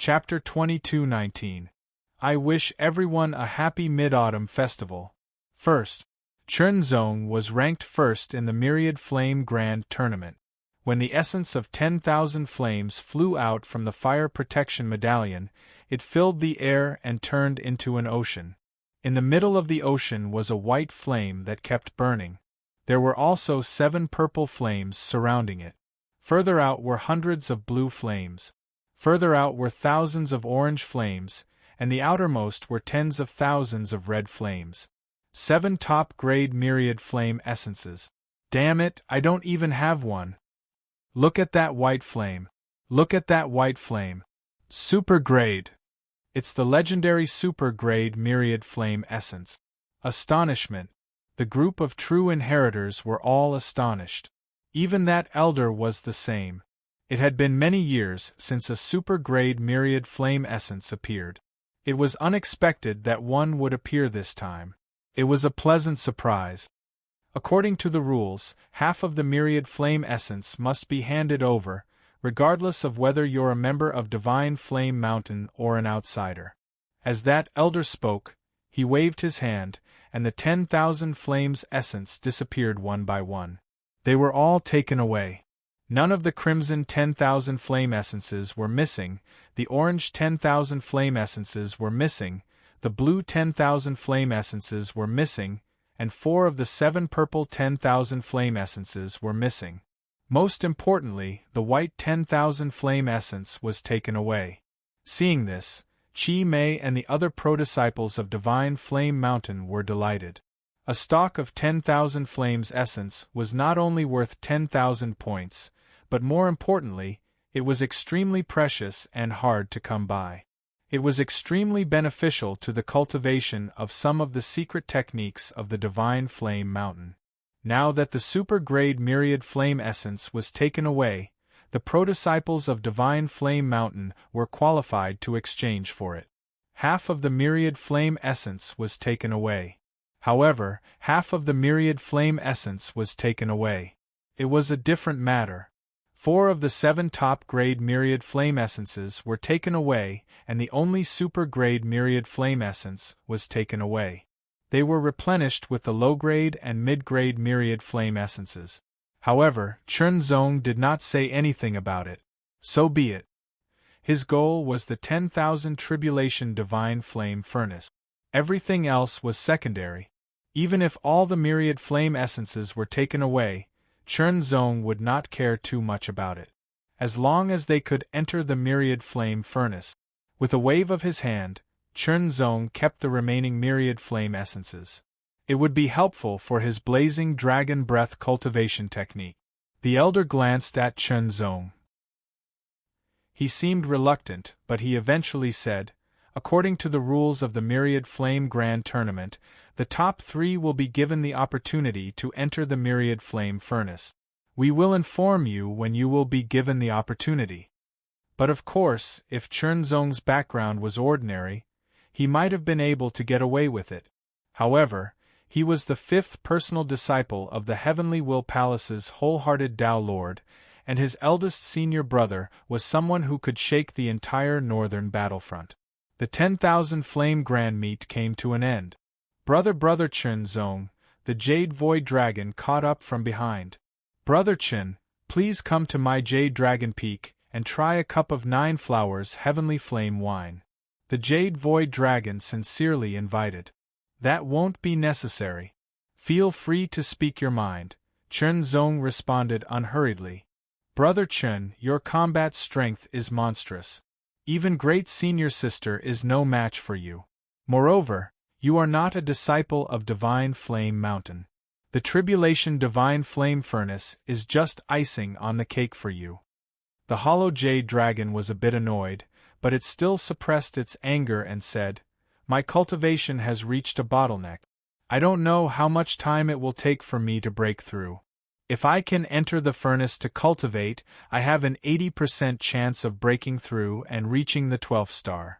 Chapter 22:19. I wish everyone a happy Mid-Autumn Festival. First, Chernzong was ranked first in the Myriad Flame Grand Tournament. When the essence of 10,000 flames flew out from the Fire Protection Medallion, it filled the air and turned into an ocean. In the middle of the ocean was a white flame that kept burning. There were also 7 purple flames surrounding it. Further out were hundreds of blue flames. Further out were thousands of orange flames, and the outermost were tens of thousands of red flames. 7 top-grade myriad flame essences. Damn it, I don't even have one. Look at that white flame. Look at that white flame. Super grade. It's the legendary super grade myriad flame essence. Astonishment. The group of true inheritors were all astonished. Even that elder was the same. It had been many years since a super-grade myriad flame essence appeared. It was unexpected that one would appear this time. It was a pleasant surprise. According to the rules, half of the myriad flame essence must be handed over, regardless of whether you're a member of Divine Flame Mountain or an outsider. As that elder spoke, he waved his hand, and the 10,000 flames essence disappeared one by one. They were all taken away. None of the crimson 10,000 flame essences were missing, the orange 10,000 flame essences were missing, the blue 10,000 flame essences were missing, and 4 of the 7 purple 10,000 flame essences were missing. Most importantly, the white 10,000 flame essence was taken away. Seeing this, Chi Mei and the other pro-disciples of Divine Flame Mountain were delighted. A stock of 10,000 flames essence was not only worth 10,000 points, but more importantly, it was extremely precious and hard to come by. It was extremely beneficial to the cultivation of some of the secret techniques of the Divine Flame Mountain. Now that the super-grade myriad flame essence was taken away, the pro-disciples of Divine Flame Mountain were qualified to exchange for it. Half of the myriad flame essence was taken away. However, half of the myriad flame essence was taken away. It was a different matter. 4 of the 7 top-grade myriad flame essences were taken away, and the only super-grade myriad flame essence was taken away. They were replenished with the low-grade and mid-grade myriad flame essences. However, Chernzong did not say anything about it. So be it. His goal was the 10,000 tribulation divine flame furnace. Everything else was secondary. Even if all the myriad flame essences were taken away, Chernzong would not care too much about it. As long as they could enter the myriad flame furnace. With a wave of his hand, Chernzong kept the remaining myriad flame essences. It would be helpful for his blazing dragon breath cultivation technique. The elder glanced at Chernzong. He seemed reluctant, but he eventually said, according to the rules of the Myriad Flame Grand Tournament, the top 3 will be given the opportunity to enter the Myriad Flame Furnace. We will inform you when you will be given the opportunity. But of course, if Chernzong's background was ordinary, he might have been able to get away with it. However, he was the 5th personal disciple of the Heavenly Will Palace's wholehearted Tao Lord, and his eldest senior brother was someone who could shake the entire northern battlefront. The 10,000 flame grand meet came to an end. Brother Chernzong, the Jade Void Dragon caught up from behind. Brother Chen, please come to my Jade Dragon Peak and try a cup of 9 flowers heavenly flame wine. The Jade Void Dragon sincerely invited. That won't be necessary. Feel free to speak your mind, Chernzong responded unhurriedly. Brother Chen, your combat strength is monstrous. Even great senior sister is no match for you. Moreover, you are not a disciple of Divine Flame Mountain. The Tribulation Divine Flame Furnace is just icing on the cake for you. The Hollow Jade Dragon was a bit annoyed, but it still suppressed its anger and said, My cultivation has reached a bottleneck. I don't know how much time it will take for me to break through. If I can enter the furnace to cultivate, I have an 80% chance of breaking through and reaching the 12th star.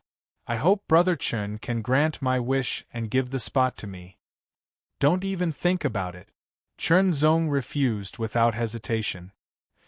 I hope Brother Chen can grant my wish and give the spot to me. Don't even think about it. Chernzong refused without hesitation.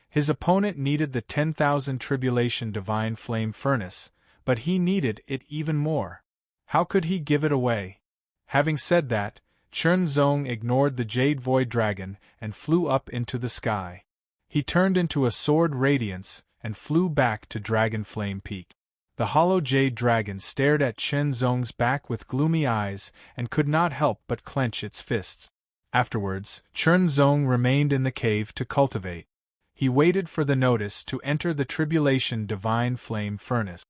His opponent needed the 10,000 Tribulation Divine Flame Furnace, but he needed it even more. How could he give it away? Having said that, Chen Zong ignored the Jade Void Dragon and flew up into the sky. He turned into a sword radiance and flew back to Dragon Flame Peak. The hollow Jade Dragon stared at Chen Zong's back with gloomy eyes and could not help but clench its fists. Afterwards, Chen Zong remained in the cave to cultivate. He waited for the notice to enter the Tribulation Divine Flame Furnace.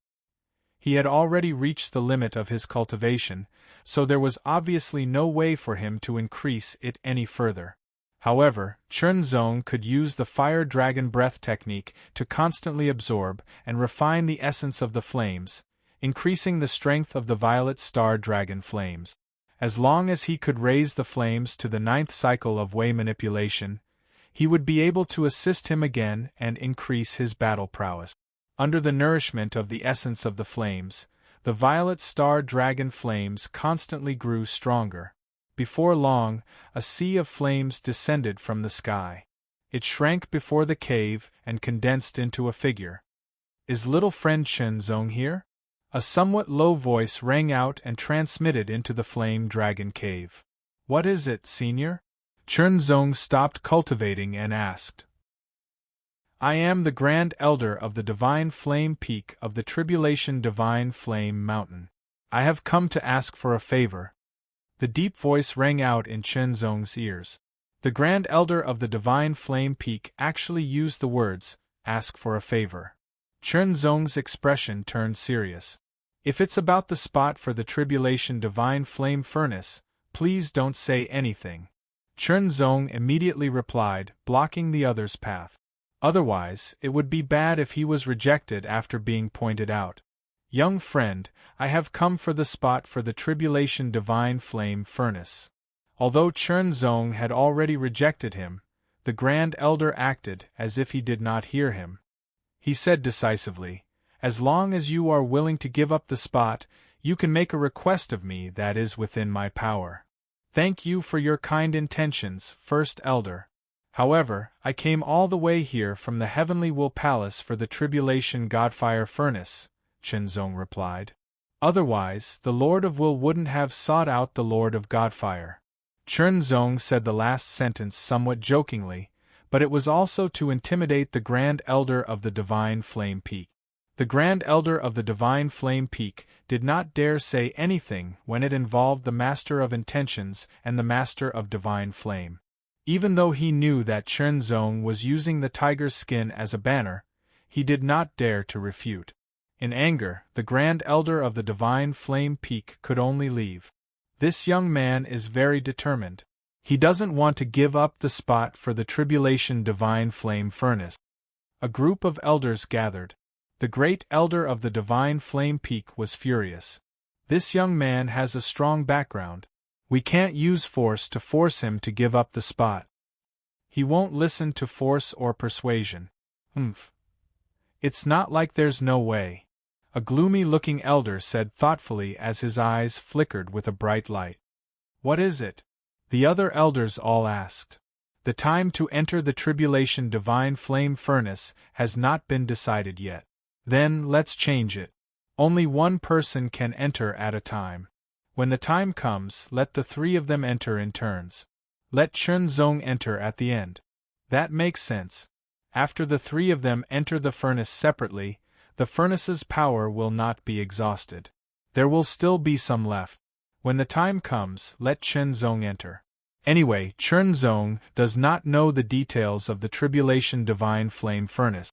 He had already reached the limit of his cultivation, so there was obviously no way for him to increase it any further. However, Chen Zong could use the Fire Dragon Breath technique to constantly absorb and refine the essence of the flames, increasing the strength of the Violet Star Dragon flames. As long as he could raise the flames to the 9th cycle of Wei manipulation, he would be able to assist him again and increase his battle prowess. Under the nourishment of the essence of the flames, the Violet Star Dragon flames constantly grew stronger. Before long, a sea of flames descended from the sky. It shrank before the cave and condensed into a figure. "Is little friend Chen Zong here?" A somewhat low voice rang out and transmitted into the Flame Dragon cave. "What is it, Senior?" Chen Zong stopped cultivating and asked. "I am the Grand Elder of the Divine Flame Peak of the Tribulation Divine Flame Mountain. I have come to ask for a favor." The deep voice rang out in Chen Zong's ears. The Grand Elder of the Divine Flame Peak actually used the words, "ask for a favor." Chen Zong's expression turned serious. "If it's about the spot for the Tribulation Divine Flame Furnace, please don't say anything." Chen Zong immediately replied, blocking the other's path. Otherwise, it would be bad if he was rejected after being pointed out. "Young friend, I have come for the spot for the Tribulation Divine Flame Furnace." Although Chen Zong had already rejected him, the Grand Elder acted as if he did not hear him. He said decisively, "As long as you are willing to give up the spot, you can make a request of me that is within my power." "Thank you for your kind intentions, First Elder. However, I came all the way here from the Heavenly Will Palace for the Tribulation Godfire Furnace," Chen Zong replied. "Otherwise, the Lord of Will wouldn't have sought out the Lord of Godfire." Chen Zong said the last sentence somewhat jokingly, but it was also to intimidate the Grand Elder of the Divine Flame Peak. The Grand Elder of the Divine Flame Peak did not dare say anything when it involved the Master of Intentions and the Master of Divine Flame. Even though he knew that Chen Zong was using the tiger's skin as a banner, he did not dare to refute. In anger, the Grand Elder of the Divine Flame Peak could only leave. This young man is very determined. He doesn't want to give up the spot for the Tribulation Divine Flame Furnace. A group of elders gathered. The Great Elder of the Divine Flame Peak was furious. "This young man has a strong background. We can't use force to force him to give up the spot. He won't listen to force or persuasion. It's not like there's no way," a gloomy-looking elder said thoughtfully as his eyes flickered with a bright light. "What is it?" the other elders all asked. "The time to enter the Tribulation Divine Flame Furnace has not been decided yet." "Then let's change it. Only one person can enter at a time. When the time comes, let the three of them enter in turns. Let Chen Zong enter at the end." "That makes sense. After the three of them enter the furnace separately, the furnace's power will not be exhausted. There will still be some left. When the time comes, let Chen Zong enter. Anyway, Chen Zong does not know the details of the Tribulation Divine Flame Furnace.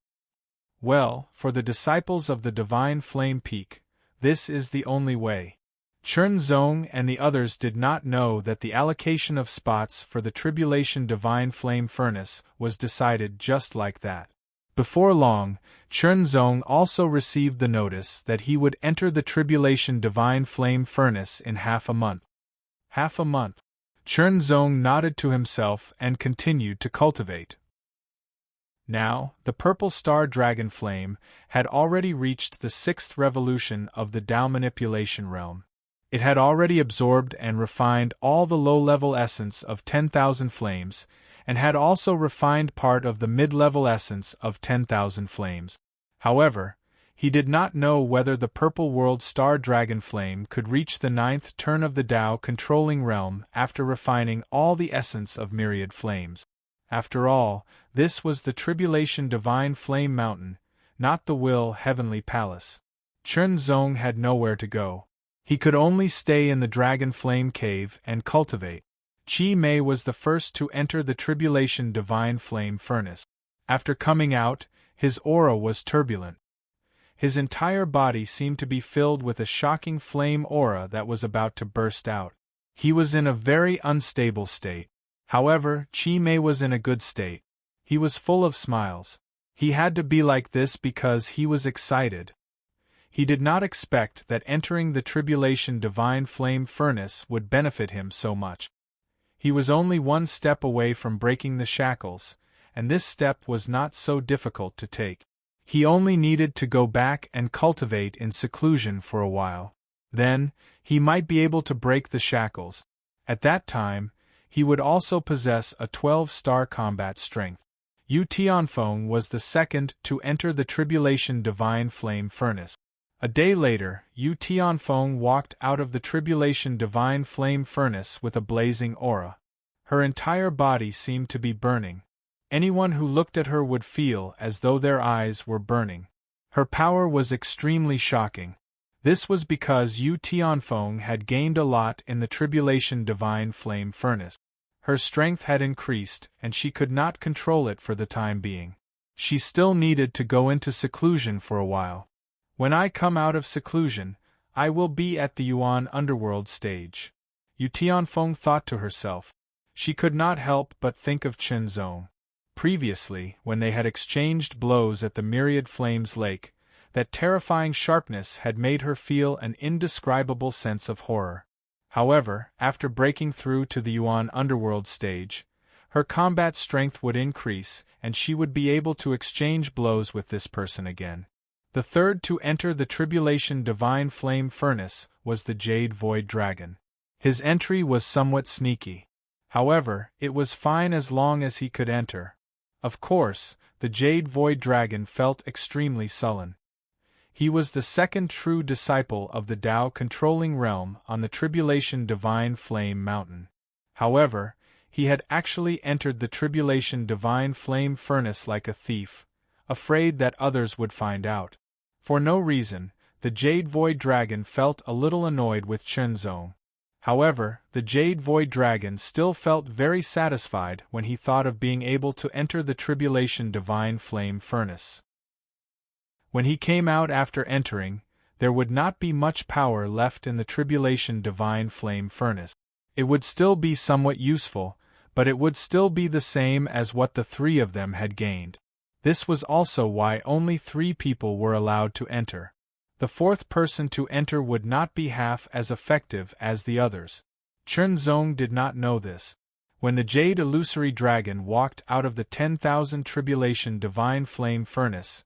Well, for the disciples of the Divine Flame Peak, this is the only way." Chen Zong and the others did not know that the allocation of spots for the Tribulation Divine Flame Furnace was decided just like that. Before long, Chen Zong also received the notice that he would enter the Tribulation Divine Flame Furnace in half a month. Half a month. Chen Zong nodded to himself and continued to cultivate. Now, the Purple Star Dragon Flame had already reached the 6th revolution of the Tao manipulation realm. It had already absorbed and refined all the low-level essence of 10,000 flames, and had also refined part of the mid-level essence of 10,000 flames. However, He did not know whether the purple world star dragon flame could reach the 9th turn of the Tao controlling realm after refining all the essence of myriad flames. After all, this was the tribulation divine flame mountain, not the will heavenly palace. Chen Zong had nowhere to go. He could only stay in the dragon flame cave and cultivate. Qi Mei was the first to enter the tribulation divine flame furnace. After coming out, his aura was turbulent. His entire body seemed to be filled with a shocking flame aura that was about to burst out. He was in a very unstable state. However, Qi Mei was in a good state. He was full of smiles. He had to be like this because he was excited. He did not expect that entering the tribulation divine flame furnace would benefit him so much. He was only one step away from breaking the shackles, and this step was not so difficult to take. He only needed to go back and cultivate in seclusion for a while. Then, he might be able to break the shackles. At that time, he would also possess a 12-star combat strength. Yu Tianfeng was the second to enter the tribulation divine flame furnace. A day later, Yu Tianfeng walked out of the tribulation divine flame furnace with a blazing aura. Her entire body seemed to be burning. Anyone who looked at her would feel as though their eyes were burning. Her power was extremely shocking. This was because Yu Tianfeng had gained a lot in the tribulation divine flame furnace. Her strength had increased, and she could not control it for the time being. She still needed to go into seclusion for a while. When I come out of seclusion, I will be at the Yuan underworld stage. Yu Tianfeng thought to herself. She could not help but think of Chen Zong. Previously, when they had exchanged blows at the Myriad Flames Lake, that terrifying sharpness had made her feel an indescribable sense of horror. However, after breaking through to the Yuan underworld stage, her combat strength would increase and she would be able to exchange blows with this person again. The third to enter the tribulation divine flame furnace was the Jade Void Dragon. His entry was somewhat sneaky. However, it was fine as long as he could enter. Of course, the Jade Void Dragon felt extremely sullen. He was the second true disciple of the Tao controlling realm on the tribulation divine flame mountain. However, he had actually entered the tribulation divine flame furnace like a thief, afraid that others would find out. For no reason, the Jade Void Dragon felt a little annoyed with Chen Zong. However, the Jade Void Dragon still felt very satisfied when he thought of being able to enter the tribulation divine flame furnace. When he came out after entering, there would not be much power left in the tribulation divine flame furnace. It would still be somewhat useful, but it would still be the same as what the three of them had gained. This was also why only 3 people were allowed to enter. The fourth person to enter would not be half as effective as the others. Chen Zong did not know this. When the Jade Illusory Dragon walked out of the 10,000 Tribulation Divine Flame Furnace,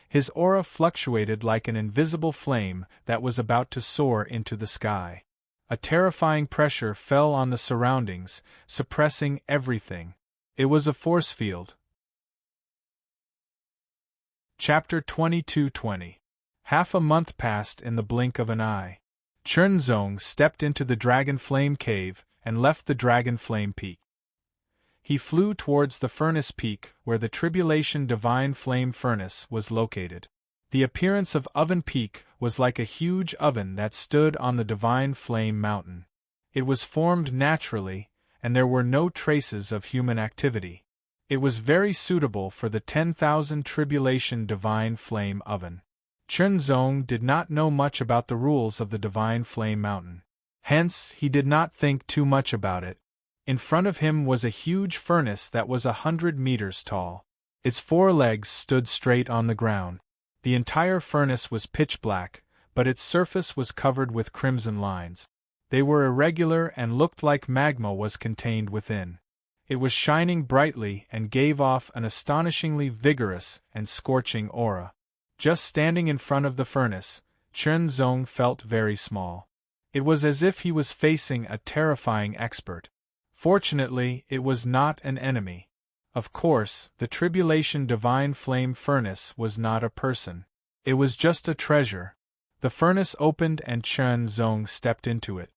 his aura fluctuated like an invisible flame that was about to soar into the sky. A terrifying pressure fell on the surroundings, suppressing everything. It was a force field. Chapter 2220. Half a month passed in the blink of an eye. Chen Zong stepped into the Dragon Flame Cave and left the Dragon Flame Peak. He flew towards the Furnace Peak where the Tribulation Divine Flame Furnace was located. The appearance of Oven Peak was like a huge oven that stood on the Divine Flame Mountain. It was formed naturally, and there were no traces of human activity. It was very suitable for the 10,000 Tribulation Divine Flame Oven. Chen Zong did not know much about the rules of the Divine Flame Mountain. Hence, he did not think too much about it. In front of him was a huge furnace that was 100 meters tall. Its 4 legs stood straight on the ground. The entire furnace was pitch black, but its surface was covered with crimson lines. They were irregular and looked like magma was contained within. It was shining brightly and gave off an astonishingly vigorous and scorching aura. Just standing in front of the furnace, Chen Zong felt very small. It was as if he was facing a terrifying expert. Fortunately, it was not an enemy. Of course, the Tribulation Divine Flame Furnace was not a person. It was just a treasure. The furnace opened and Chen Zong stepped into it.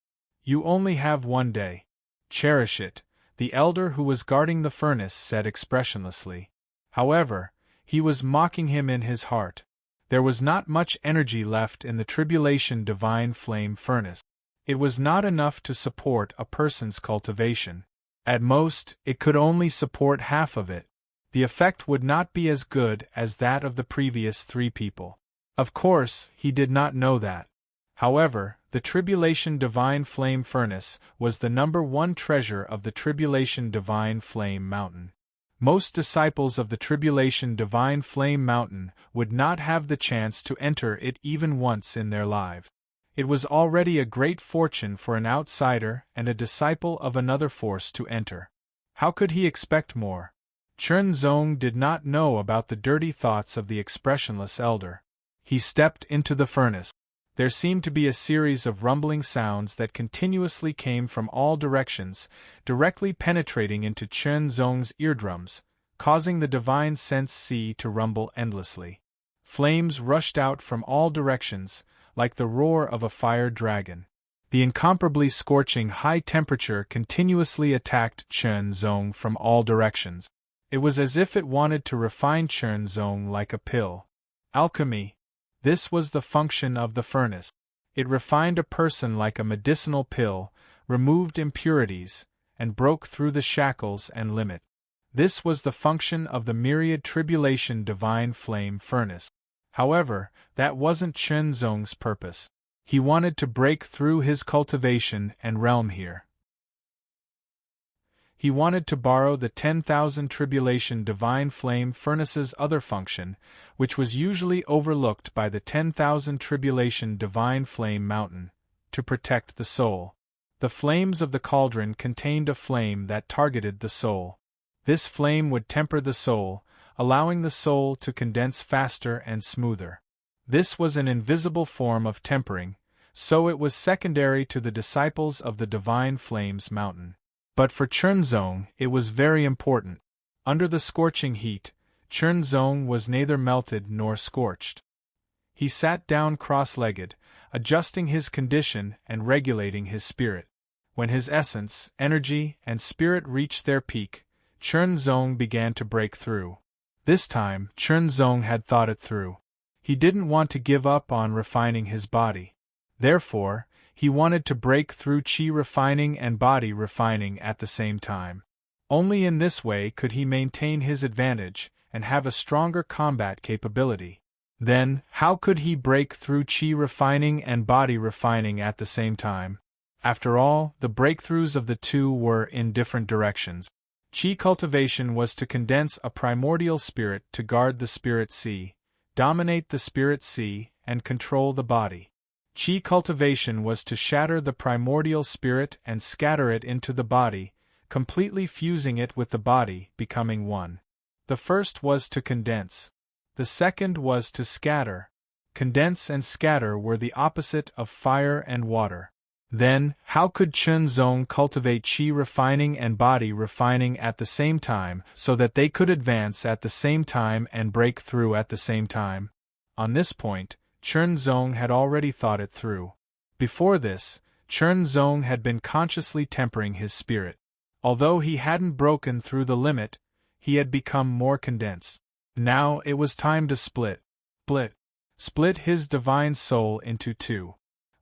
You only have one day. Cherish it, the elder who was guarding the furnace said expressionlessly. However, he was mocking him in his heart. There was not much energy left in the tribulation divine flame furnace. It was not enough to support a person's cultivation. At most, it could only support half of it. The effect would not be as good as that of the previous 3 people. Of course, he did not know that. However, the Tribulation Divine Flame Furnace was the #1 treasure of the Tribulation Divine Flame Mountain. Most disciples of the Tribulation Divine Flame Mountain would not have the chance to enter it even once in their life. It was already a great fortune for an outsider and a disciple of another force to enter. How could he expect more? Chen Zong did not know about the dirty thoughts of the expressionless elder. He stepped into the furnace. There seemed to be a series of rumbling sounds that continuously came from all directions, directly penetrating into Chen Zong's eardrums, causing the divine sense C to rumble endlessly. Flames rushed out from all directions, like the roar of a fire dragon. The incomparably scorching high temperature continuously attacked Chen Zong from all directions. It was as if it wanted to refine Chen Zong like a pill. Alchemy. This was the function of the furnace. It refined a person like a medicinal pill, removed impurities, and broke through the shackles and limit. This was the function of the myriad tribulation divine flame furnace. However, that wasn't Chen Zong's purpose. He wanted to break through his cultivation and realm here. He wanted to borrow the 10,000 Tribulation Divine Flame Furnace's other function, which was usually overlooked by the 10,000 Tribulation Divine Flame Mountain, to protect the soul. The flames of the cauldron contained a flame that targeted the soul. This flame would temper the soul, allowing the soul to condense faster and smoother. This was an invisible form of tempering, so it was secondary to the disciples of the Divine Flames Mountain. But for Chen Zong, it was very important. Under the scorching heat, Chen Zong was neither melted nor scorched. He sat down cross-legged, adjusting his condition and regulating his spirit. When his essence, energy, and spirit reached their peak, Chen Zong began to break through. This time, Chen Zong had thought it through. He didn't want to give up on refining his body. Therefore, he wanted to break through qi refining and body refining at the same time. Only in this way could he maintain his advantage and have a stronger combat capability. Then, how could he break through qi refining and body refining at the same time? After all, the breakthroughs of the two were in different directions. Qi cultivation was to condense a primordial spirit to guard the spirit C, dominate the spirit C, and control the body. Qi cultivation was to shatter the primordial spirit and scatter it into the body, completely fusing it with the body, becoming one. The first was to condense. The second was to scatter. Condense and scatter were the opposite of fire and water. Then, how could Chen Zong cultivate qi refining and body refining at the same time so that they could advance at the same time and break through at the same time? On this point, Chen Zong had already thought it through. Before this, Chen Zong had been consciously tempering his spirit. Although he hadn't broken through the limit, he had become more condensed. Now it was time to split. Split his divine soul into two.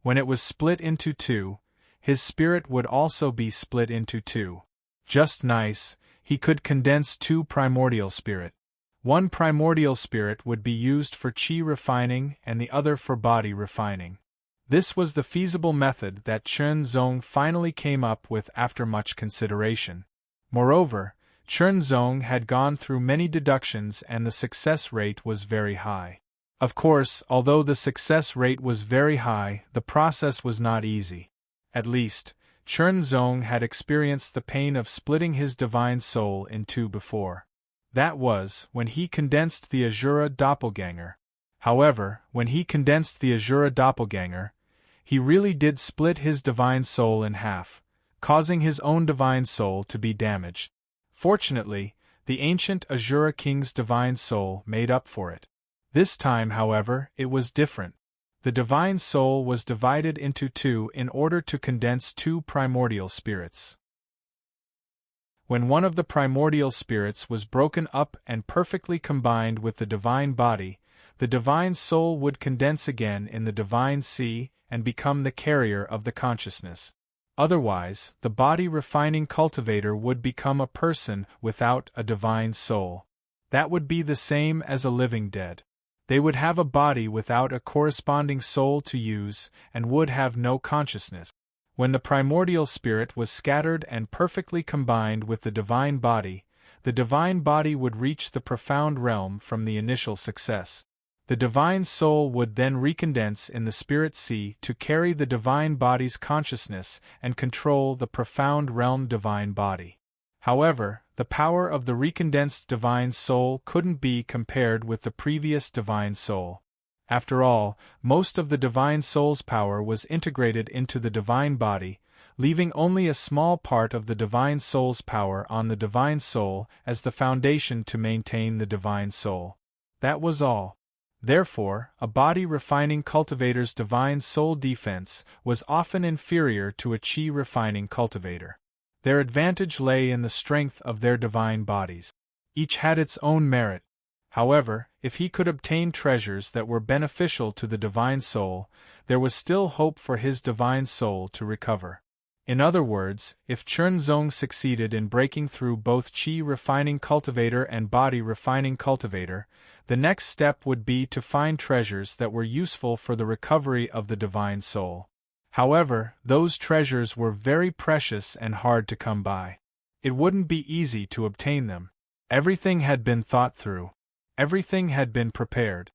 When it was split into two, his spirit would also be split into two. Just nice, he could condense two primordial spirit. One primordial spirit would be used for qi refining and the other for body refining. This was the feasible method that Chen Zong finally came up with after much consideration. Moreover, Chen Zong had gone through many deductions and the success rate was very high. Of course, although the success rate was very high, the process was not easy. At least, Chen Zong had experienced the pain of splitting his divine soul in two before. That was when he condensed the Azura doppelganger. However, when he condensed the Azura doppelganger, he really did split his divine soul in half, causing his own divine soul to be damaged. Fortunately, the ancient Azura king's divine soul made up for it. This time, however, it was different. The divine soul was divided into two in order to condense two primordial spirits. When one of the primordial spirits was broken up and perfectly combined with the divine body, the divine soul would condense again in the divine sea and become the carrier of the consciousness. Otherwise, the body-refining cultivator would become a person without a divine soul. That would be the same as a living dead. They would have a body without a corresponding soul to use and would have no consciousness. When the primordial spirit was scattered and perfectly combined with the divine body would reach the profound realm from the initial success. The divine soul would then recondense in the spirit sea to carry the divine body's consciousness and control the profound realm divine body. However, the power of the recondensed divine soul couldn't be compared with the previous divine soul. After all, most of the divine soul's power was integrated into the divine body, leaving only a small part of the divine soul's power on the divine soul as the foundation to maintain the divine soul. That was all. Therefore, a body-refining cultivator's divine soul defense was often inferior to a chi-refining cultivator. Their advantage lay in the strength of their divine bodies. Each had its own merit. However, if he could obtain treasures that were beneficial to the divine soul, there was still hope for his divine soul to recover. In other words, if Chernzong succeeded in breaking through both chi-refining cultivator and body-refining cultivator, the next step would be to find treasures that were useful for the recovery of the divine soul. However, those treasures were very precious and hard to come by. It wouldn't be easy to obtain them. Everything had been thought through. Everything had been prepared.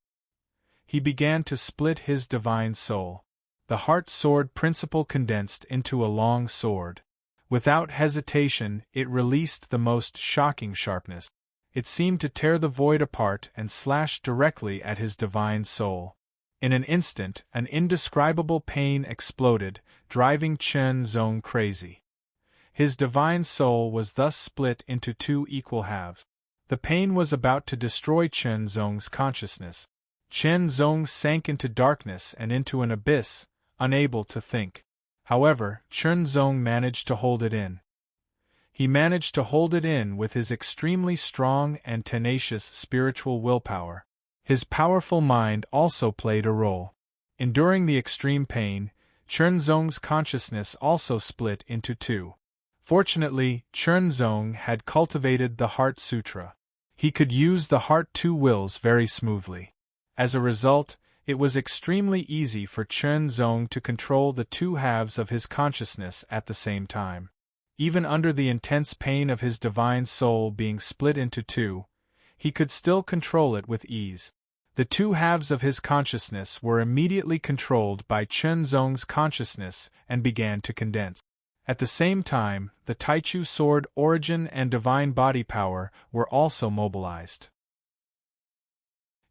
He began to split his divine soul. The heart sword principle condensed into a long sword. Without hesitation, it released the most shocking sharpness. It seemed to tear the void apart and slash directly at his divine soul. In an instant, an indescribable pain exploded, driving Chernzong crazy. His divine soul was thus split into two equal halves. The pain was about to destroy Chernzong's consciousness. Chernzong sank into darkness and into an abyss, unable to think. However, Chernzong managed to hold it in. He managed to hold it in with his extremely strong and tenacious spiritual willpower. His powerful mind also played a role. Enduring the extreme pain, Chernzong's consciousness also split into two. Fortunately, Chernzong had cultivated the Heart Sutra. He could use the Heart Two Wills very smoothly. As a result, it was extremely easy for Chernzong to control the two halves of his consciousness at the same time. Even under the intense pain of his divine soul being split into two, he could still control it with ease. The two halves of his consciousness were immediately controlled by Chernzong's consciousness and began to condense. At the same time, the Taichu sword origin and divine body power were also mobilized.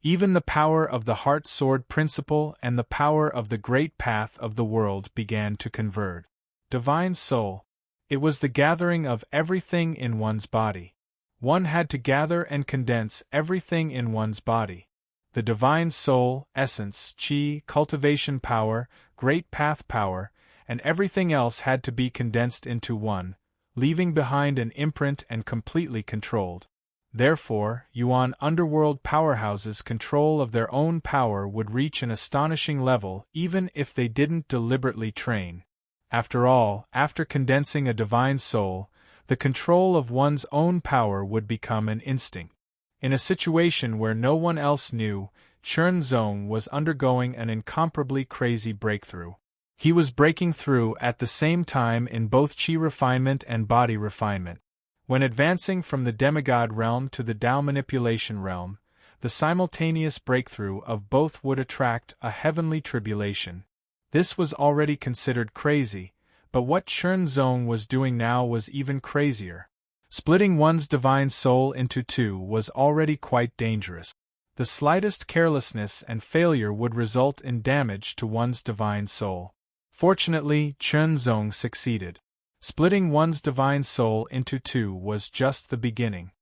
Even the power of the heart sword principle and the power of the great path of the world began to converge. Divine soul. It was the gathering of everything in one's body. One had to gather and condense everything in one's body. The divine soul, essence, chi, cultivation power, great path power, and everything else had to be condensed into one, leaving behind an imprint and completely controlled. Therefore, Yuan underworld powerhouses' control of their own power would reach an astonishing level even if they didn't deliberately train. After all, after condensing a divine soul, the control of one's own power would become an instinct. In a situation where no one else knew, Chernzong was undergoing an incomparably crazy breakthrough. He was breaking through at the same time in both chi refinement and body refinement. When advancing from the demigod realm to the Tao manipulation realm, the simultaneous breakthrough of both would attract a heavenly tribulation. This was already considered crazy, but what Chernzong was doing now was even crazier. Splitting one's divine soul into two was already quite dangerous. The slightest carelessness and failure would result in damage to one's divine soul. Fortunately, Chernzong succeeded. Splitting one's divine soul into two was just the beginning.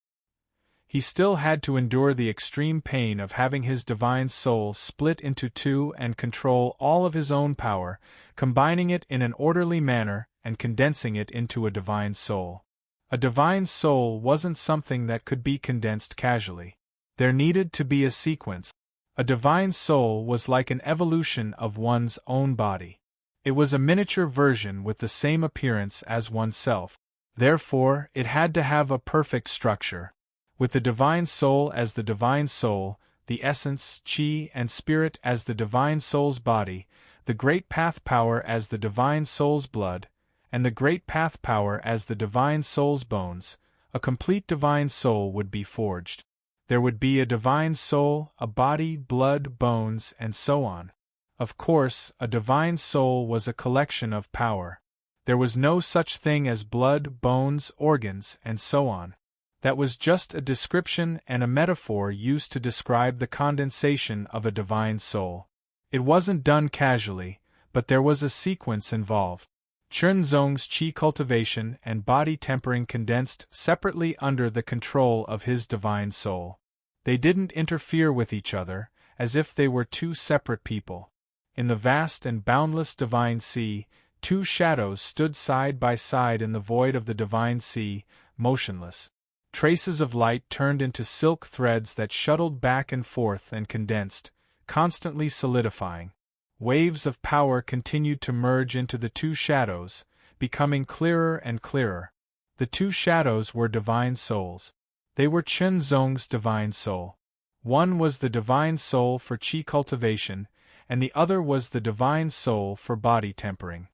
he still had to endure the extreme pain of having his divine soul split into two and control all of his own power, combining it in an orderly manner and condensing it into a divine soul. A divine soul wasn't something that could be condensed casually. There needed to be a sequence. A divine soul was like an evolution of one's own body. It was a miniature version with the same appearance as oneself. Therefore, it had to have a perfect structure. With the divine soul as the divine soul, the essence, chi, and spirit as the divine soul's body, the great path power as the divine soul's blood, and the great path power as the divine soul's bones, a complete divine soul would be forged. There would be a divine soul, a body, blood, bones, and so on. Of course, a divine soul was a collection of power. There was no such thing as blood, bones, organs, and so on. That was just a description and a metaphor used to describe the condensation of a divine soul. It wasn't done casually, but there was a sequence involved. Chunzong's chi cultivation and body tempering condensed separately under the control of his divine soul. They didn't interfere with each other, as if they were two separate people. In the vast and boundless divine sea, two shadows stood side by side in the void of the divine sea, motionless. Traces of light turned into silk threads that shuttled back and forth and condensed, constantly solidifying. Waves of power continued to merge into the two shadows, becoming clearer and clearer. The two shadows were divine souls. They were Chunzong's divine soul. One was the divine soul for chi cultivation, and the other was the divine soul for body tempering.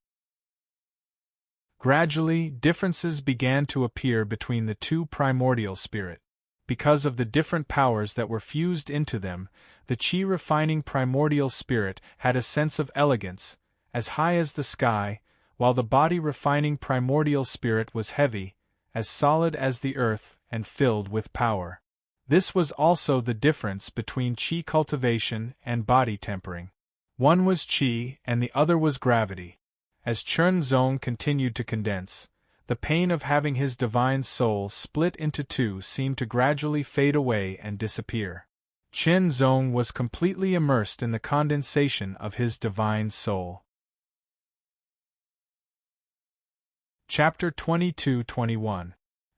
Gradually, differences began to appear between the two primordial spirit. Because of the different powers that were fused into them, the chi-refining primordial spirit had a sense of elegance, as high as the sky, while the body-refining primordial spirit was heavy, as solid as the earth, and filled with power. This was also the difference between chi cultivation and body tempering. One was chi, and the other was gravity. As Chunzong continued to condense, the pain of having his divine soul split into two seemed to gradually fade away and disappear. Chunzong was completely immersed in the condensation of his divine soul. Chapter 22-21.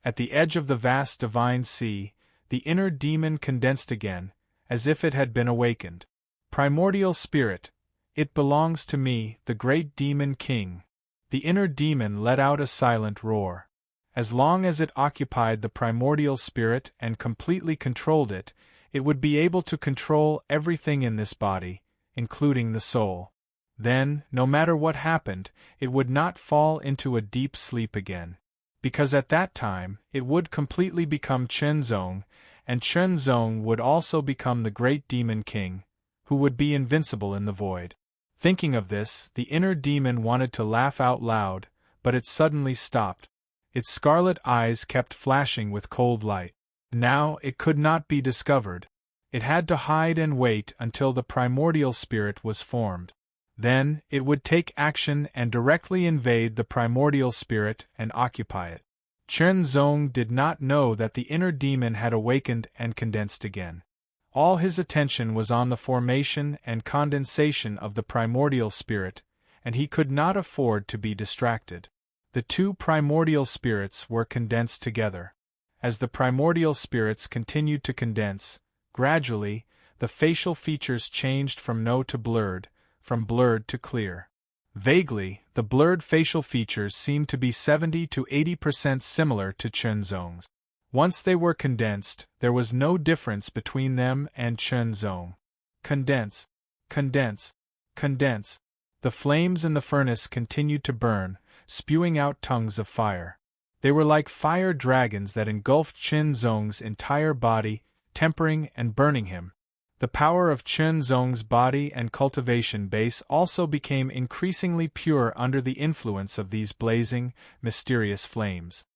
At the edge of the vast divine sea, the inner demon condensed again, as if it had been awakened. Primordial spirit, it belongs to me, the great demon king. The inner demon let out a silent roar. As long as it occupied the primordial spirit and completely controlled it, it would be able to control everything in this body, including the soul. Then, no matter what happened, it would not fall into a deep sleep again. Because at that time, it would completely become Chunzong, and Chunzong would also become the great demon king, who would be invincible in the void. Thinking of this, the inner demon wanted to laugh out loud, but it suddenly stopped. Its scarlet eyes kept flashing with cold light. Now it could not be discovered. It had to hide and wait until the primordial spirit was formed. Then, it would take action and directly invade the primordial spirit and occupy it. Chunzong did not know that the inner demon had awakened and condensed again. All his attention was on the formation and condensation of the primordial spirit, and he could not afford to be distracted. The two primordial spirits were condensed together. As the primordial spirits continued to condense, gradually, the facial features changed from no to blurred, from blurred to clear. Vaguely, the blurred facial features seemed to be 70 to 80% similar to Chunzong's. Once they were condensed, there was no difference between them and Chunzong. Condense, condense, condense. The flames in the furnace continued to burn, spewing out tongues of fire. They were like fire dragons that engulfed Chunzong's entire body, tempering and burning him. The power of Chunzong's body and cultivation base also became increasingly pure under the influence of these blazing, mysterious flames.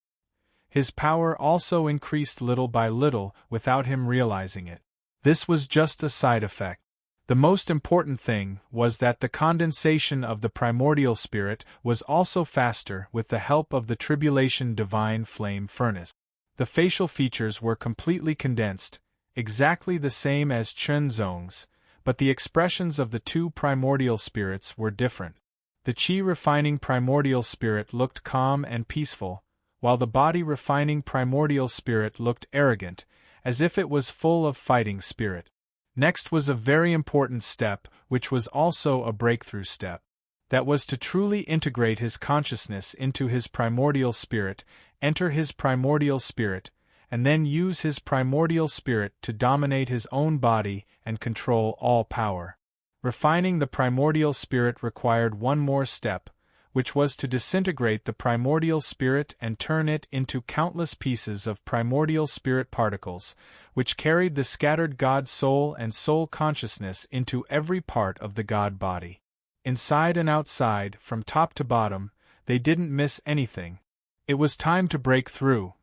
His power also increased little by little without him realizing it. This was just a side effect. The most important thing was that the condensation of the primordial spirit was also faster with the help of the tribulation divine flame furnace. The facial features were completely condensed, exactly the same as Chunzong's, but the expressions of the two primordial spirits were different. The Qi-refining primordial spirit looked calm and peaceful, while the body-refining primordial spirit looked arrogant, as if it was full of fighting spirit. Next was a very important step, which was also a breakthrough step. That was to truly integrate his consciousness into his primordial spirit, enter his primordial spirit, and then use his primordial spirit to dominate his own body and control all power. Refining the primordial spirit required one more step, which was to disintegrate the primordial spirit and turn it into countless pieces of primordial spirit particles, which carried the scattered God soul and soul consciousness into every part of the God body. Inside and outside, from top to bottom, they didn't miss anything. It was time to break through.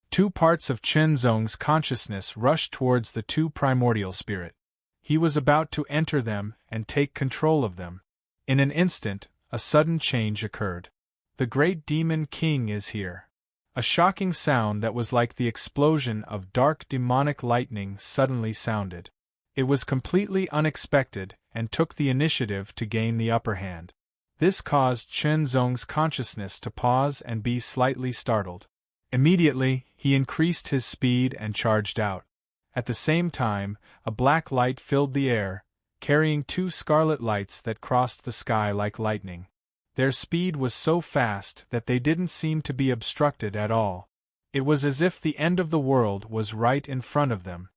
Two parts of Chunzong's consciousness rushed towards the two primordial spirit. He was about to enter them and take control of them. In an instant, a sudden change occurred. The great demon king is here. A shocking sound that was like the explosion of dark demonic lightning suddenly sounded. It was completely unexpected and took the initiative to gain the upper hand. This caused Chunzong's consciousness to pause and be slightly startled. Immediately, he increased his speed and charged out. At the same time, a black light filled the air, carrying two scarlet lights that crossed the sky like lightning. Their speed was so fast that they didn't seem to be obstructed at all. It was as if the end of the world was right in front of them.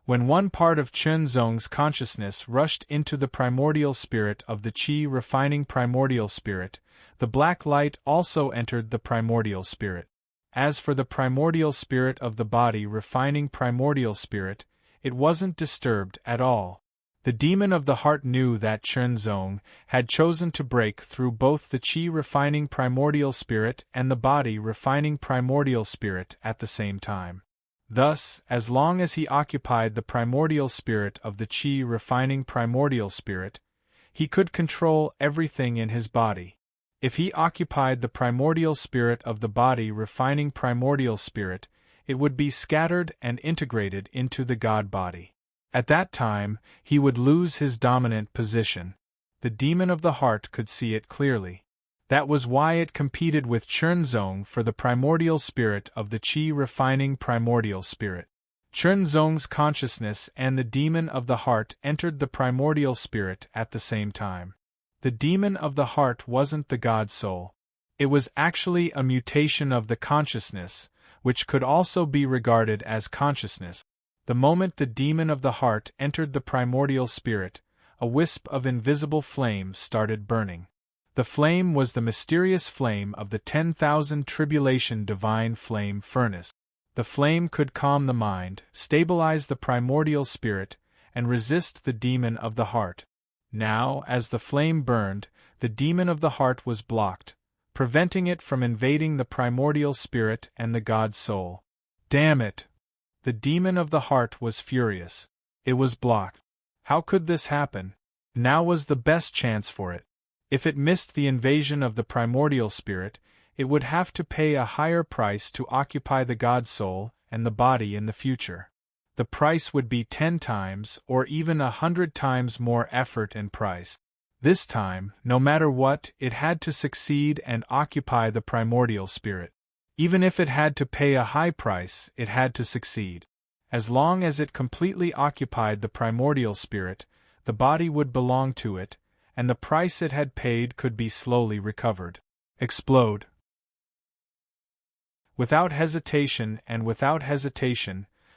When one part of Chunzong's consciousness rushed into the primordial spirit of the Qi-refining primordial spirit, the black light also entered the primordial spirit. As for the primordial spirit of the body-refining primordial spirit, it wasn't disturbed at all. The demon of the heart knew that Chunzong had chosen to break through both the Qi-refining primordial spirit and the body-refining primordial spirit at the same time. Thus, as long as he occupied the primordial spirit of the Qi-refining primordial spirit, he could control everything in his body. If he occupied the primordial spirit of the body-refining primordial spirit, it would be scattered and integrated into the God body. At that time, he would lose his dominant position. The demon of the heart could see it clearly. That was why it competed with Chunzong for the primordial spirit of the Qi-refining primordial spirit. Chunzong's consciousness and the demon of the heart entered the primordial spirit at the same time. The demon of the heart wasn't the God soul. It was actually a mutation of the consciousness, which could also be regarded as consciousness. The moment the demon of the heart entered the primordial spirit, a wisp of invisible flame started burning. The flame was the mysterious flame of the 10,000 tribulation divine flame furnace. The flame could calm the mind, stabilize the primordial spirit, and resist the demon of the heart. Now, as the flame burned, the demon of the heart was blocked, preventing it from invading the primordial spirit and the God soul. Damn it! The demon of the heart was furious. It was blocked. How could this happen? Now was the best chance for it. If it missed the invasion of the primordial spirit, it would have to pay a higher price to occupy the God soul and the body in the future. The price would be 10 times or even 100 times more effort and price. This time, no matter what, it had to succeed and occupy the primordial spirit. Even if it had to pay a high price, it had to succeed. As long as it completely occupied the primordial spirit, the body would belong to it, and the price it had paid could be slowly recovered. Explode. Without hesitation,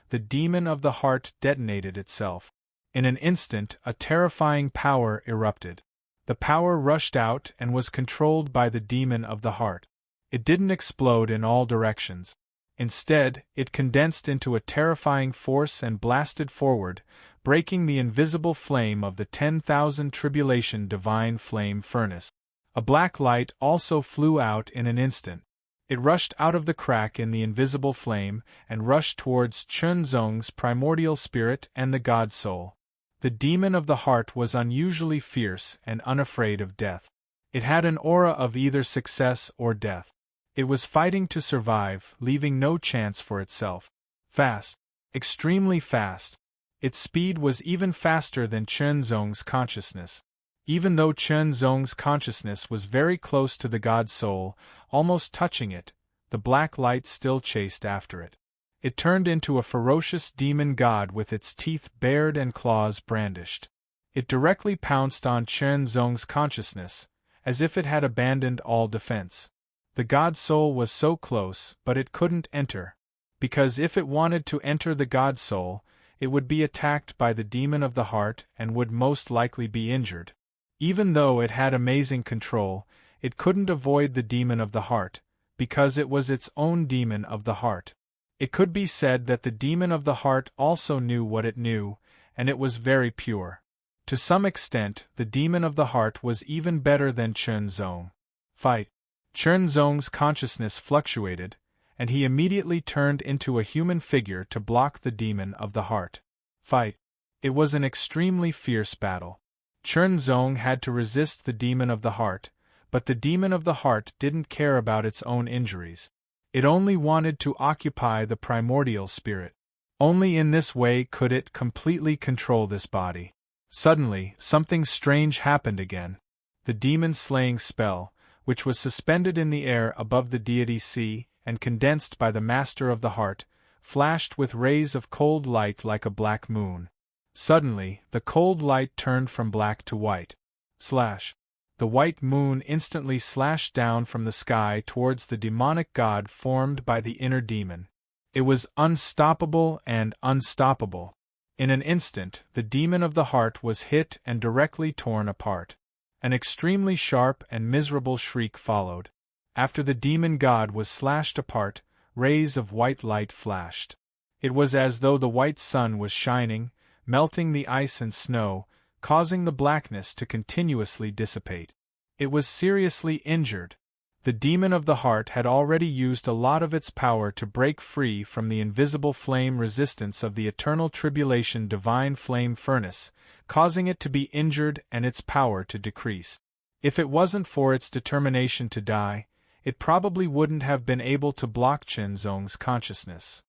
the demon of the heart detonated itself. In an instant, a terrifying power erupted. The power rushed out and was controlled by the demon of the heart. It didn't explode in all directions. Instead, it condensed into a terrifying force and blasted forward, breaking the invisible flame of the 10,000 tribulation divine flame furnace. A black light also flew out in an instant. It rushed out of the crack in the invisible flame and rushed towards Chunzong's primordial spirit and the God soul. The demon of the heart was unusually fierce and unafraid of death. It had an aura of either success or death. It was fighting to survive, leaving no chance for itself. Fast. Extremely fast. Its speed was even faster than Chenzong's consciousness. Even though Chenzong's consciousness was very close to the god soul, almost touching it, the black light still chased after it. It turned into a ferocious demon god with its teeth bared and claws brandished. It directly pounced on Chenzong's consciousness, as if it had abandoned all defense. The god soul was so close, but it couldn't enter, because if it wanted to enter the god soul, it would be attacked by the demon of the heart and would most likely be injured. Even though it had amazing control, it couldn't avoid the demon of the heart, because it was its own demon of the heart. It could be said that the demon of the heart also knew what it knew, and it was very pure. To some extent, the demon of the heart was even better than Chenzong. Fight. Chenzong's consciousness fluctuated, and he immediately turned into a human figure to block the demon of the heart. Fight. It was an extremely fierce battle. Chenzong had to resist the demon of the heart, but the demon of the heart didn't care about its own injuries. It only wanted to occupy the primordial spirit. Only in this way could it completely control this body. Suddenly, something strange happened again. The demon-slaying spell, which was suspended in the air above the deity sea and condensed by the master of the heart, flashed with rays of cold light like a black moon. Suddenly, the cold light turned from black to white. Slash. The white moon instantly slashed down from the sky towards the demonic god formed by the inner demon. It was unstoppable and unstoppable. In an instant, the demon of the heart was hit and directly torn apart. An extremely sharp and miserable shriek followed. After the demon god was slashed apart, rays of white light flashed. It was as though the white sun was shining, melting the ice and snow, causing the blackness to continuously dissipate. It was seriously injured. The demon of the heart had already used a lot of its power to break free from the invisible flame resistance of the eternal tribulation divine flame furnace, causing it to be injured and its power to decrease. If it wasn't for its determination to die, it probably wouldn't have been able to block Chenzong's consciousness.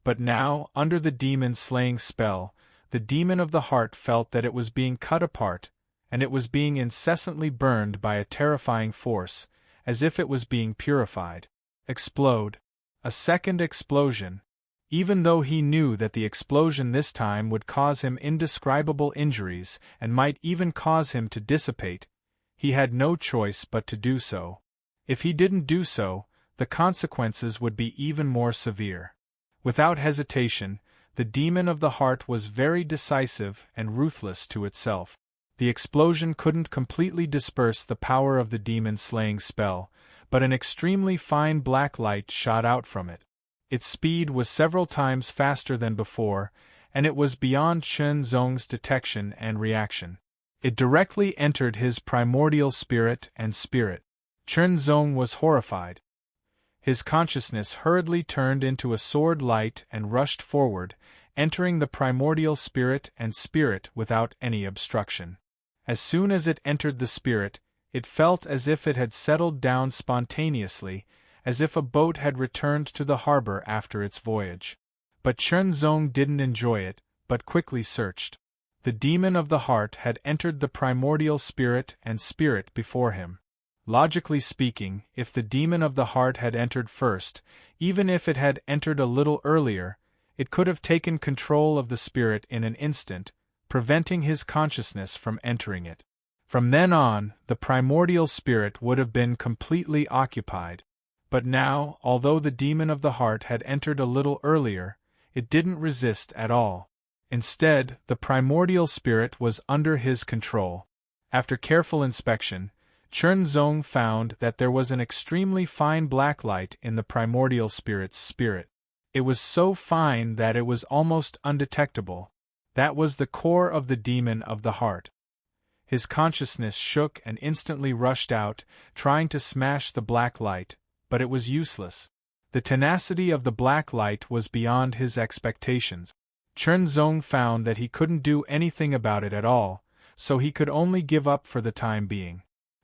But now, under the demon-slaying spell, the demon of the heart felt that it was being cut apart, and it was being incessantly burned by a terrifying force, as if it was being purified. Explode. A second explosion. Even though he knew that the explosion this time would cause him indescribable injuries and might even cause him to dissipate, he had no choice but to do so. If he didn't do so, the consequences would be even more severe. Without hesitation, the demon of the heart was very decisive and ruthless to itself. The explosion couldn't completely disperse the power of the demon-slaying spell, but an extremely fine black light shot out from it. Its speed was several times faster than before, and it was beyond Chenzong's detection and reaction. It directly entered his primordial spirit and spirit. Chenzong was horrified. His consciousness hurriedly turned into a sword light and rushed forward, entering the primordial spirit and spirit without any obstruction. As soon as it entered the spirit, it felt as if it had settled down spontaneously, as if a boat had returned to the harbor after its voyage. But Chenzong didn't enjoy it, but quickly searched. The demon of the heart had entered the primordial spirit and spirit before him. Logically speaking, if the demon of the heart had entered first, even if it had entered a little earlier, it could have taken control of the spirit in an instant, preventing his consciousness from entering it. From then on, the primordial spirit would have been completely occupied. But now, although the demon of the heart had entered a little earlier, it didn't resist at all. Instead, the primordial spirit was under his control. After careful inspection, Chenzong found that there was an extremely fine black light in the primordial spirit's spirit. It was so fine that it was almost undetectable. That was the core of the demon of the heart. His consciousness shook and instantly rushed out, trying to smash the black light, but it was useless. The tenacity of the black light was beyond his expectations. Chenzong found that he couldn't do anything about it at all, so he could only give up for the time being.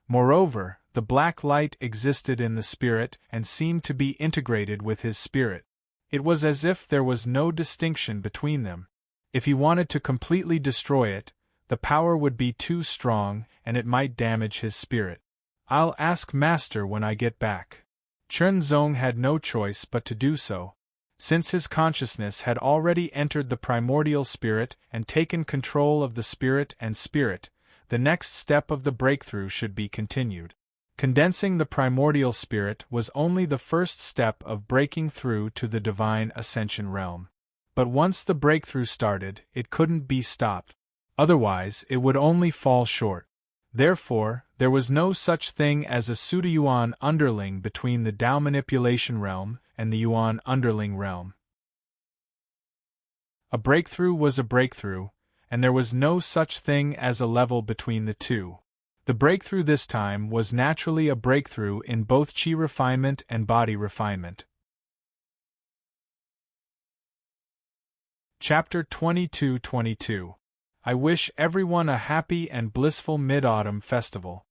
Moreover, the black light existed in the spirit and seemed to be integrated with his spirit. It was as if there was no distinction between them. If he wanted to completely destroy it, the power would be too strong and it might damage his spirit. I'll ask Master when I get back. Chunzong had no choice but to do so. Since his consciousness had already entered the primordial spirit and taken control of the spirit and spirit, the next step of the breakthrough should be continued. Condensing the primordial spirit was only the first step of breaking through to the divine ascension realm. But once the breakthrough started, it couldn't be stopped. Otherwise, it would only fall short. Therefore, there was no such thing as a pseudo-yuan underling between the Tao manipulation realm and the yuan underling realm. A breakthrough was a breakthrough, and there was no such thing as a level between the two. The breakthrough this time was naturally a breakthrough in both chi refinement and body refinement. Chapter 22-22. I wish everyone a happy and blissful Mid-Autumn festival.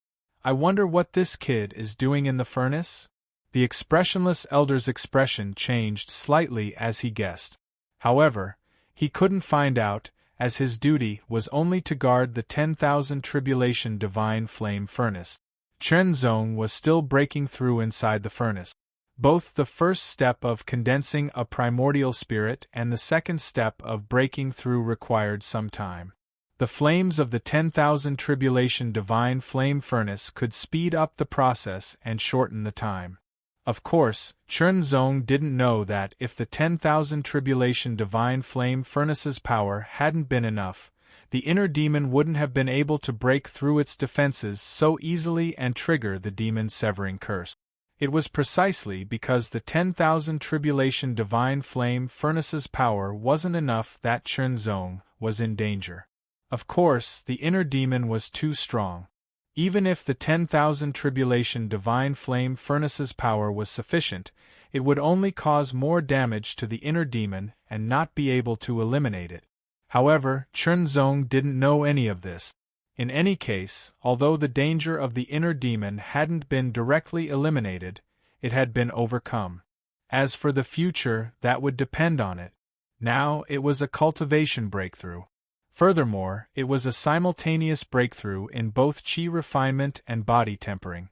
I wonder what this kid is doing in the furnace? The expressionless elder's expression changed slightly as he guessed. However, he couldn't find out, as his duty was only to guard the 10,000 tribulation divine flame furnace. Chunzong was still breaking through inside the furnace. Both the first step of condensing a primordial spirit and the second step of breaking through required some time. The flames of the 10,000 tribulation divine flame furnace could speed up the process and shorten the time. Of course, Chunzong didn't know that if the 10,000 tribulation divine flame furnace's power hadn't been enough, the inner demon wouldn't have been able to break through its defenses so easily and trigger the demon's severing curse. It was precisely because the 10,000 tribulation divine flame furnace's power wasn't enough that Chunzong was in danger. Of course, the inner demon was too strong. Even if the 10,000 tribulation divine flame furnace's power was sufficient, it would only cause more damage to the inner demon and not be able to eliminate it. However, Chunzong didn't know any of this. In any case, although the danger of the inner demon hadn't been directly eliminated, it had been overcome. As for the future, that would depend on it. Now it was a cultivation breakthrough. Furthermore, it was a simultaneous breakthrough in both chi refinement and body tempering.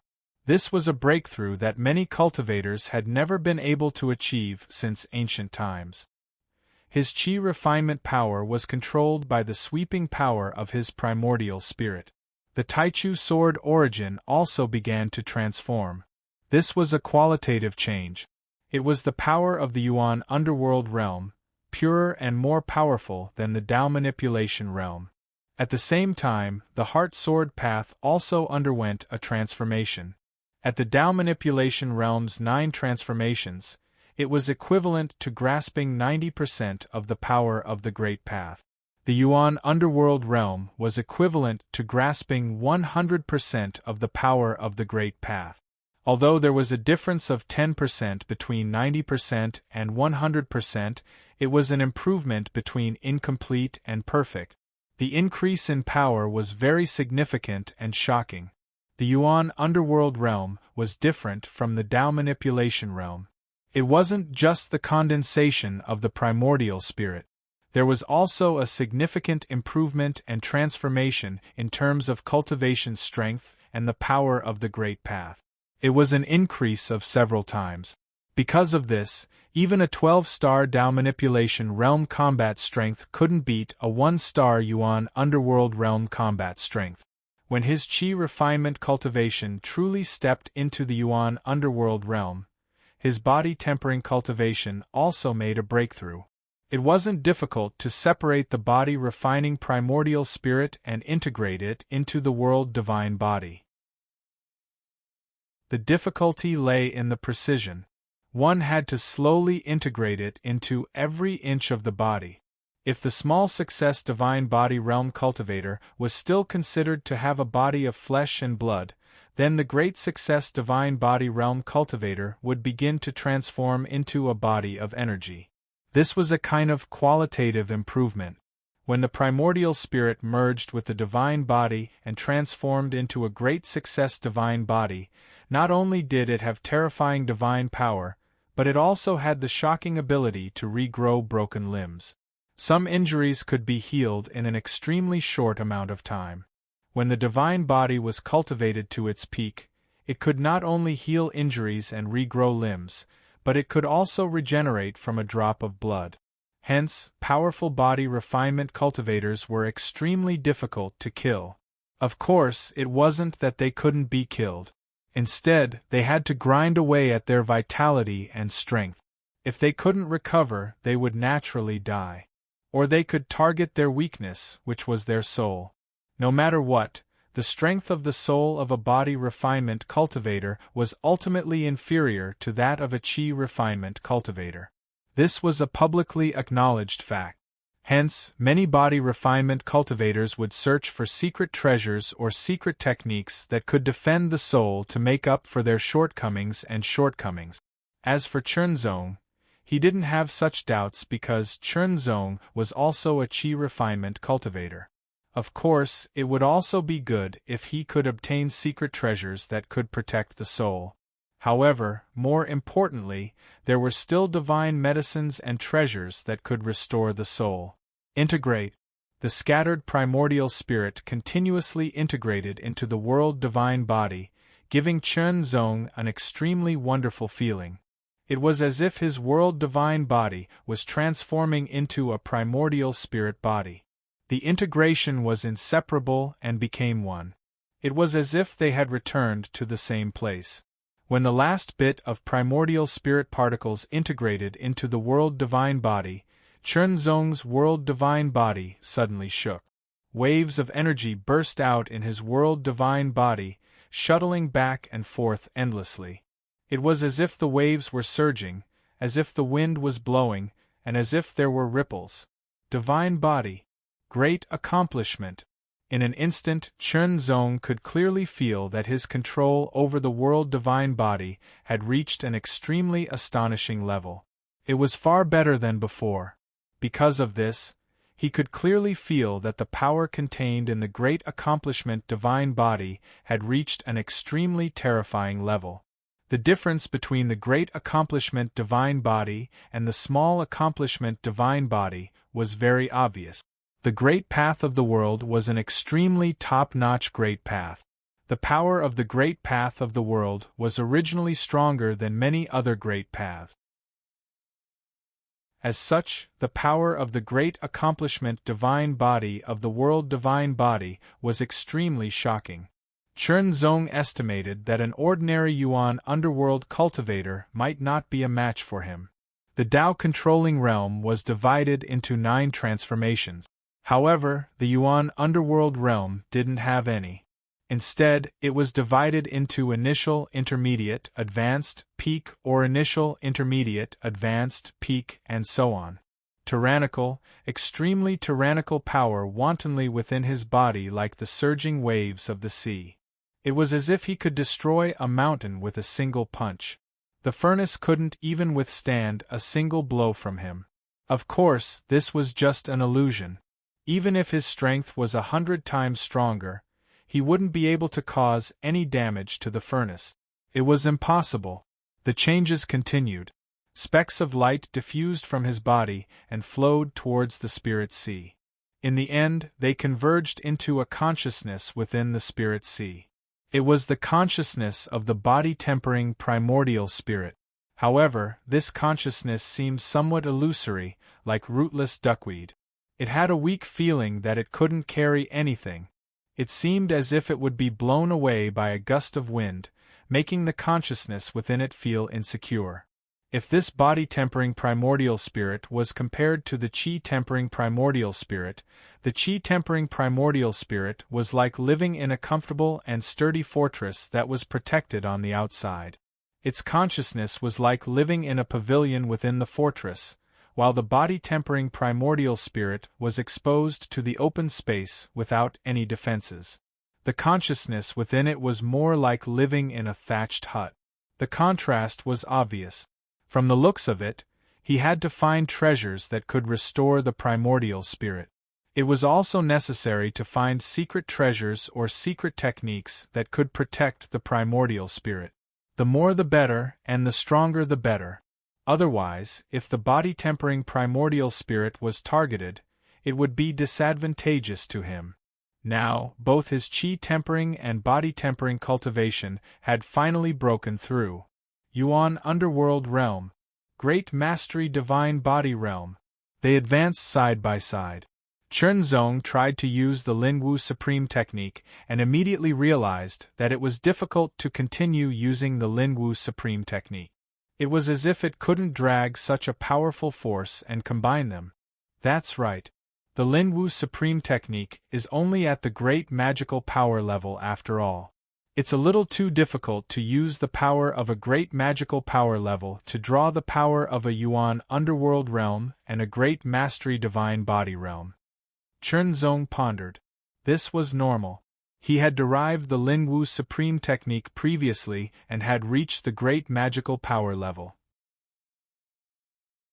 This was a breakthrough that many cultivators had never been able to achieve since ancient times. His chi refinement power was controlled by the sweeping power of his primordial spirit. The Taichu sword origin also began to transform. This was a qualitative change. It was the power of the Yuan underworld realm, purer and more powerful than the Tao manipulation realm. At the same time, the heart sword path also underwent a transformation. At the Tao manipulation realm's 9 transformations, it was equivalent to grasping 90% of the power of the Great Path. The Yuan underworld realm was equivalent to grasping 100% of the power of the Great Path. Although there was a difference of 10% between 90% and 100%, it was an improvement between incomplete and perfect. The increase in power was very significant and shocking. The Yuan underworld realm was different from the Tao manipulation realm. It wasn't just the condensation of the primordial spirit. There was also a significant improvement and transformation in terms of cultivation strength and the power of the Great Path. It was an increase of several times. Because of this, even a 12-star Tao manipulation realm combat strength couldn't beat a 1-star Yuan underworld realm combat strength. When his chi refinement cultivation truly stepped into the Yuan underworld realm, his body tempering cultivation also made a breakthrough. It wasn't difficult to separate the body refining primordial spirit and integrate it into the world divine body. The difficulty lay in the precision. One had to slowly integrate it into every inch of the body. If the small success divine body realm cultivator was still considered to have a body of flesh and blood, then the great success divine body realm cultivator would begin to transform into a body of energy. This was a kind of qualitative improvement. When the primordial spirit merged with the divine body and transformed into a great success divine body, not only did it have terrifying divine power, but it also had the shocking ability to regrow broken limbs. Some injuries could be healed in an extremely short amount of time. When the divine body was cultivated to its peak, it could not only heal injuries and regrow limbs, but it could also regenerate from a drop of blood. Hence, powerful body refinement cultivators were extremely difficult to kill. Of course, it wasn't that they couldn't be killed. Instead, they had to grind away at their vitality and strength. If they couldn't recover, they would naturally die. Or they could target their weakness, which was their soul. No matter what, the strength of the soul of a body refinement cultivator was ultimately inferior to that of a chi refinement cultivator. This was a publicly acknowledged fact. Hence, many body refinement cultivators would search for secret treasures or secret techniques that could defend the soul to make up for their shortcomings. As for Chernzong, he didn't have such doubts because Chernzong was also a chi refinement cultivator. Of course, it would also be good if he could obtain secret treasures that could protect the soul. However, more importantly, there were still divine medicines and treasures that could restore the soul. Integrate. The scattered primordial spirit continuously integrated into the world divine body, giving Chernzong an extremely wonderful feeling. It was as if his world divine body was transforming into a primordial spirit body. The integration was inseparable and became one. It was as if they had returned to the same place. When the last bit of primordial spirit particles integrated into the world divine body, Chernzong's world divine body suddenly shook. Waves of energy burst out in his world divine body, shuttling back and forth endlessly. It was as if the waves were surging, as if the wind was blowing, and as if there were ripples. Divine body. Great accomplishment. In an instant, Chernzong could clearly feel that his control over the world divine body had reached an extremely astonishing level. It was far better than before. Because of this, he could clearly feel that the power contained in the great accomplishment divine body had reached an extremely terrifying level. The difference between the great accomplishment divine body and the small accomplishment divine body was very obvious. The great path of the world was an extremely top-notch great path. The power of the great path of the world was originally stronger than many other great paths. As such, the power of the great accomplishment divine body of the world divine body was extremely shocking. Chernzong estimated that an ordinary Yuan underworld cultivator might not be a match for him. The Tao-controlling realm was divided into 9 transformations. However, the Yuan underworld realm didn't have any. Instead, it was divided into initial, intermediate, advanced, peak, or initial, intermediate, advanced, peak, and so on. Tyrannical, extremely tyrannical power wantonly within his body like the surging waves of the sea. It was as if he could destroy a mountain with a single punch. The furnace couldn't even withstand a single blow from him. Of course, this was just an illusion. Even if his strength was 100 times stronger, he wouldn't be able to cause any damage to the furnace. It was impossible. The changes continued. Specks of light diffused from his body and flowed towards the spirit sea. In the end, they converged into a consciousness within the spirit sea. It was the consciousness of the body-tempering primordial spirit. However, this consciousness seemed somewhat illusory, like rootless duckweed. It had a weak feeling that it couldn't carry anything. It seemed as if it would be blown away by a gust of wind, making the consciousness within it feel insecure. If this body-tempering primordial spirit was compared to the chi-tempering primordial spirit, the chi-tempering primordial spirit was like living in a comfortable and sturdy fortress that was protected on the outside. Its consciousness was like living in a pavilion within the fortress, while the body-tempering primordial spirit was exposed to the open space without any defenses. The consciousness within it was more like living in a thatched hut. The contrast was obvious. From the looks of it, he had to find treasures that could restore the primordial spirit. It was also necessary to find secret treasures or secret techniques that could protect the primordial spirit. The more the better, and the stronger the better. Otherwise, if the body-tempering primordial spirit was targeted, it would be disadvantageous to him. Now, both his chi-tempering and body-tempering cultivation had finally broken through. Yuan Underworld Realm. Great Mastery Divine Body Realm. They advanced side by side. Chernzong tried to use the Lingwu Supreme technique and immediately realized that it was difficult to continue using the Lingwu Supreme technique. It was as if it couldn't drag such a powerful force and combine them. That's right. The Lingwu Supreme technique is only at the great magical power level after all. It's a little too difficult to use the power of a great magical power level to draw the power of a Yuan Underworld realm and a great Mastery Divine Body realm. Chernzong pondered. This was normal. He had derived the Lingwu Supreme technique previously and had reached the great magical power level.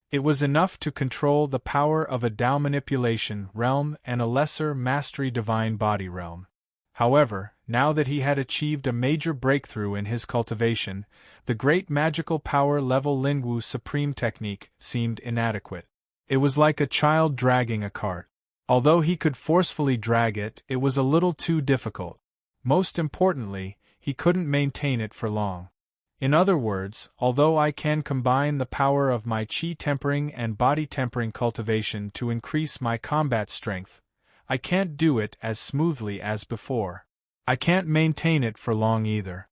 It was enough to control the power of a Tao manipulation realm and a lesser Mastery Divine Body realm. However, now that he had achieved a major breakthrough in his cultivation, the great magical power level Lingwu Supreme technique seemed inadequate. It was like a child dragging a cart. Although he could forcefully drag it, it was a little too difficult. Most importantly, he couldn't maintain it for long. In other words, although I can combine the power of my chi-tempering and body-tempering cultivation to increase my combat strength, I can't do it as smoothly as before. I can't maintain it for long either.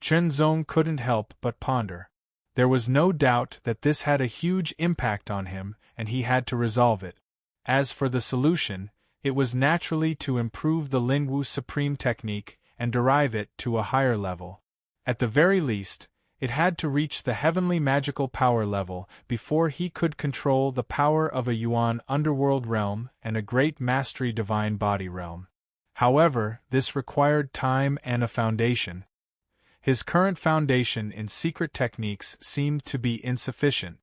Chernzong couldn't help but ponder. There was no doubt that this had a huge impact on him, and he had to resolve it. As for the solution, it was naturally to improve the Lingwu Supreme technique and derive it to a higher level. At the very least, it had to reach the heavenly magical power level before he could control the power of a Yuan Underworld realm and a great Mastery Divine Body realm. However, this required time and a foundation. His current foundation in secret techniques seemed to be insufficient.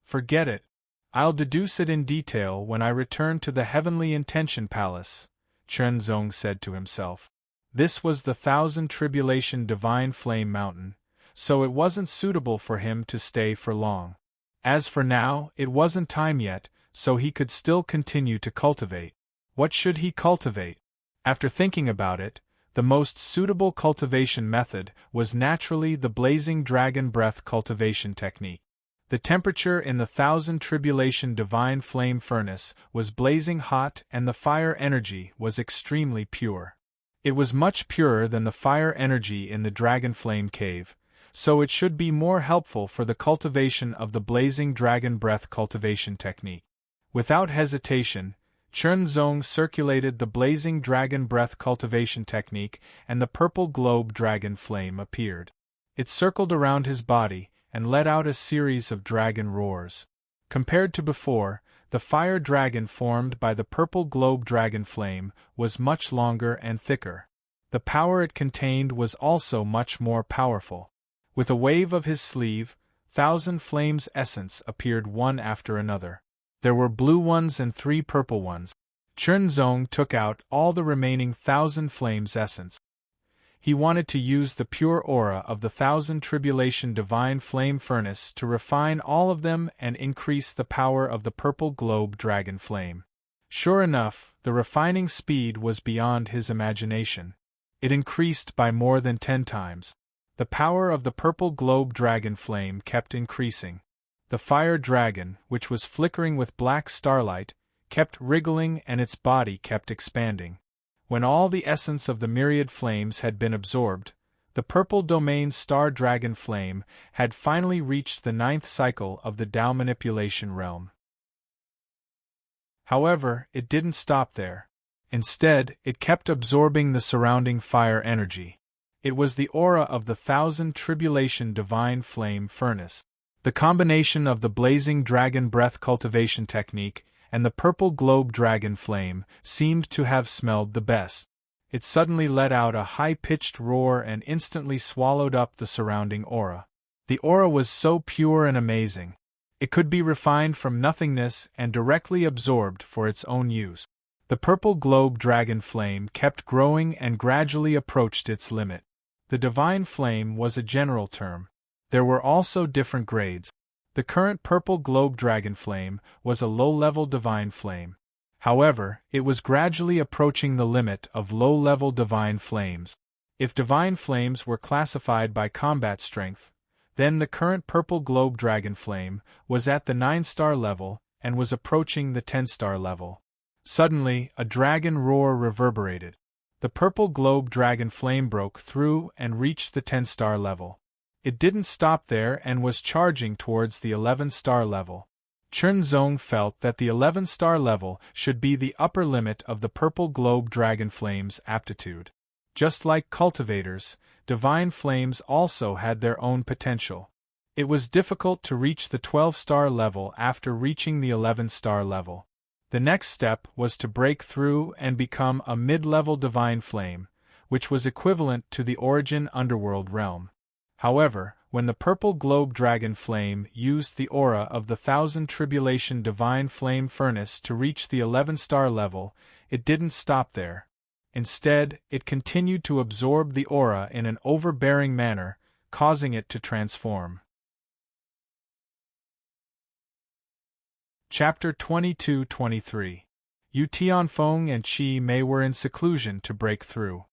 Forget it. I'll deduce it in detail when I return to the Heavenly Intention Palace, Chernzong said to himself. This was the Thousand Tribulation Divine Flame Mountain, so it wasn't suitable for him to stay for long. As for now, it wasn't time yet, so he could still continue to cultivate. What should he cultivate? After thinking about it, the most suitable cultivation method was naturally the Blazing Dragon Breath cultivation technique. The temperature in the Thousand Tribulation Divine Flame Furnace was blazing hot and the fire energy was extremely pure. It was much purer than the fire energy in the Dragon Flame Cave, so it should be more helpful for the cultivation of the Blazing Dragon Breath cultivation technique. Without hesitation, Chernzong circulated the Blazing Dragon Breath cultivation technique and the purple globe dragon flame appeared. It circled around his body and let out a series of dragon roars. Compared to before, the fire dragon formed by the purple globe dragon flame was much longer and thicker. The power it contained was also much more powerful. With a wave of his sleeve, 1,000 flames essence appeared one after another. There were blue ones and 3 purple ones. Chernzong took out all the remaining 1,000 flames essence. He wanted to use the pure aura of the Thousand Tribulation Divine Flame Furnace to refine all of them and increase the power of the purple globe dragon flame. Sure enough, the refining speed was beyond his imagination. It increased by more than 10 times. The power of the purple globe dragon flame kept increasing. The fire dragon, which was flickering with black starlight, kept wriggling and its body kept expanding. When all the essence of the myriad flames had been absorbed, the purple domain star dragon flame had finally reached the 9th cycle of the Tao manipulation realm. However, it didn't stop there. Instead, it kept absorbing the surrounding fire energy. It was the aura of the Thousand Tribulation Divine Flame Furnace. The combination of the Blazing Dragon Breath cultivation technique and the purple globe dragon flame seemed to have smelled the best. It suddenly let out a high-pitched roar and instantly swallowed up the surrounding aura. The aura was so pure and amazing. It could be refined from nothingness and directly absorbed for its own use. The purple globe dragon flame kept growing and gradually approached its limit. The divine flame was a general term. There were also different grades. The current purple globe dragon flame was a low-level divine flame. However, it was gradually approaching the limit of low-level divine flames. If divine flames were classified by combat strength, then the current purple globe dragon flame was at the 9-star level and was approaching the 10-star level. Suddenly, a dragon roar reverberated. The purple globe dragon flame broke through and reached the 10-star level. It didn't stop there and was charging towards the 11-star level. Chernzong felt that the 11-star level should be the upper limit of the purple globe dragon flame's aptitude. Just like cultivators, divine flames also had their own potential. It was difficult to reach the 12-star level after reaching the 11-star level. The next step was to break through and become a mid-level divine flame, which was equivalent to the origin underworld realm. However, when the purple globe dragon flame used the aura of the 1000 tribulation divine flame furnace to reach the 11-star level, it didn't stop there. Instead, it continued to absorb the aura in an overbearing manner, causing it to transform. Chapter 22-23. Yu Tianfeng and Qi Mei were in seclusion to break through.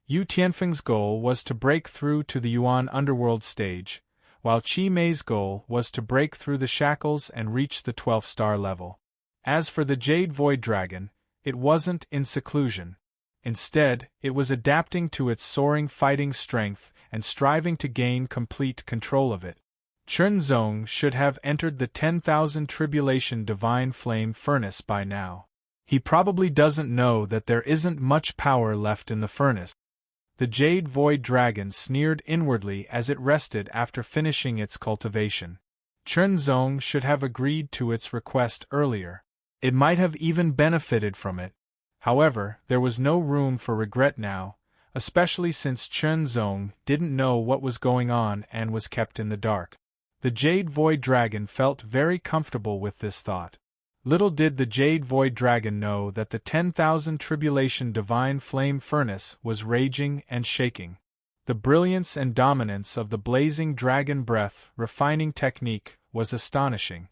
Yu Tianfeng's goal was to break through to the Yuan underworld stage, while Qi Mei's goal was to break through the shackles and reach the 12th-star level. As for the Jade Void Dragon, it wasn't in seclusion. Instead, it was adapting to its soaring fighting strength and striving to gain complete control of it. Chernzong should have entered the 10,000 tribulation divine flame furnace by now. He probably doesn't know that there isn't much power left in the furnace. The Jade Void Dragon sneered inwardly as it rested after finishing its cultivation. Chernzong should have agreed to its request earlier. It might have even benefited from it. However, there was no room for regret now, especially since Chernzong didn't know what was going on and was kept in the dark. The Jade Void Dragon felt very comfortable with this thought. Little did the Jade Void Dragon know that the 10,000 tribulation divine flame furnace was raging and shaking. The brilliance and dominance of the blazing dragon breath refining technique was astonishing.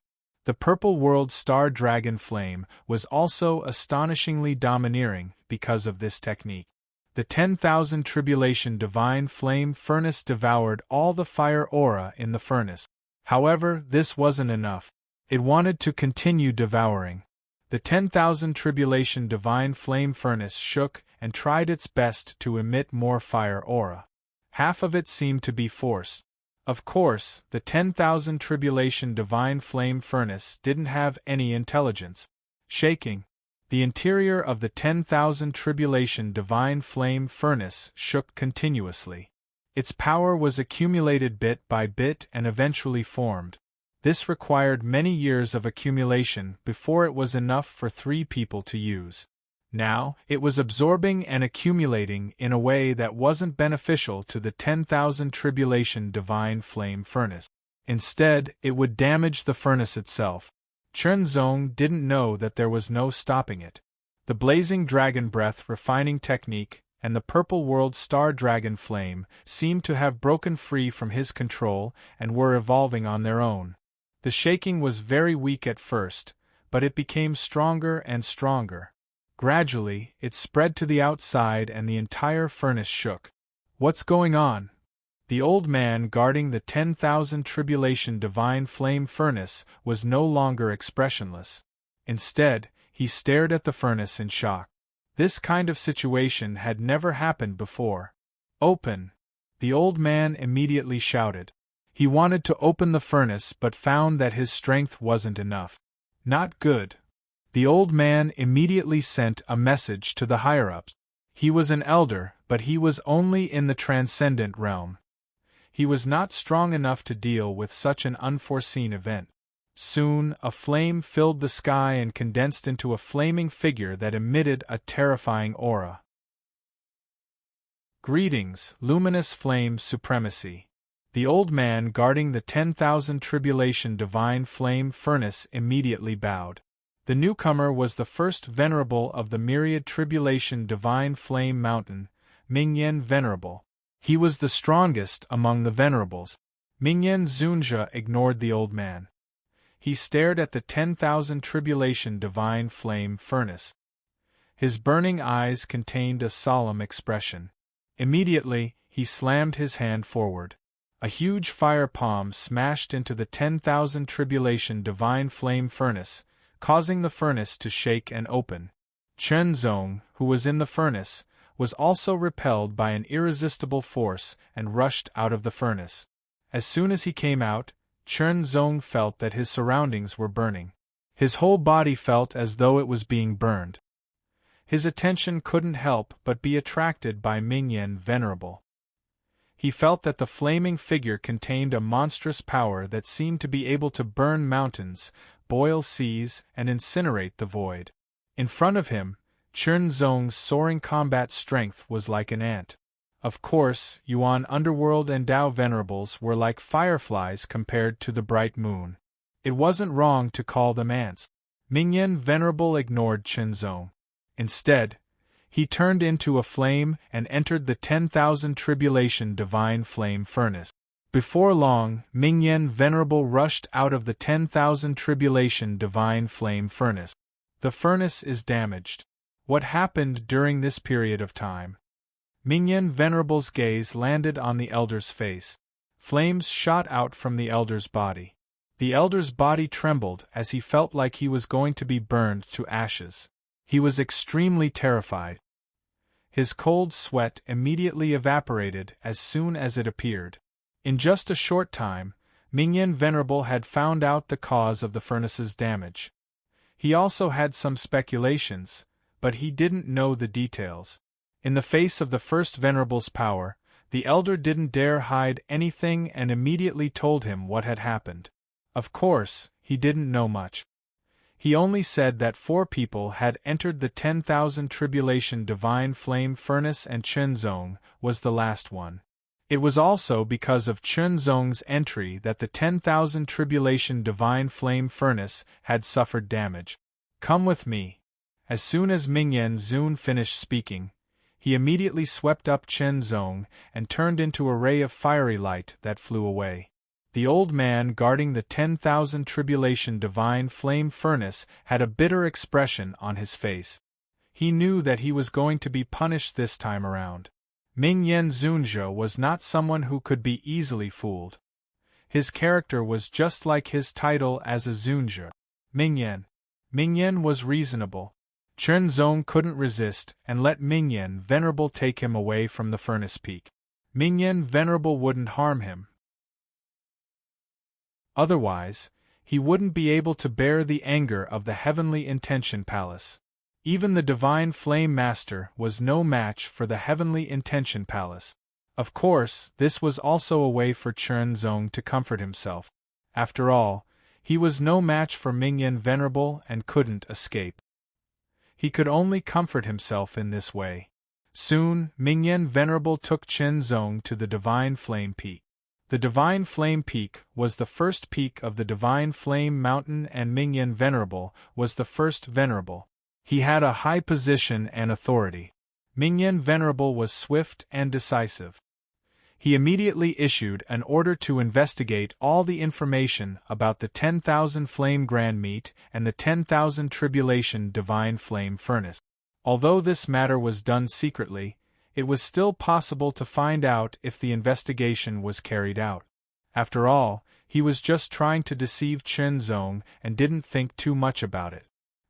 The purple world star dragon flame was also astonishingly domineering because of this technique. The 10,000 tribulation divine flame furnace devoured all the fire aura in the furnace. However, this wasn't enough. It wanted to continue devouring. The 10,000 tribulation divine flame furnace shook and tried its best to emit more fire aura. Half of it seemed to be forced. Of course, the 10,000 tribulation divine flame furnace didn't have any intelligence. Shaking, the interior of the 10,000 tribulation divine flame furnace shook continuously. Its power was accumulated bit by bit and eventually formed. This required many years of accumulation before it was enough for 3 people to use. Now, it was absorbing and accumulating in a way that wasn't beneficial to the 10,000 tribulation divine flame furnace. Instead, it would damage the furnace itself. Chernzong didn't know that there was no stopping it. The blazing dragon breath refining technique and the purple world star dragon flame seemed to have broken free from his control and were evolving on their own. The shaking was very weak at first, but it became stronger and stronger. Gradually, it spread to the outside and the entire furnace shook. What's going on? The old man guarding the 10,000 tribulation divine flame furnace was no longer expressionless. Instead, he stared at the furnace in shock. This kind of situation had never happened before. Open! The old man immediately shouted. He wanted to open the furnace but found that his strength wasn't enough. Not good. The old man immediately sent a message to the higher-ups. He was an elder, but he was only in the transcendent realm. He was not strong enough to deal with such an unforeseen event. Soon, a flame filled the sky and condensed into a flaming figure that emitted a terrifying aura. Greetings, luminous flame supremacy. The old man guarding the 10,000 tribulation divine flame furnace immediately bowed. The newcomer was the first venerable of the myriad tribulation divine flame mountain, Mingyan Venerable. He was the strongest among the venerables. Mingyan Zunja ignored the old man. He stared at the 10,000 tribulation divine flame furnace. His burning eyes contained a solemn expression. Immediately, he slammed his hand forward. A huge fire palm smashed into the 10,000 tribulation divine flame furnace, causing the furnace to shake and open. Chenzong, who was in the furnace, was also repelled by an irresistible force and rushed out of the furnace. As soon as he came out, Chenzong felt that his surroundings were burning. His whole body felt as though it was being burned. His attention couldn't help but be attracted by Mingyan Venerable. He felt that the flaming figure contained a monstrous power that seemed to be able to burn mountains, boil seas, and incinerate the void. In front of him, Chenzong's soaring combat strength was like an ant. Of course, Yuan Underworld and Dao Venerables were like fireflies compared to the bright moon. It wasn't wrong to call them ants. Mingyan Venerable ignored Chenzong. Instead, he turned into a flame and entered the 10,000 tribulation divine flame furnace. Before long, Mingyan Venerable rushed out of the 10,000 tribulation divine flame furnace. The furnace is damaged. What happened during this period of time? Mingyan Venerable's gaze landed on the elder's face. Flames shot out from the elder's body. The elder's body trembled as he felt like he was going to be burned to ashes. He was extremely terrified. His cold sweat immediately evaporated as soon as it appeared. In just a short time, Mingyan Venerable had found out the cause of the furnace's damage. He also had some speculations, but he didn't know the details. In the face of the first Venerable's power, the elder didn't dare hide anything and immediately told him what had happened. Of course, he didn't know much. He only said that 4 people had entered the 10,000 tribulation divine flame furnace and Chenzong was the last one. It was also because of Chenzong's entry that the 10,000 tribulation divine flame furnace had suffered damage. Come with me. As soon as Mingyan Zun finished speaking, he immediately swept up Chenzong and turned into a ray of fiery light that flew away. The old man guarding the 10,000 tribulation divine flame furnace had a bitter expression on his face. He knew that he was going to be punished this time around. Mingyan Zunja was not someone who could be easily fooled. His character was just like his title as a Zunja. Mingyan was reasonable. Chenzong couldn't resist and let Mingyan Venerable take him away from the furnace peak. Mingyan Venerable wouldn't harm him. Otherwise, he wouldn't be able to bear the anger of the Heavenly Intention Palace. Even the Divine Flame Master was no match for the Heavenly Intention Palace. Of course, this was also a way for Chenzong to comfort himself. After all, he was no match for Mingyan Venerable and couldn't escape. He could only comfort himself in this way. Soon, Mingyan Venerable took Chenzong to the Divine Flame Peak. The Divine Flame Peak was the first peak of the Divine Flame Mountain and Mingyan Venerable was the first Venerable. He had a high position and authority. Mingyan Venerable was swift and decisive. He immediately issued an order to investigate all the information about the 10,000 Flame Grand Meat and the 10,000 Tribulation Divine Flame Furnace. Although this matter was done secretly, it was still possible to find out if the investigation was carried out. After all, he was just trying to deceive Chenzong and didn't think too much about it.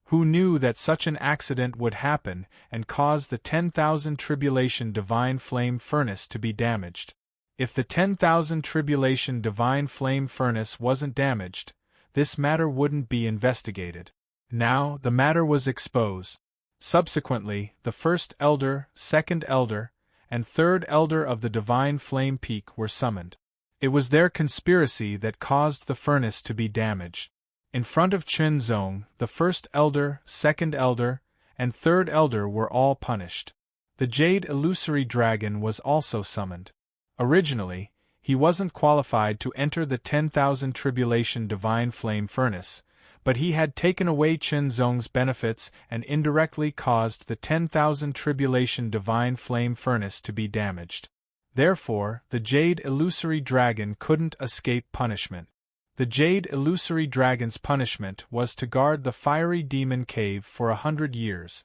Who knew that such an accident would happen and cause the 10,000 Tribulation Divine Flame Furnace to be damaged? If the 10,000 Tribulation Divine Flame Furnace wasn't damaged, this matter wouldn't be investigated. Now, the matter was exposed. Subsequently, the first elder, second elder, and third elder of the Divine Flame Peak were summoned. It was their conspiracy that caused the furnace to be damaged. In front of Chenzong, the first elder, second elder, and third elder were all punished. The Jade Illusory Dragon was also summoned. Originally, he wasn't qualified to enter the 10,000 Tribulation Divine Flame Furnace, but he had taken away Chenzong's benefits and indirectly caused the 10,000 Tribulation Divine Flame Furnace to be damaged. Therefore, the Jade Illusory Dragon couldn't escape punishment. The Jade Illusory Dragon's punishment was to guard the fiery demon cave for 100 years.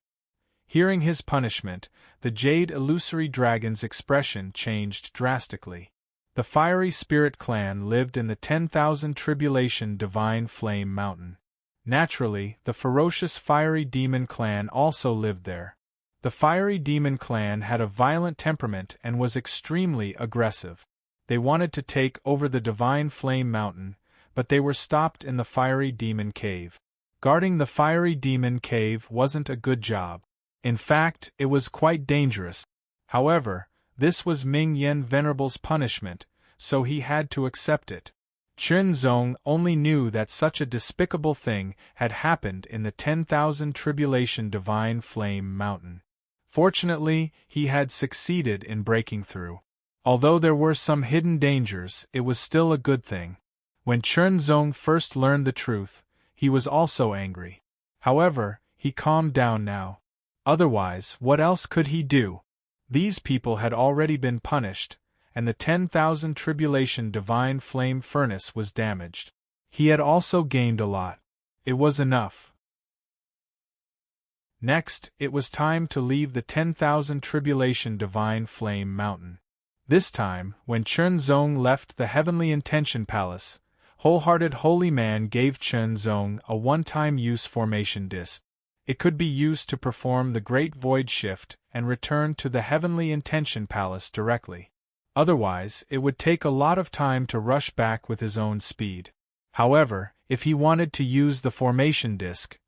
Hearing his punishment, the Jade Illusory Dragon's expression changed drastically. The Fiery Spirit Clan lived in the 10,000 Tribulation Divine Flame Mountain. Naturally, the ferocious Fiery Demon Clan also lived there. The Fiery Demon Clan had a violent temperament and was extremely aggressive. They wanted to take over the Divine Flame Mountain, but they were stopped in the Fiery Demon Cave. Guarding the Fiery Demon Cave wasn't a good job. In fact, it was quite dangerous. However, this was Ming Yen Venerable's punishment, so he had to accept it. Chenzong only knew that such a despicable thing had happened in the 10,000 Tribulation Divine Flame Mountain. Fortunately, he had succeeded in breaking through. Although there were some hidden dangers, it was still a good thing. When Chenzong first learned the truth, he was also angry. However, he calmed down now. Otherwise, what else could he do? These people had already been punished, and the 10,000 Tribulation Divine Flame Furnace was damaged. He had also gained a lot. It was enough. Next, it was time to leave the 10,000 Tribulation Divine Flame Mountain. This time, when Chenzong left the Heavenly Intention Palace, Wholehearted Holy Man gave Chenzong a one-time use formation disc. It could be used to perform the Great Void Shift and return to the Heavenly Intention Palace directly. Otherwise, it would take a lot of time to rush back with his own speed. However, if he wanted to use the formation disc,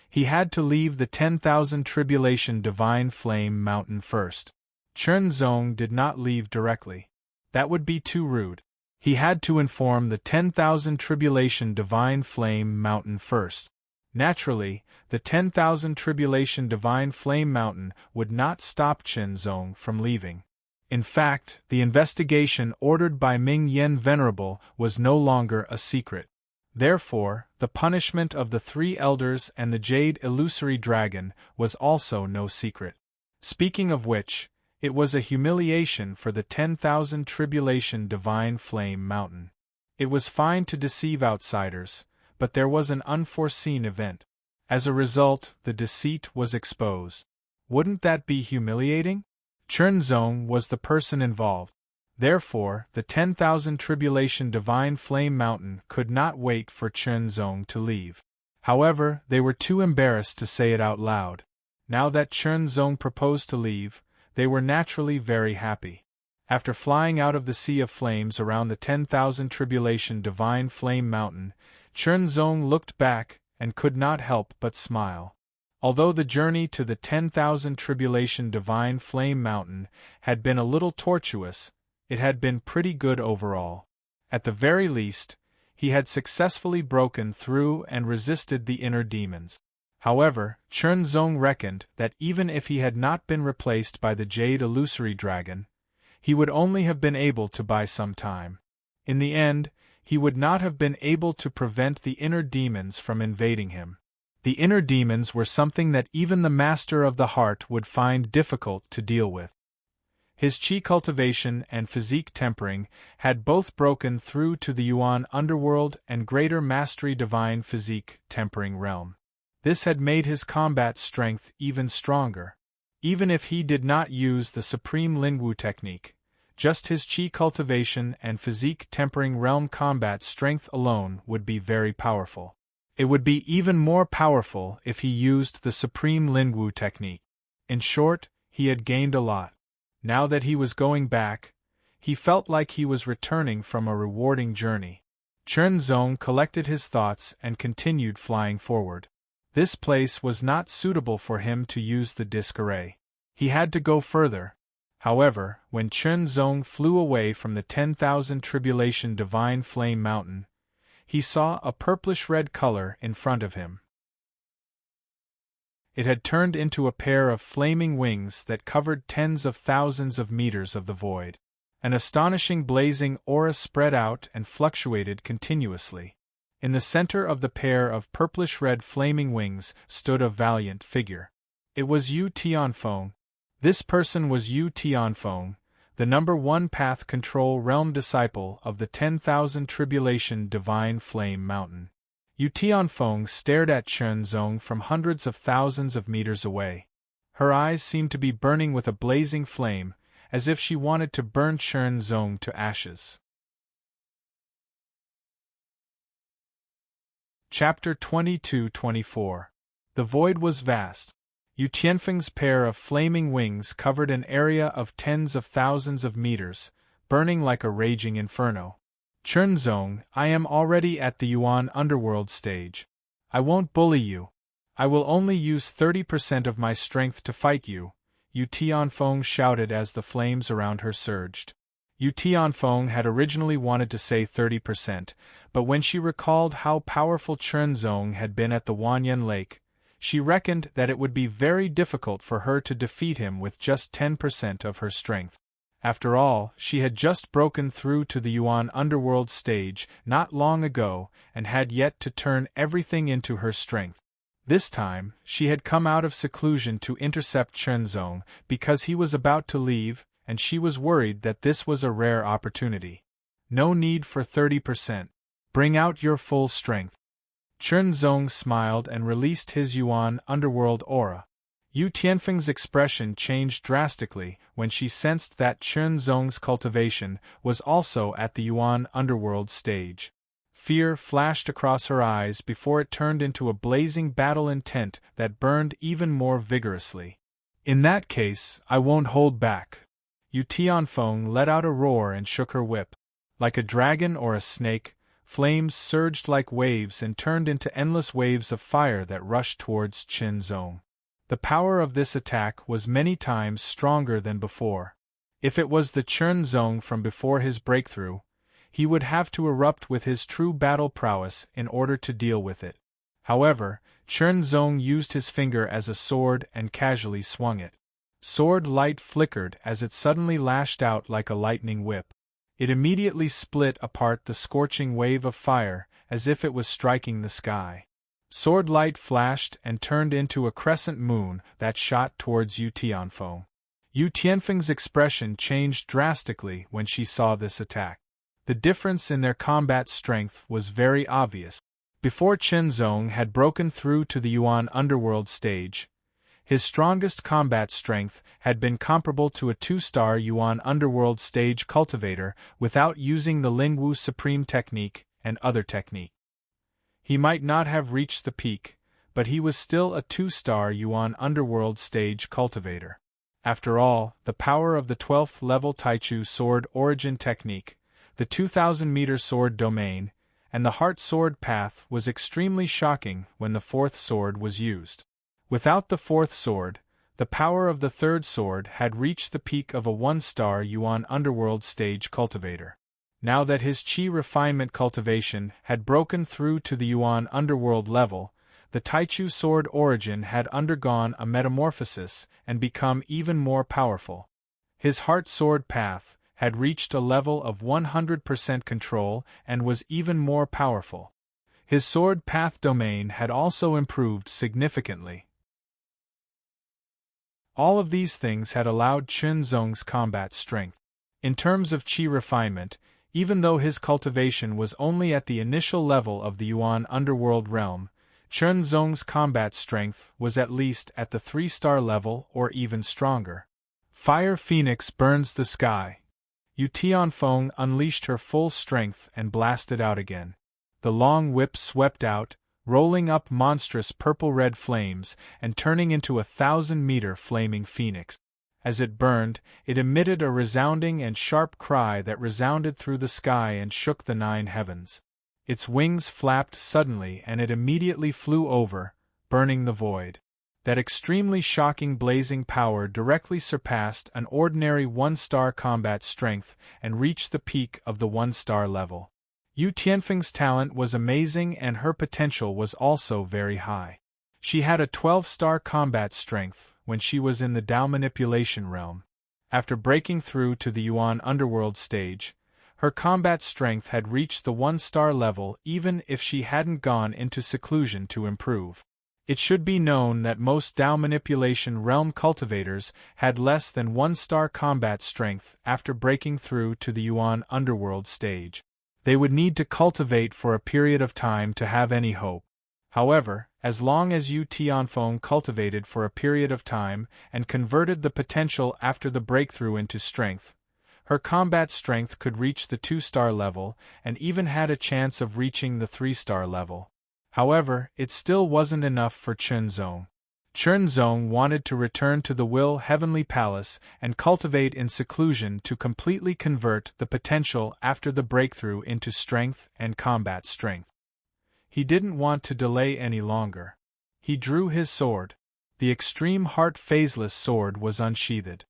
he had to leave the 10,000 Tribulation Divine Flame Mountain first. Chenzong did not leave directly. That would be too rude. He had to inform the 10,000 Tribulation Divine Flame Mountain first. Naturally, the 10,000 Tribulation Divine Flame Mountain would not stop Chenzong from leaving. In fact, the investigation ordered by Ming Yen Venerable was no longer a secret. Therefore, the punishment of the 3 elders and the Jade Illusory Dragon was also no secret. Speaking of which, it was a humiliation for the 10,000 Tribulation Divine Flame Mountain. It was fine to deceive outsiders, but there was an unforeseen event. As a result, the deceit was exposed. Wouldn't that be humiliating? Chenzong was the person involved. Therefore, the 10,000 Tribulation Divine Flame Mountain could not wait for Chenzong to leave. However, they were too embarrassed to say it out loud. Now that Chenzong proposed to leave, they were naturally very happy. After flying out of the Sea of Flames around the 10,000 Tribulation Divine Flame Mountain, Chenzong looked back and could not help but smile. Although the journey to the 10,000 Tribulation Divine Flame Mountain had been a little tortuous, it had been pretty good overall. At the very least, he had successfully broken through and resisted the inner demons. However, Chenzong reckoned that even if he had not been replaced by the Jade Illusory Dragon, he would only have been able to buy some time. In the end, he would not have been able to prevent the inner demons from invading him. The inner demons were something that even the Master of the Heart would find difficult to deal with. His chi cultivation and physique tempering had both broken through to the Yuan underworld and greater mastery divine physique tempering realm. This had made his combat strength even stronger. Even if he did not use the supreme Lingwu technique, just his chi cultivation and physique tempering realm combat strength alone would be very powerful. It would be even more powerful if he used the supreme Lingwu technique. In short, he had gained a lot. Now that he was going back, he felt like he was returning from a rewarding journey. Chenzong collected his thoughts and continued flying forward. This place was not suitable for him to use the disc array. He had to go further. However, when Chenzong flew away from the 10,000 Tribulation Divine Flame Mountain, he saw a purplish-red color in front of him. It had turned into a pair of flaming wings that covered tens of thousands of meters of the void. An astonishing blazing aura spread out and fluctuated continuously. In the center of the pair of purplish-red flaming wings stood a valiant figure. It was Yu Tianfeng. This person was Yu Tianfeng, the #1 Path Control Realm disciple of the 10,000 Tribulation Divine Flame Mountain. Yu Tianfeng stared at Chenzong from hundreds of thousands of meters away. Her eyes seemed to be burning with a blazing flame, as if she wanted to burn Chenzong to ashes. Chapter 22-24. The void was vast. Yu Tianfeng's pair of flaming wings covered an area of tens of thousands of meters, burning like a raging inferno. Chenzong, I am already at the Yuan underworld stage. I won't bully you. I will only use 30% of my strength to fight you, Yu Tianfeng shouted as the flames around her surged. Yu Tianfeng had originally wanted to say 30%, but when she recalled how powerful Chenzong had been at the Wanyan Lake, she reckoned that it would be very difficult for her to defeat him with just 10% of her strength. After all, she had just broken through to the Yuan underworld stage not long ago and had yet to turn everything into her strength. This time, she had come out of seclusion to intercept Chenzong because he was about to leave, and she was worried that this was a rare opportunity. No need for 30%. Bring out your full strength. Chenzong smiled and released his Yuan underworld aura. Yu Tianfeng's expression changed drastically when she sensed that Chenzong's cultivation was also at the Yuan underworld stage. Fear flashed across her eyes before it turned into a blazing battle intent that burned even more vigorously. In that case, I won't hold back. Yu Tianfeng let out a roar and shook her whip. Like a dragon or a snake, flames surged like waves and turned into endless waves of fire that rushed towards Chenzong. The power of this attack was many times stronger than before. If it was the Chenzong from before his breakthrough, he would have to erupt with his true battle prowess in order to deal with it. However, Chenzong used his finger as a sword and casually swung it. Sword light flickered as it suddenly lashed out like a lightning whip. It immediately split apart the scorching wave of fire, as if it was striking the sky. Sword light flashed and turned into a crescent moon that shot towards Yu Tianfeng. Yu Tianfeng's expression changed drastically when she saw this attack. The difference in their combat strength was very obvious. Before Chenzong had broken through to the Yuan underworld stage, his strongest combat strength had been comparable to a 2-star Yuan underworld stage cultivator without using the Lingwu Supreme technique and other technique. He might not have reached the peak, but he was still a 2-star Yuan underworld stage cultivator. After all, the power of the 12th level Taichu sword origin technique, the 2,000-meter sword domain, and the heart sword path was extremely shocking when the 4th sword was used. Without the 4th sword, the power of the 3rd sword had reached the peak of a 1-star Yuan underworld stage cultivator. Now that his Qi refinement cultivation had broken through to the Yuan underworld level, the Taichu sword origin had undergone a metamorphosis and become even more powerful. His heart sword path had reached a level of 100% control and was even more powerful. His sword path domain had also improved significantly. All of these things had allowed Chenzong's combat strength. In terms of Qi refinement, even though his cultivation was only at the initial level of the Yuan underworld realm, Chenzong's combat strength was at least at the 3-star level or even stronger. Fire Phoenix burns the sky. Yu Tianfeng unleashed her full strength and blasted out again. The long whip swept out, rolling up monstrous purple-red flames and turning into a 1,000-meter flaming phoenix. As it burned, it emitted a resounding and sharp cry that resounded through the sky and shook the 9 heavens. Its wings flapped suddenly and it immediately flew over, burning the void. That extremely shocking blazing power directly surpassed an ordinary 1-star combat strength and reached the peak of the 1-star level. Yu Tianfeng's talent was amazing and her potential was also very high. She had a 12-star combat strength when she was in the Dao manipulation realm. After breaking through to the Yuan underworld stage, Her combat strength had reached the 1-star level even if she hadn't gone into seclusion to improve. It should be known that most Dao Manipulation Realm cultivators had less than 1-star combat strength after breaking through to the Yuan Underworld stage. They would need to cultivate for a period of time to have any hope. However, as long as Yu Tianfeng cultivated for a period of time and converted the potential after the breakthrough into strength, her combat strength could reach the 2-star level and even had a chance of reaching the 3-star level. However, it still wasn't enough for Chunzong. Chunzong wanted to return to the Will Heavenly Palace and cultivate in seclusion to completely convert the potential after the breakthrough into strength and combat strength. He didn't want to delay any longer. He drew his sword. The Extreme Heart Phaseless sword was unsheathed.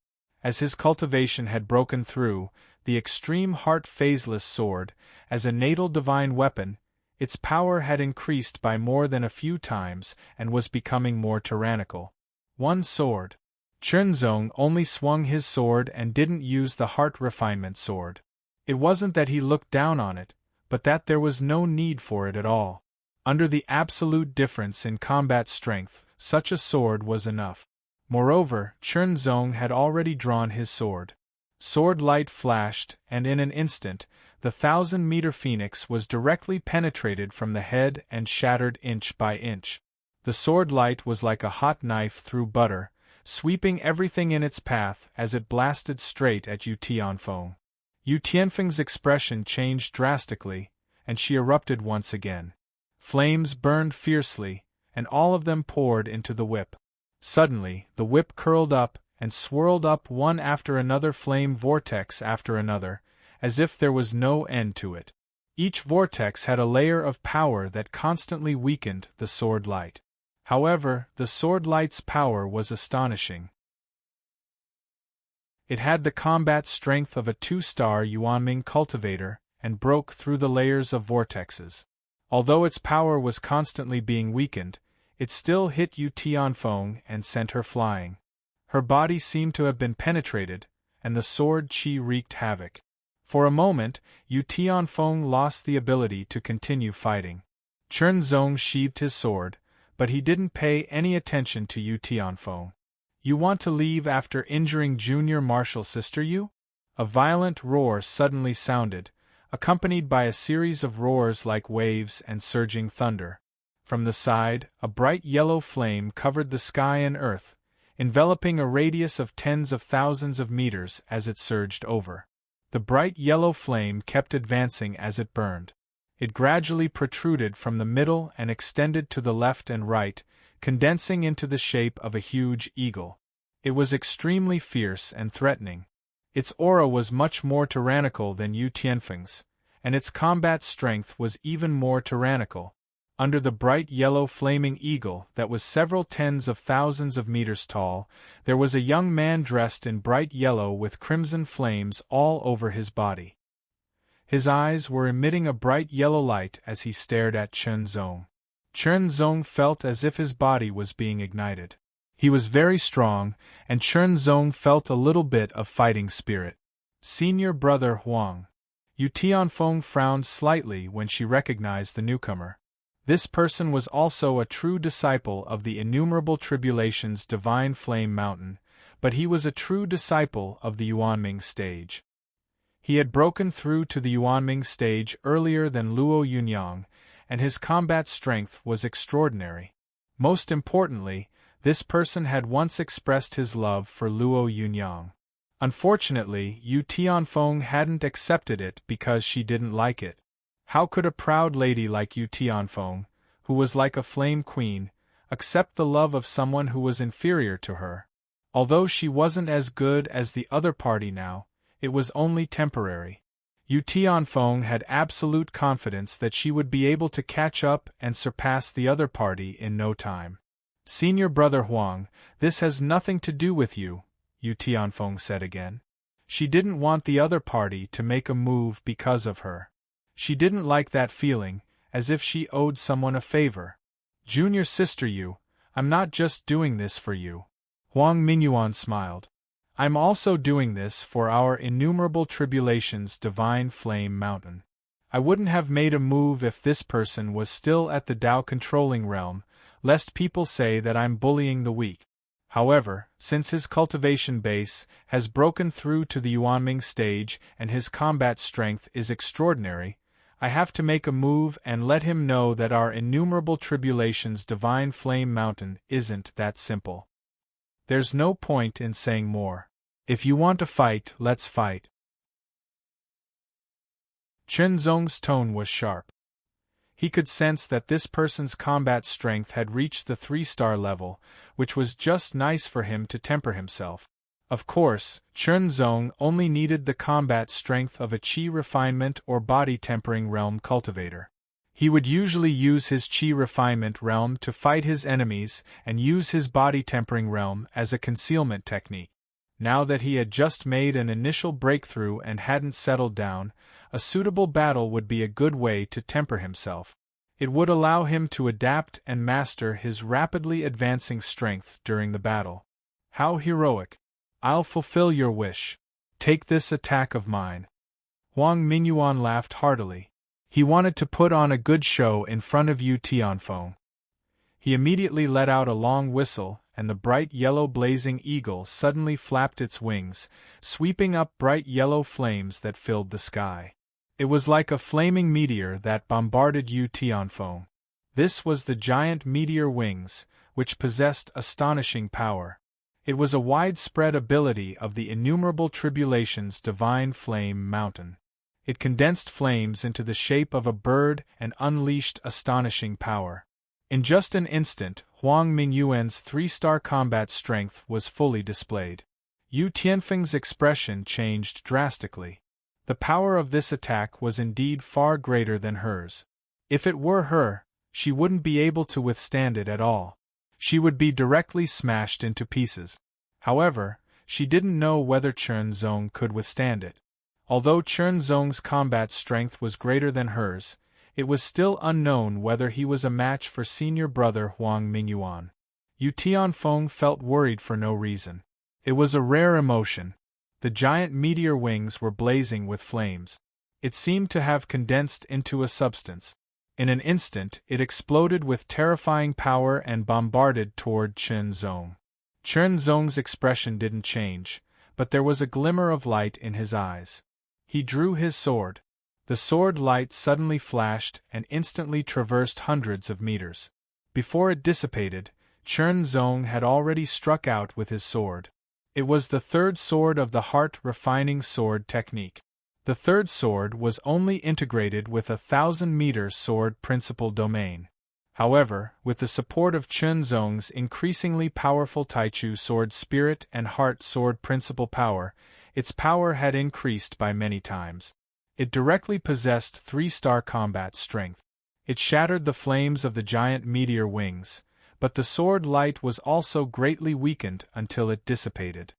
As his cultivation had broken through, the Extreme Heart Phaseless sword, as a natal divine weapon, its power had increased by more than a few times and was becoming more tyrannical. One sword. Chunzong only swung his sword and didn't use the Heart Refinement sword. It wasn't that he looked down on it, but that there was no need for it at all. Under the absolute difference in combat strength, such a sword was enough. Moreover, Chunzong had already drawn his sword. Sword light flashed, and in an instant, the 1,000-meter phoenix was directly penetrated from the head and shattered inch by inch. The sword light was like a hot knife through butter, sweeping everything in its path as it blasted straight at Yu Tianfeng. Yu Tianfeng's expression changed drastically, and she erupted once again. Flames burned fiercely, and all of them poured into the whip. Suddenly, the whip curled up and swirled up one after another, flame vortex after another, as if there was no end to it. Each vortex had a layer of power that constantly weakened the sword light. However, the sword light's power was astonishing. It had the combat strength of a 2-star Yuanming cultivator and broke through the layers of vortexes. Although its power was constantly being weakened, it still hit Yu Tianfeng and sent her flying. Her body seemed to have been penetrated, and the sword qi wreaked havoc. For a moment, Yu Tianfeng lost the ability to continue fighting. Chunzong sheathed his sword, but he didn't pay any attention to Yu Tianfeng. "You want to leave after injuring junior martial sister Yu?" A violent roar suddenly sounded, accompanied by a series of roars like waves and surging thunder. From the side, a bright yellow flame covered the sky and earth, enveloping a radius of tens of thousands of meters as it surged over. The bright yellow flame kept advancing as it burned. It gradually protruded from the middle and extended to the left and right, condensing into the shape of a huge eagle. It was extremely fierce and threatening. Its aura was much more tyrannical than Yu Tianfeng's, and its combat strength was even more tyrannical. Under the bright yellow flaming eagle that was several tens of thousands of meters tall, there was a young man dressed in bright yellow with crimson flames all over his body. His eyes were emitting a bright yellow light as he stared at Chunzong. Chunzong felt as if his body was being ignited. He was very strong, and Chunzong felt a little bit of fighting spirit. "Senior brother Huang." Yu Tianfeng frowned slightly when she recognized the newcomer. This person was also a true disciple of the Innumerable Tribulations Divine Flame Mountain, but he was a true disciple of the Yuanming stage. He had broken through to the Yuanming stage earlier than Luo Yunyang, and his combat strength was extraordinary. Most importantly, this person had once expressed his love for Luo Yunyang. Unfortunately, Yu Tianfeng hadn't accepted it because she didn't like it. How could a proud lady like Yu Tianfeng, who was like a flame queen, accept the love of someone who was inferior to her? Although she wasn't as good as the other party now, it was only temporary. Yu Tianfeng had absolute confidence that she would be able to catch up and surpass the other party in no time. "Senior brother Huang, this has nothing to do with you," Yu Tianfeng said again. She didn't want the other party to make a move because of her. She didn't like that feeling, as if she owed someone a favor. "Junior sister Yu, I'm not just doing this for you." Huang Mingyuan smiled. I'm also doing this for our innumerable tribulations, divine flame mountain. I wouldn't have made a move if this person was still at the Tao controlling realm, lest people say that I'm bullying the weak. However, since his cultivation base has broken through to the Yuanming stage and his combat strength is extraordinary, I have to make a move and let him know that our innumerable tribulations divine flame mountain isn't that simple. There's no point in saying more. If you want to fight, let's fight. Chen Zong's tone was sharp. He could sense that this person's combat strength had reached the 3-star level, which was just nice for him to temper himself. Of course, Chen Zong only needed the combat strength of a qi refinement or body tempering realm cultivator. He would usually use his qi refinement realm to fight his enemies and use his body tempering realm as a concealment technique. Now that he had just made an initial breakthrough and hadn't settled down, a suitable battle would be a good way to temper himself. It would allow him to adapt and master his rapidly advancing strength during the battle. How heroic! I'll fulfill your wish. Take this attack of mine. Huang Mingyuan laughed heartily. He wanted to put on a good show in front of Yu Tianfeng. He immediately let out a long whistle, and the bright yellow blazing eagle suddenly flapped its wings, sweeping up bright yellow flames that filled the sky. It was like a flaming meteor that bombarded Yu Tianfeng. This was the giant meteor wings, which possessed astonishing power. It was a widespread ability of the innumerable tribulations divine flame mountain. It condensed flames into the shape of a bird and unleashed astonishing power. In just an instant, Huang Mingyuan's 3-star combat strength was fully displayed. Yu Tianfeng's expression changed drastically. The power of this attack was indeed far greater than hers. If it were her, she wouldn't be able to withstand it at all. She would be directly smashed into pieces. However, she didn't know whether Chen Zong could withstand it. Although Chen Zong's combat strength was greater than hers, it was still unknown whether he was a match for senior brother Huang Mingyuan. Yu Tianfeng felt worried for no reason. It was a rare emotion. The giant meteor wings were blazing with flames. It seemed to have condensed into a substance. In an instant, it exploded with terrifying power and bombarded toward Chen Zong. Chen Zong's expression didn't change, but there was a glimmer of light in his eyes. He drew his sword. The sword light suddenly flashed and instantly traversed hundreds of meters. Before it dissipated, Chen Zong had already struck out with his sword. It was the 3rd sword of the heart-refining sword technique. The 3rd sword was only integrated with a 1,000-meter sword principal domain. However, with the support of Chen Zong's increasingly powerful Taichu sword spirit and heart sword principal power, its power had increased by many times. It directly possessed 3-star combat strength. It shattered the flames of the giant meteor wings, but the sword light was also greatly weakened until it dissipated.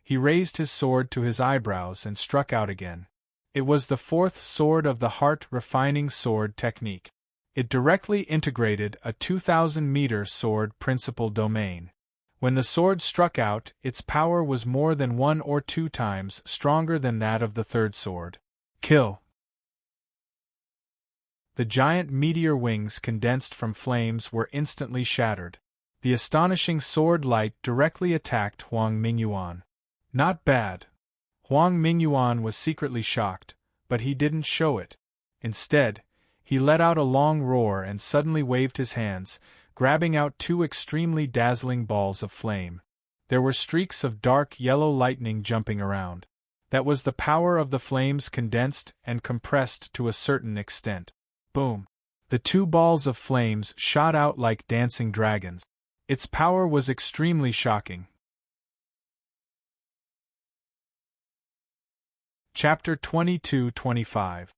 He raised his sword to his eyebrows and struck out again. It was the 4th sword of the heart-refining sword technique. It directly integrated a 2,000-meter sword principal domain. When the sword struck out, its power was more than 1 or 2 times stronger than that of the 3rd sword. Kill! The giant meteor wings condensed from flames were instantly shattered. The astonishing sword light directly attacked Huang Mingyuan. Not bad. Huang Mingyuan was secretly shocked, but he didn't show it. Instead, he let out a long roar and suddenly waved his hands, grabbing out 2 extremely dazzling balls of flame. There were streaks of dark yellow lightning jumping around. That was the power of the flames condensed and compressed to a certain extent. Boom! The 2 balls of flames shot out like dancing dragons. Its power was extremely shocking. Chapter 22-25.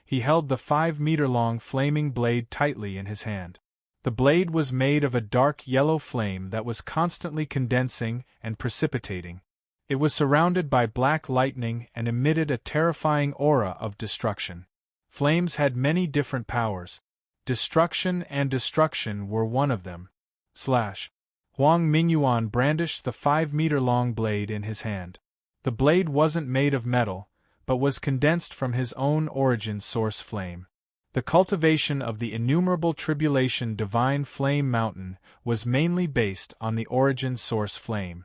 He held the 5-meter-long flaming blade tightly in his hand. The blade was made of a dark yellow flame that was constantly condensing and precipitating. It was surrounded by black lightning and emitted a terrifying aura of destruction. Flames had many different powers. Destruction and destruction were one of them. Huang Mingyuan brandished the 5-meter-long blade in his hand. The blade wasn't made of metal, but was condensed from his own origin source flame. The cultivation of the innumerable tribulation divine flame mountain was mainly based on the origin source flame.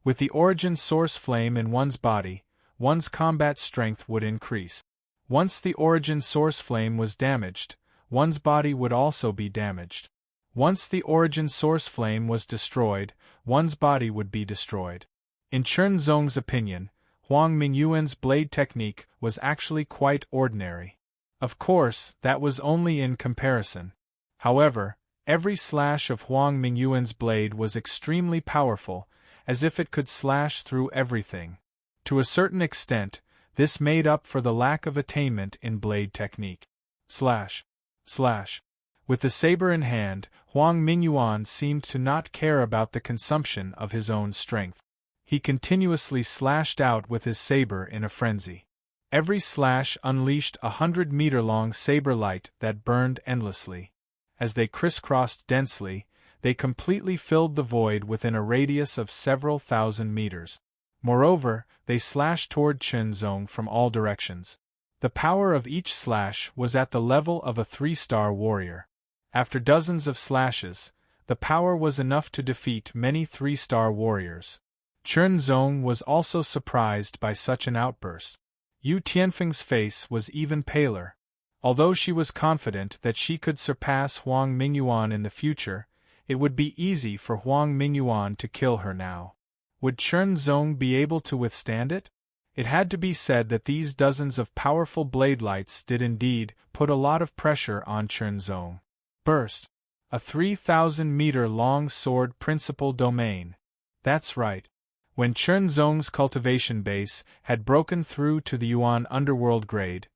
With the origin source flame in one's body, one's combat strength would increase. Once the origin source flame was damaged, one's body would also be damaged. Once the origin source flame was destroyed, one's body would be destroyed. In Chen Zong's opinion, Huang Mingyuan's blade technique was actually quite ordinary. Of course, that was only in comparison. However, every slash of Huang Mingyuan's blade was extremely powerful, as if it could slash through everything. To a certain extent, this made up for the lack of attainment in blade technique. Slash. Slash. With the saber in hand, Huang Mingyuan seemed to not care about the consumption of his own strength. He continuously slashed out with his saber in a frenzy. Every slash unleashed 100-meter-long saber light that burned endlessly. As they crisscrossed densely, they completely filled the void within a radius of several thousand meters. Moreover, they slashed toward Chen Zong from all directions. The power of each slash was at the level of a 3-star warrior. After dozens of slashes, the power was enough to defeat many 3-star warriors. Chen Zong was also surprised by such an outburst. Yu Tianfeng's face was even paler. Although she was confident that she could surpass Huang Mingyuan in the future, it would be easy for Huang Mingyuan to kill her now. Would Chen Zong be able to withstand it? It had to be said that these dozens of powerful blade lights did indeed put a lot of pressure on Chen Zong. Burst. A 3,000-meter-long sword principal domain. That's right. When Chen Zong's cultivation base had broken through to the Yuan underworld grade,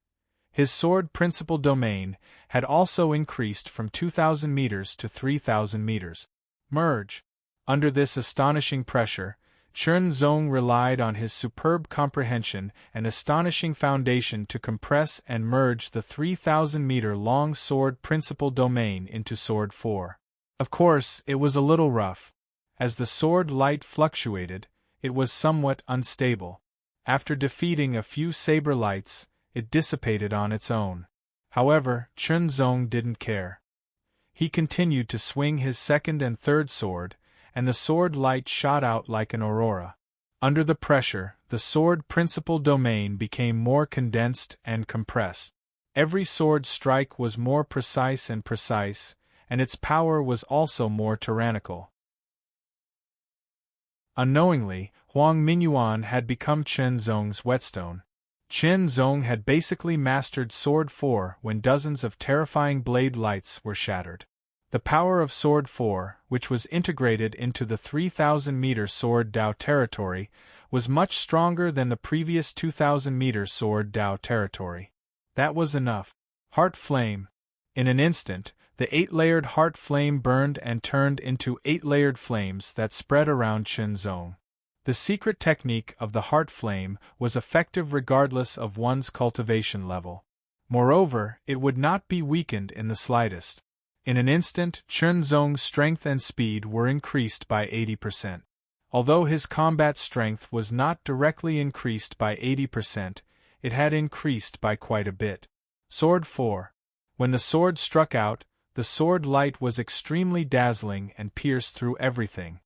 his sword principal domain had also increased from 2,000 meters to 3,000 meters. Merge. Under this astonishing pressure, Chen Zong relied on his superb comprehension and astonishing foundation to compress and merge the 3,000-meter-long sword principal domain into Sword 4. Of course, it was a little rough. As the sword light fluctuated, it was somewhat unstable. After defeating a few saber lights, it dissipated on its own. However, Chen Zong didn't care. He continued to swing his second and third sword, and the sword light shot out like an aurora. Under the pressure, the sword principal domain became more condensed and compressed. Every sword strike was more precise, and its power was also more tyrannical. Unknowingly, Huang Mingyuan had become Chen Zong's whetstone. Chen Zong had basically mastered Sword 4 when dozens of terrifying blade lights were shattered. The power of Sword 4, which was integrated into the 3,000-meter Sword Dao territory, was much stronger than the previous 2,000-meter Sword Dao territory. That was enough. Heart Flame. In an instant, the 8-layered heart flame burned and turned into 8-layered flames that spread around Chen Zong. The secret technique of the heart flame was effective regardless of one's cultivation level. Moreover, it would not be weakened in the slightest. In an instant, Chen Zong's strength and speed were increased by 80%. Although his combat strength was not directly increased by 80%, it had increased by quite a bit. Sword 4. When the sword struck out, the sword light was extremely dazzling and pierced through everything.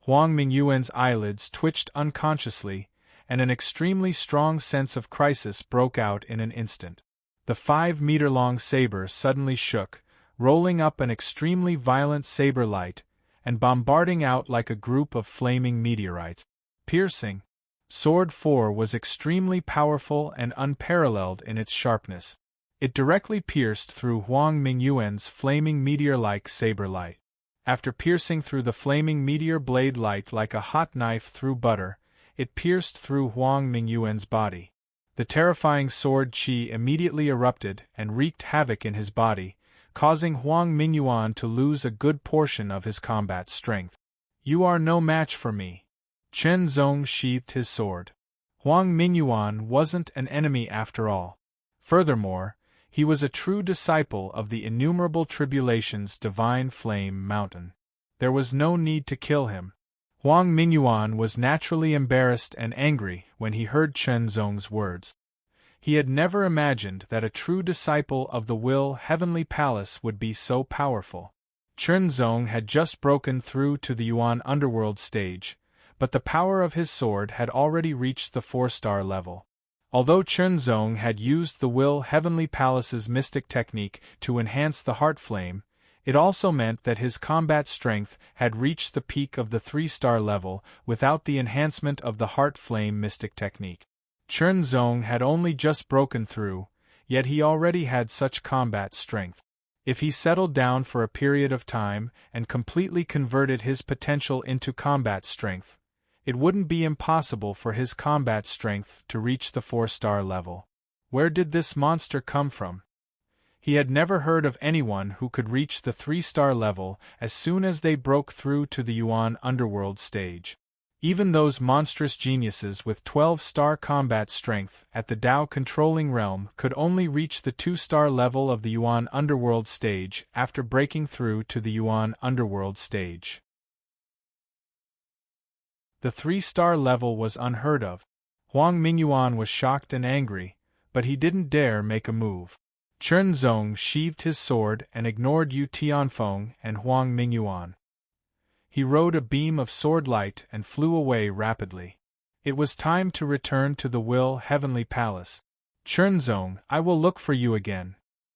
Huang Mingyuan's eyelids twitched unconsciously, and an extremely strong sense of crisis broke out in an instant. The 5-meter-long saber suddenly shook, rolling up an extremely violent saber light, and bombarding out like a group of flaming meteorites. Piercing. Sword 4 was extremely powerful and unparalleled in its sharpness. It directly pierced through Huang Mingyuan's flaming meteor-like saber light. After piercing through the flaming meteor blade light like a hot knife through butter, it pierced through Huang Mingyuan's body. The terrifying sword qi immediately erupted and wreaked havoc in his body, causing Huang Mingyuan to lose a good portion of his combat strength. You are no match for me. Chen Zong sheathed his sword. Huang Mingyuan wasn't an enemy after all. Furthermore, he was a true disciple of the innumerable tribulations divine flame mountain. There was no need to kill him. Huang Mingyuan was naturally embarrassed and angry when he heard Chen Zong's words. He had never imagined that a true disciple of the Will Heavenly Palace would be so powerful. Chen Zong had just broken through to the Yuan underworld stage, but the power of his sword had already reached the 4-star level. Although Chen Zong had used the Will Heavenly Palace's mystic technique to enhance the heart flame, it also meant that his combat strength had reached the peak of the 3-star level without the enhancement of the heart flame mystic technique. Chen Zong had only just broken through, yet he already had such combat strength. If he settled down for a period of time and completely converted his potential into combat strength, it wouldn't be impossible for his combat strength to reach the 4-star level. Where did this monster come from? He had never heard of anyone who could reach the 3-star level as soon as they broke through to the Yuan underworld stage. Even those monstrous geniuses with 12-star combat strength at the Dao controlling realm could only reach the 2-star level of the Yuan underworld stage after breaking through to the Yuan underworld stage. The 3-star level was unheard of. Huang Mingyuan was shocked and angry, but he didn't dare make a move. Chen Zong sheathed his sword and ignored Yu Tianfeng and Huang Mingyuan. He rode a beam of sword light and flew away rapidly. It was time to return to the Will Heavenly Palace. Chen Zong, I will look for you again.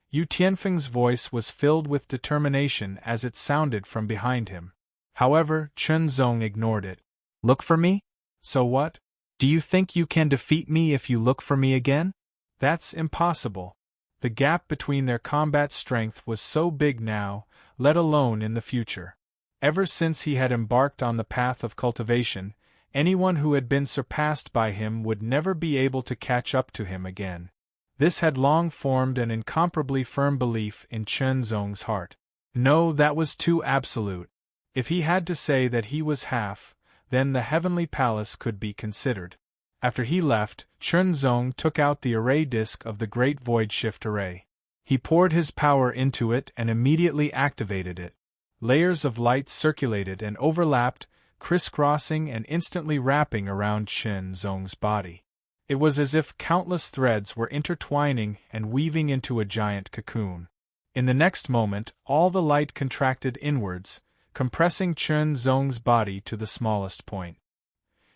Yu Tianfeng's voice was filled with determination as it sounded from behind him. However, Chen Zong ignored it. Look for me? So what? Do you think you can defeat me if you look for me again? That's impossible. The gap between their combat strength was so big now, let alone in the future. Ever since he had embarked on the path of cultivation, anyone who had been surpassed by him would never be able to catch up to him again. This had long formed an incomparably firm belief in Chen Zong's heart. No, that was too absolute. If he had to say that he was half, then the Heavenly Palace could be considered. After he left, Chen Zong took out the array disk of the Great Void Shift Array. He poured his power into it and immediately activated it. Layers of light circulated and overlapped, crisscrossing and instantly wrapping around Chen Zong's body. It was as if countless threads were intertwining and weaving into a giant cocoon. In the next moment, all the light contracted inwards, compressing Chen Zong's body to the smallest point.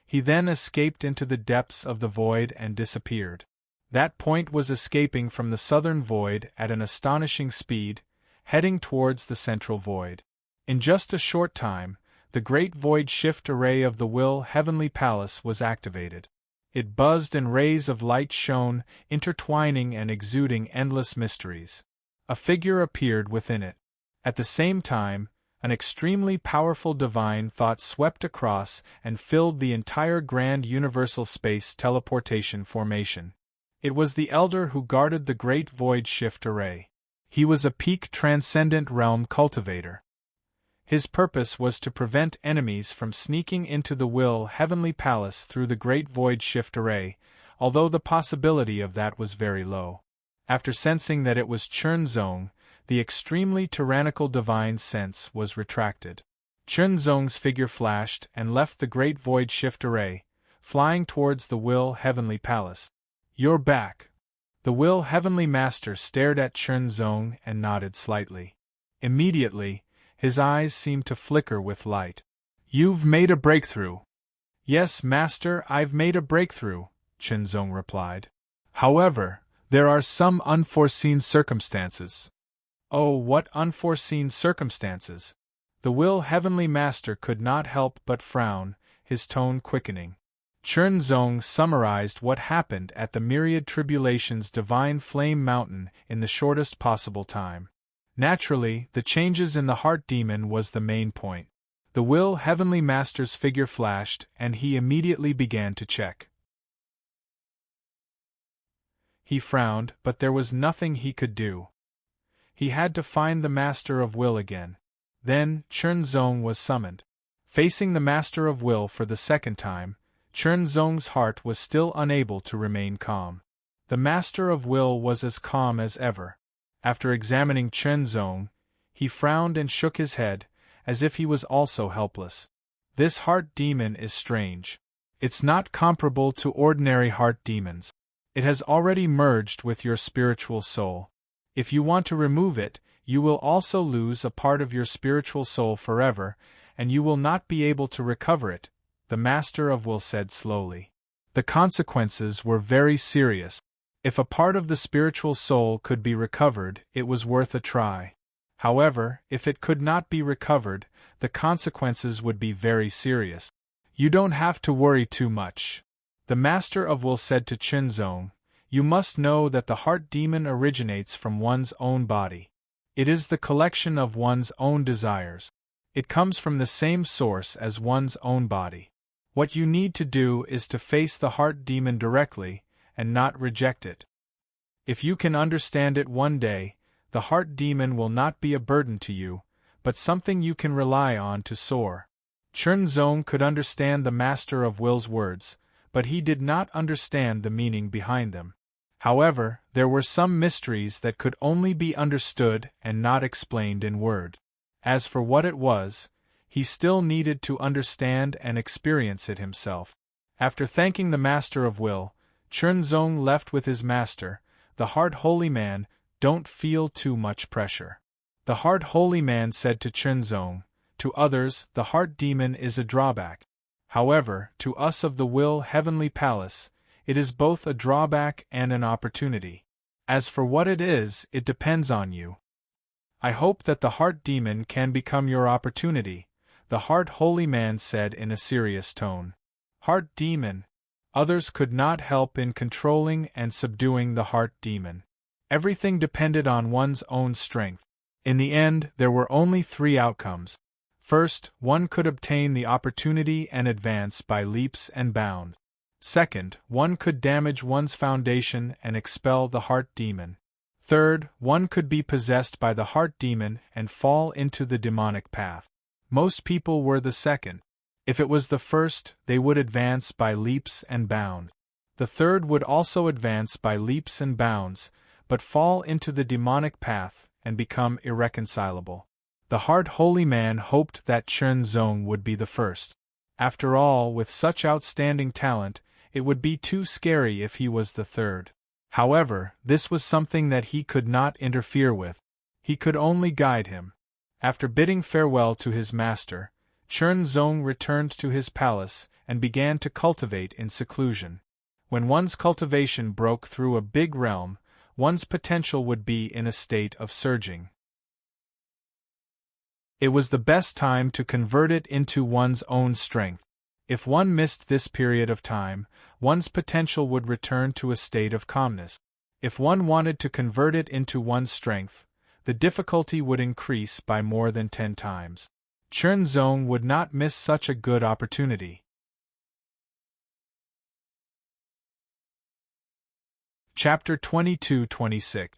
He then escaped into the depths of the void and disappeared. That point was escaping from the southern void at an astonishing speed, heading towards the central void. In just a short time, the Great Void Shift Array of the Will Heavenly Palace was activated. It buzzed and rays of light shone, intertwining and exuding endless mysteries. A figure appeared within it. At the same time, an extremely powerful divine thought swept across and filled the entire grand universal space teleportation formation. It was the Elder who guarded the Great Void Shift Array. He was a peak transcendent realm cultivator. His purpose was to prevent enemies from sneaking into the Will Heavenly Palace through the Great Void Shift Array, although the possibility of that was very low. After sensing that it was Chen Zong, the extremely tyrannical divine sense was retracted. Chen Zong's figure flashed and left the Great Void Shift Array, flying towards the Will Heavenly Palace. You're back. The Will Heavenly Master stared at Chen Zong and nodded slightly. Immediately, his eyes seemed to flicker with light. You've made a breakthrough. Yes, Master, I've made a breakthrough, Chen Zong replied. However, there are some unforeseen circumstances. Oh, what unforeseen circumstances? The Will Heavenly Master could not help but frown, his tone quickening. Chen Zong summarized what happened at the Myriad Tribulations Divine Flame Mountain in the shortest possible time. Naturally, the changes in the Heart Demon was the main point. The Will Heavenly Master's figure flashed, and he immediately began to check. He frowned, but there was nothing he could do. He had to find the Master of Will again. Then, Chen Zong was summoned. Facing the Master of Will for the second time, Chen Zong's heart was still unable to remain calm. The Master of Will was as calm as ever. After examining Chen Zong, he frowned and shook his head, as if he was also helpless. This heart demon is strange. It's not comparable to ordinary heart demons. It has already merged with your spiritual soul. If you want to remove it, you will also lose a part of your spiritual soul forever, and you will not be able to recover it, the Master of Will said slowly. The consequences were very serious. If a part of the spiritual soul could be recovered, it was worth a try. However, if it could not be recovered, the consequences would be very serious. You don't have to worry too much. The Master of Will said to Chunzong, you must know that the heart demon originates from one's own body. It is the collection of one's own desires. It comes from the same source as one's own body. What you need to do is to face the heart demon directly, and not reject it. If you can understand it one day, the heart demon will not be a burden to you, but something you can rely on to soar. Chunzong could understand the Master of Will's words, but he did not understand the meaning behind them. However, there were some mysteries that could only be understood and not explained in word. As for what it was, he still needed to understand and experience it himself. After thanking the Master of Will, Chunzong left with his master, the Heart Holy Man. Don't feel too much pressure. The Heart Holy Man said to Chunzong, to others, the heart demon is a drawback. However, to us of the Will Heavenly Palace, it is both a drawback and an opportunity. As for what it is, it depends on you. I hope that the heart demon can become your opportunity, the Heart Holy Man said in a serious tone. Heart demon. Others could not help in controlling and subduing the heart demon. Everything depended on one's own strength. In the end, there were only 3 outcomes. First, one could obtain the opportunity and advance by leaps and bounds. Second, one could damage one's foundation and expel the heart demon. Third, one could be possessed by the heart demon and fall into the demonic path. Most people were the second. If it was the first, they would advance by leaps and bounds. The third would also advance by leaps and bounds, but fall into the demonic path and become irreconcilable. The Heart Holy Man hoped that Chunzong would be the first. After all, with such outstanding talent, it would be too scary if he was the third. However, this was something that he could not interfere with. He could only guide him. After bidding farewell to his master, Chunzong returned to his palace and began to cultivate in seclusion. When one's cultivation broke through a big realm, one's potential would be in a state of surging. It was the best time to convert it into one's own strength. If one missed this period of time, one's potential would return to a state of calmness. If one wanted to convert it into one's strength, the difficulty would increase by more than 10 times. Chunzong would not miss such a good opportunity. Chapter 22-26.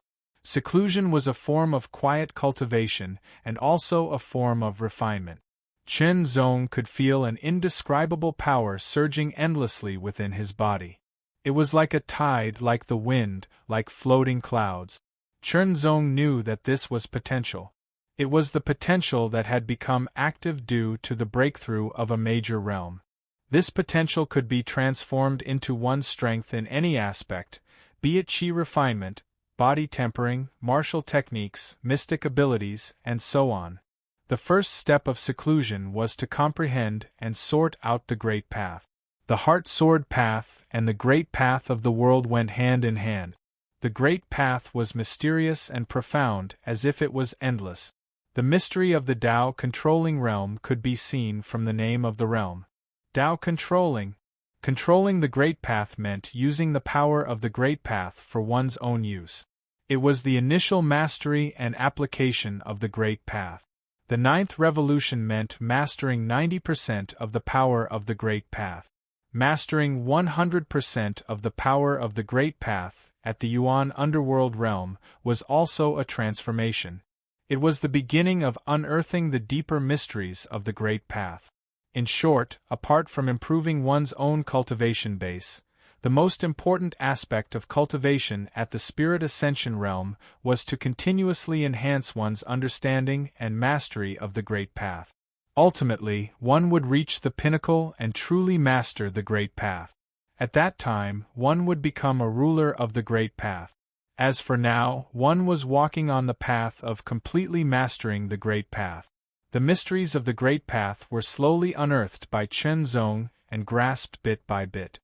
Seclusion was a form of quiet cultivation and also a form of refinement. Chunzong could feel an indescribable power surging endlessly within his body. It was like a tide, like the wind, like floating clouds. Chunzong knew that this was potential. It was the potential that had become active due to the breakthrough of a major realm. This potential could be transformed into one's strength in any aspect, be it chi refinement, body tempering, martial techniques, mystic abilities, and so on. The first step of seclusion was to comprehend and sort out the Great Path. The Heart Sword Path and the Great Path of the world went hand in hand. The Great Path was mysterious and profound, as if it was endless. The mystery of the Tao controlling realm could be seen from the name of the realm. Tao controlling. Controlling the Great Path meant using the power of the Great Path for one's own use. It was the initial mastery and application of the Great Path. The Ninth Revolution meant mastering 90% of the power of the Great Path. Mastering 100% of the power of the Great Path at the Yuan underworld realm was also a transformation. It was the beginning of unearthing the deeper mysteries of the Great Path. In short, apart from improving one's own cultivation base, the most important aspect of cultivation at the Spirit Ascension realm was to continuously enhance one's understanding and mastery of the Great Path. Ultimately, one would reach the pinnacle and truly master the Great Path. At that time, one would become a ruler of the Great Path. As for now, one was walking on the path of completely mastering the Great Path. The mysteries of the Great Path were slowly unearthed by Chen Zong and grasped bit by bit.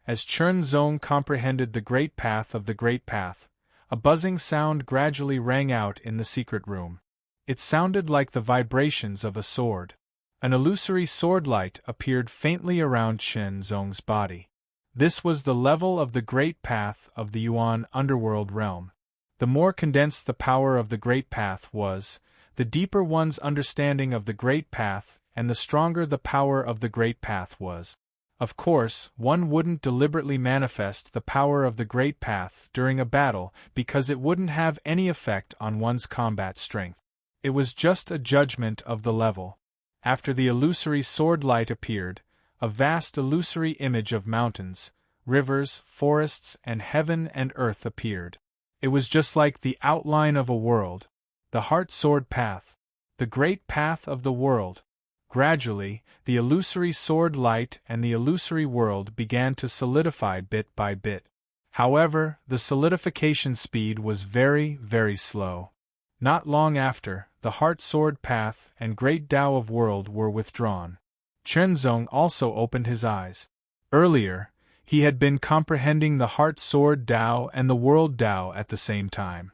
As Chen Zong comprehended the Great Path of the Great Path, a buzzing sound gradually rang out in the secret room. It sounded like the vibrations of a sword. An illusory sword light appeared faintly around Chen Zong's body. This was the level of the Great Path of the Yuan underworld realm. The more condensed the power of the Great Path was, the deeper one's understanding of the Great Path and the stronger the power of the Great Path was. Of course, one wouldn't deliberately manifest the power of the Great Path during a battle because it wouldn't have any effect on one's combat strength. It was just a judgment of the level. After the illusory sword light appeared, a vast illusory image of mountains, rivers, forests, and heaven and earth appeared. It was just like the outline of a world. The Heart Sword Path. The Great Path of the world. Gradually, the illusory sword light and the illusory world began to solidify bit by bit. However, the solidification speed was very, very slow. Not long after, the Heart Sword Path and Great Tao of World were withdrawn. Chen Zong also opened his eyes. Earlier, he had been comprehending the Heart Sword Tao and the World Tao at the same time.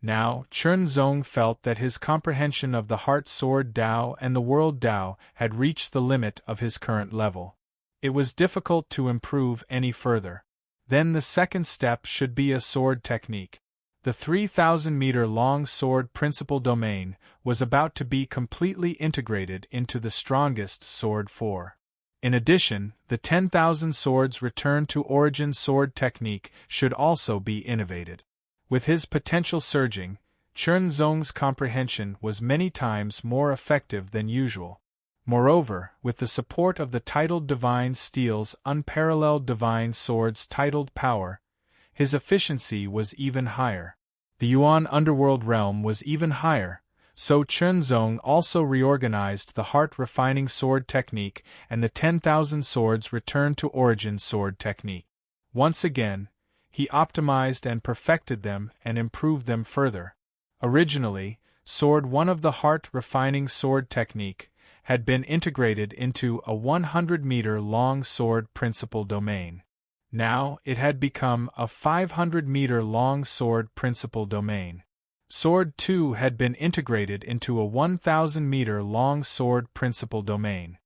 Now, Chen Zong felt that his comprehension of the Heart Sword Tao and the World Tao had reached the limit of his current level. It was difficult to improve any further. Then the second step should be a sword technique. The 3,000-meter-long sword principal domain was about to be completely integrated into the strongest sword 4. In addition, the 10,000 swords return to origin sword technique should also be innovated. With his potential surging, Chen Zong's comprehension was many times more effective than usual. Moreover, with the support of the titled Divine Steel's unparalleled Divine Sword's titled power, his efficiency was even higher. The Yuan underworld realm was even higher, so Chen Zong also reorganized the heart-refining sword technique and the 10,000 swords returned to origin sword technique. Once again, he optimized and perfected them and improved them further. Originally, Sword 1 of the heart-refining sword technique had been integrated into a 100-meter-long sword principal domain. Now it had become a 500-meter-long sword principal domain. Sword 2 had been integrated into a 1,000-meter-long sword principal domain.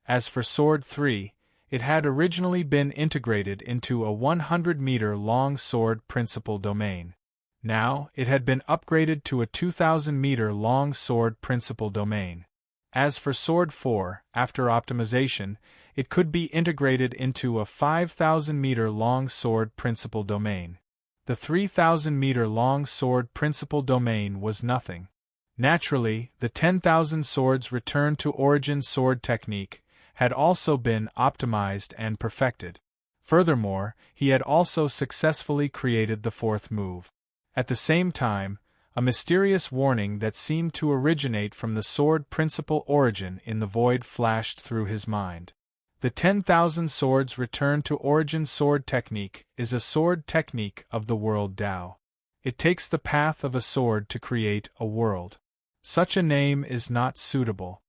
As for Sword 3, it had originally been integrated into a 100-meter-long sword principal domain. Now it had been upgraded to a 2,000-meter-long sword principal domain. As for Sword 4, after optimization, it could be integrated into a 5,000-meter-long sword principal domain. The 3,000-meter-long sword principal domain was nothing. Naturally, the 10,000 swords returned to origin sword technique had also been optimized and perfected. Furthermore, he had also successfully created the fourth move. At the same time, a mysterious warning that seemed to originate from the sword principal origin in the void flashed through his mind. The 10,000 swords returned to origin sword technique is a sword technique of the world Tao. It takes the path of a sword to create a world. Such a name is not suitable.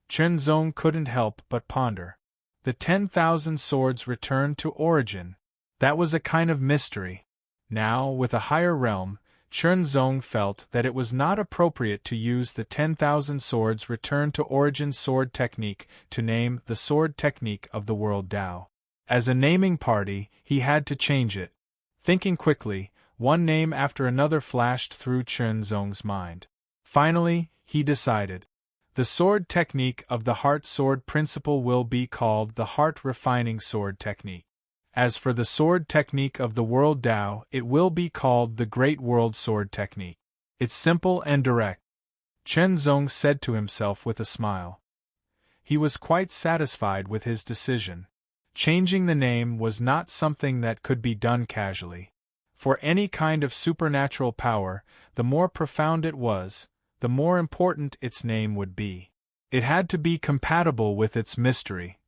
Chen Zong couldn't help but ponder. The 10,000 swords returned to origin. That was a kind of mystery. Now, with a higher realm, Chen Zong felt that it was not appropriate to use the 10,000 swords returned to origin sword technique to name the sword technique of the world Tao. As a naming party, he had to change it. Thinking quickly, one name after another flashed through Chen Zong's mind. Finally, he decided. The sword technique of the heart sword principle will be called the heart refining sword technique. As for the sword technique of the world Tao, it will be called the Great World Sword Technique. It's simple and direct. Chen Zong said to himself with a smile. He was quite satisfied with his decision. Changing the name was not something that could be done casually. For any kind of supernatural power, the more profound it was, the the more important its name would be. It had to be compatible with its mystery.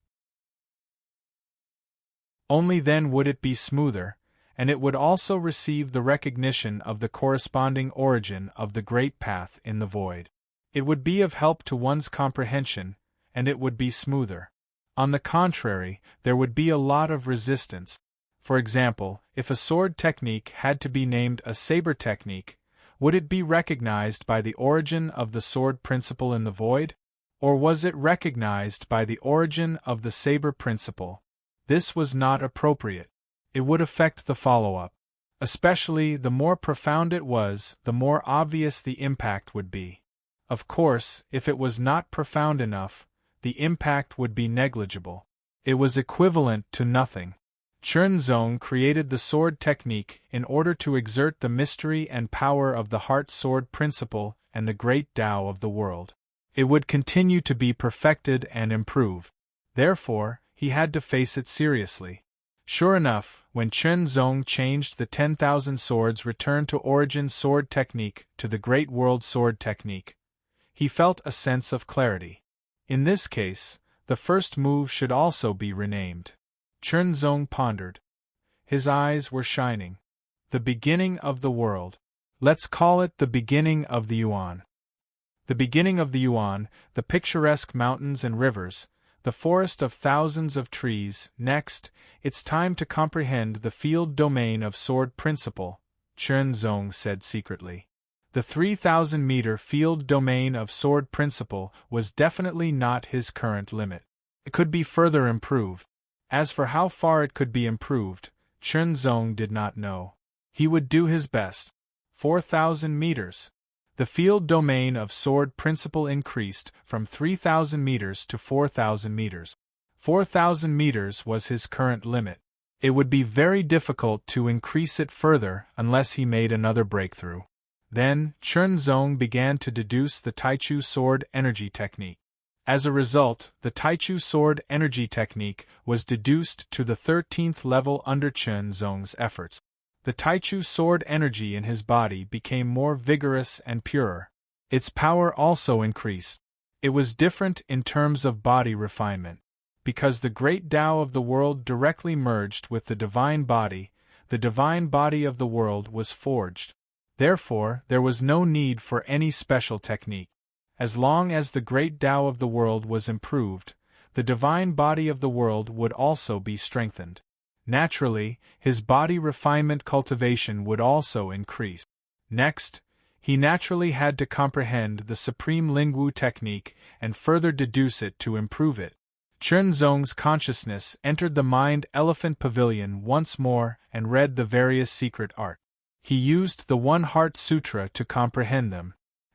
Only then would it be smoother, and it would also receive the recognition of the corresponding origin of the great path in the void. It would be of help to one's comprehension, and it would be smoother. On the contrary, there would be a lot of resistance. For example, if a sword technique had to be named a saber technique, would it be recognized by the origin of the sword principle in the void? Or was it recognized by the origin of the saber principle? This was not appropriate. It would affect the follow-up. Especially the more profound it was, the more obvious the impact would be. Of course, if it was not profound enough, the impact would be negligible. It was equivalent to nothing. Chernzong created the sword technique in order to exert the mystery and power of the heart sword principle and the great Tao of the world. It would continue to be perfected and improved. Therefore, he had to face it seriously. Sure enough, when Chernzong changed the 10,000 swords returned to origin sword technique to the Great World Sword technique, he felt a sense of clarity. In this case, the first move should also be renamed. Chernzong pondered. His eyes were shining. The beginning of the world. Let's call it the beginning of the Yuan. The beginning of the Yuan, the picturesque mountains and rivers, the forest of thousands of trees. Next, it's time to comprehend the field domain of sword principle, Chernzong said secretly. The 3,000-meter field domain of sword principle was definitely not his current limit. It could be further improved. As for how far it could be improved, Chernzong did not know. He would do his best. 4,000 meters. The field domain of sword principle increased from 3,000 meters to 4,000 meters. 4,000 meters was his current limit. It would be very difficult to increase it further unless he made another breakthrough. Then, Chernzong began to deduce the Taichu sword energy technique. As a result, the Taichu sword energy technique was deduced to the 13th level under Chernzong's efforts. The Taichu sword energy in his body became more vigorous and purer. Its power also increased. It was different in terms of body refinement. Because the great Tao of the world directly merged with the divine body of the world was forged. Therefore, there was no need for any special technique. As long as the great Tao of the world was improved, the divine body of the world would also be strengthened. Naturally, his body refinement cultivation would also increase. Next, he naturally had to comprehend the supreme Lingwu technique and further deduce it to improve it. Chernzong's consciousness entered the Mind Elephant Pavilion once more and read the various secret art. He used the One Heart Sutra to comprehend them.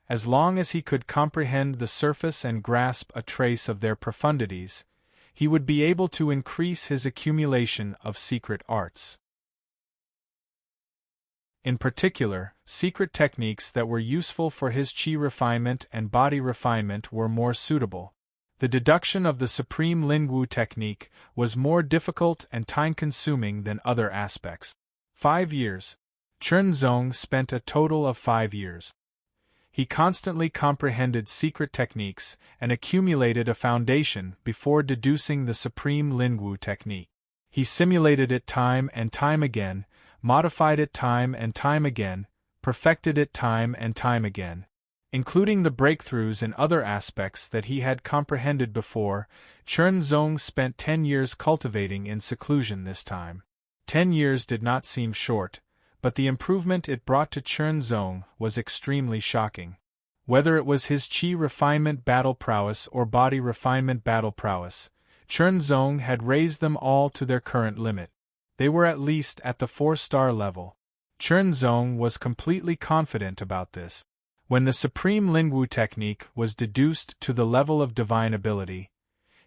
As long as he could comprehend the surface and grasp a trace of their profundities, he would be able to increase his accumulation of secret arts. In particular, secret techniques that were useful for his qi refinement and body refinement were more suitable. The deduction of the supreme Lingwu technique was more difficult and time-consuming than other aspects. 5 years. Chernzong spent a total of 5 years. He constantly comprehended secret techniques and accumulated a foundation before deducing the supreme Lingwu technique. He simulated it time and time again, modified it time and time again, perfected it time and time again. Including the breakthroughs in other aspects that he had comprehended before, Chernzong spent 10 years cultivating in seclusion this time. 10 years did not seem short, but the improvement it brought to Chernzong was extremely shocking. Whether it was his qi refinement battle prowess or body refinement battle prowess, Chernzong had raised them all to their current limit. They were at least at the 4-star level. Chernzong was completely confident about this. When the supreme Lingwu technique was deduced to the level of divine ability,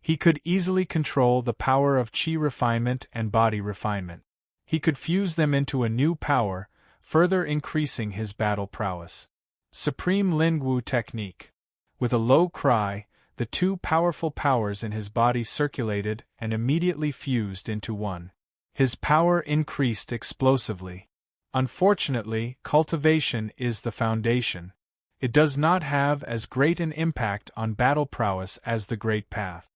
he could easily control the power of qi refinement and body refinement. He could fuse them into a new power, further increasing his battle prowess. Supreme Lingwu technique. With a low cry, the two powerful powers in his body circulated and immediately fused into one. His power increased explosively. Unfortunately, cultivation is the foundation. It does not have as great an impact on battle prowess as the Great Path.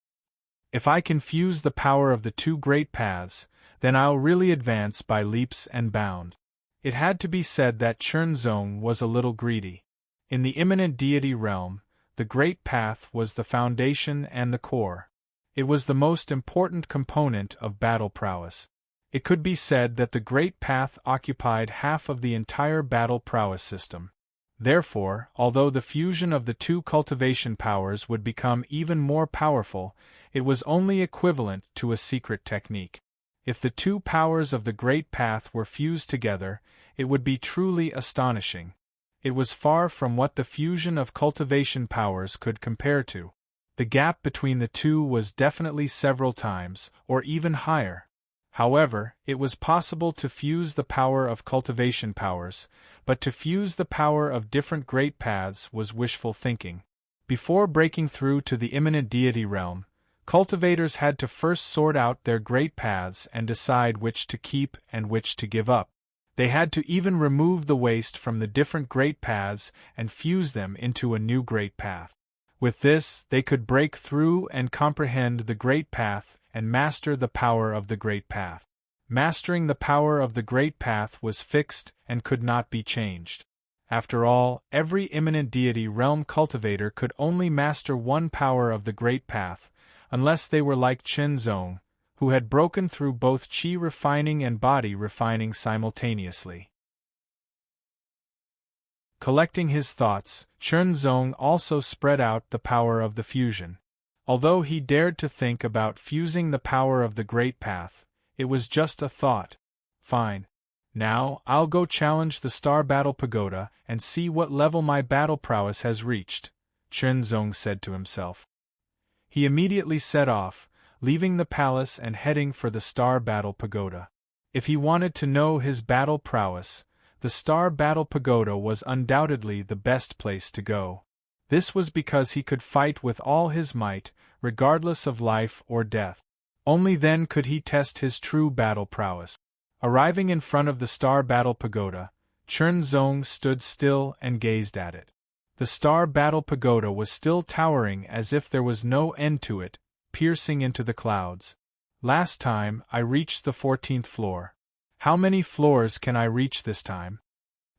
If I can fuse the power of the two great paths, then I'll really advance by leaps and bounds. It had to be said that Chernzong was a little greedy. In the immanent deity realm, the Great Path was the foundation and the core. It was the most important component of battle prowess. It could be said that the Great Path occupied half of the entire battle prowess system. Therefore, although the fusion of the two cultivation powers would become even more powerful, it was only equivalent to a secret technique. If the two powers of the Great Path were fused together, it would be truly astonishing. It was far from what the fusion of cultivation powers could compare to. The gap between the two was definitely several times, or even higher. However, it was possible to fuse the power of cultivation powers, but to fuse the power of different great paths was wishful thinking. Before breaking through to the immanent deity realm, cultivators had to first sort out their great paths and decide which to keep and which to give up. They had to even remove the waste from the different great paths and fuse them into a new great path. With this, they could break through and comprehend the great path and master the power of the great path. Mastering the power of the great path was fixed and could not be changed. After all, every immanent deity realm cultivator could only master one power of the great path, unless they were like Chernzong, who had broken through both chi refining and body refining simultaneously. Collecting his thoughts, Chernzong also spread out the power of the fusion. Although he dared to think about fusing the power of the Great Path, it was just a thought. Fine. Now, I'll go challenge the Star Battle Pagoda and see what level my battle prowess has reached, Chernzong said to himself. He immediately set off, leaving the palace and heading for the Star Battle Pagoda. If he wanted to know his battle prowess, the Star Battle Pagoda was undoubtedly the best place to go. This was because he could fight with all his might, regardless of life or death. Only then could he test his true battle prowess. Arriving in front of the Star Battle Pagoda, Chernzong stood still and gazed at it. The Star Battle Pagoda was still towering as if there was no end to it, piercing into the clouds. Last time, I reached the 14th floor. How many floors can I reach this time?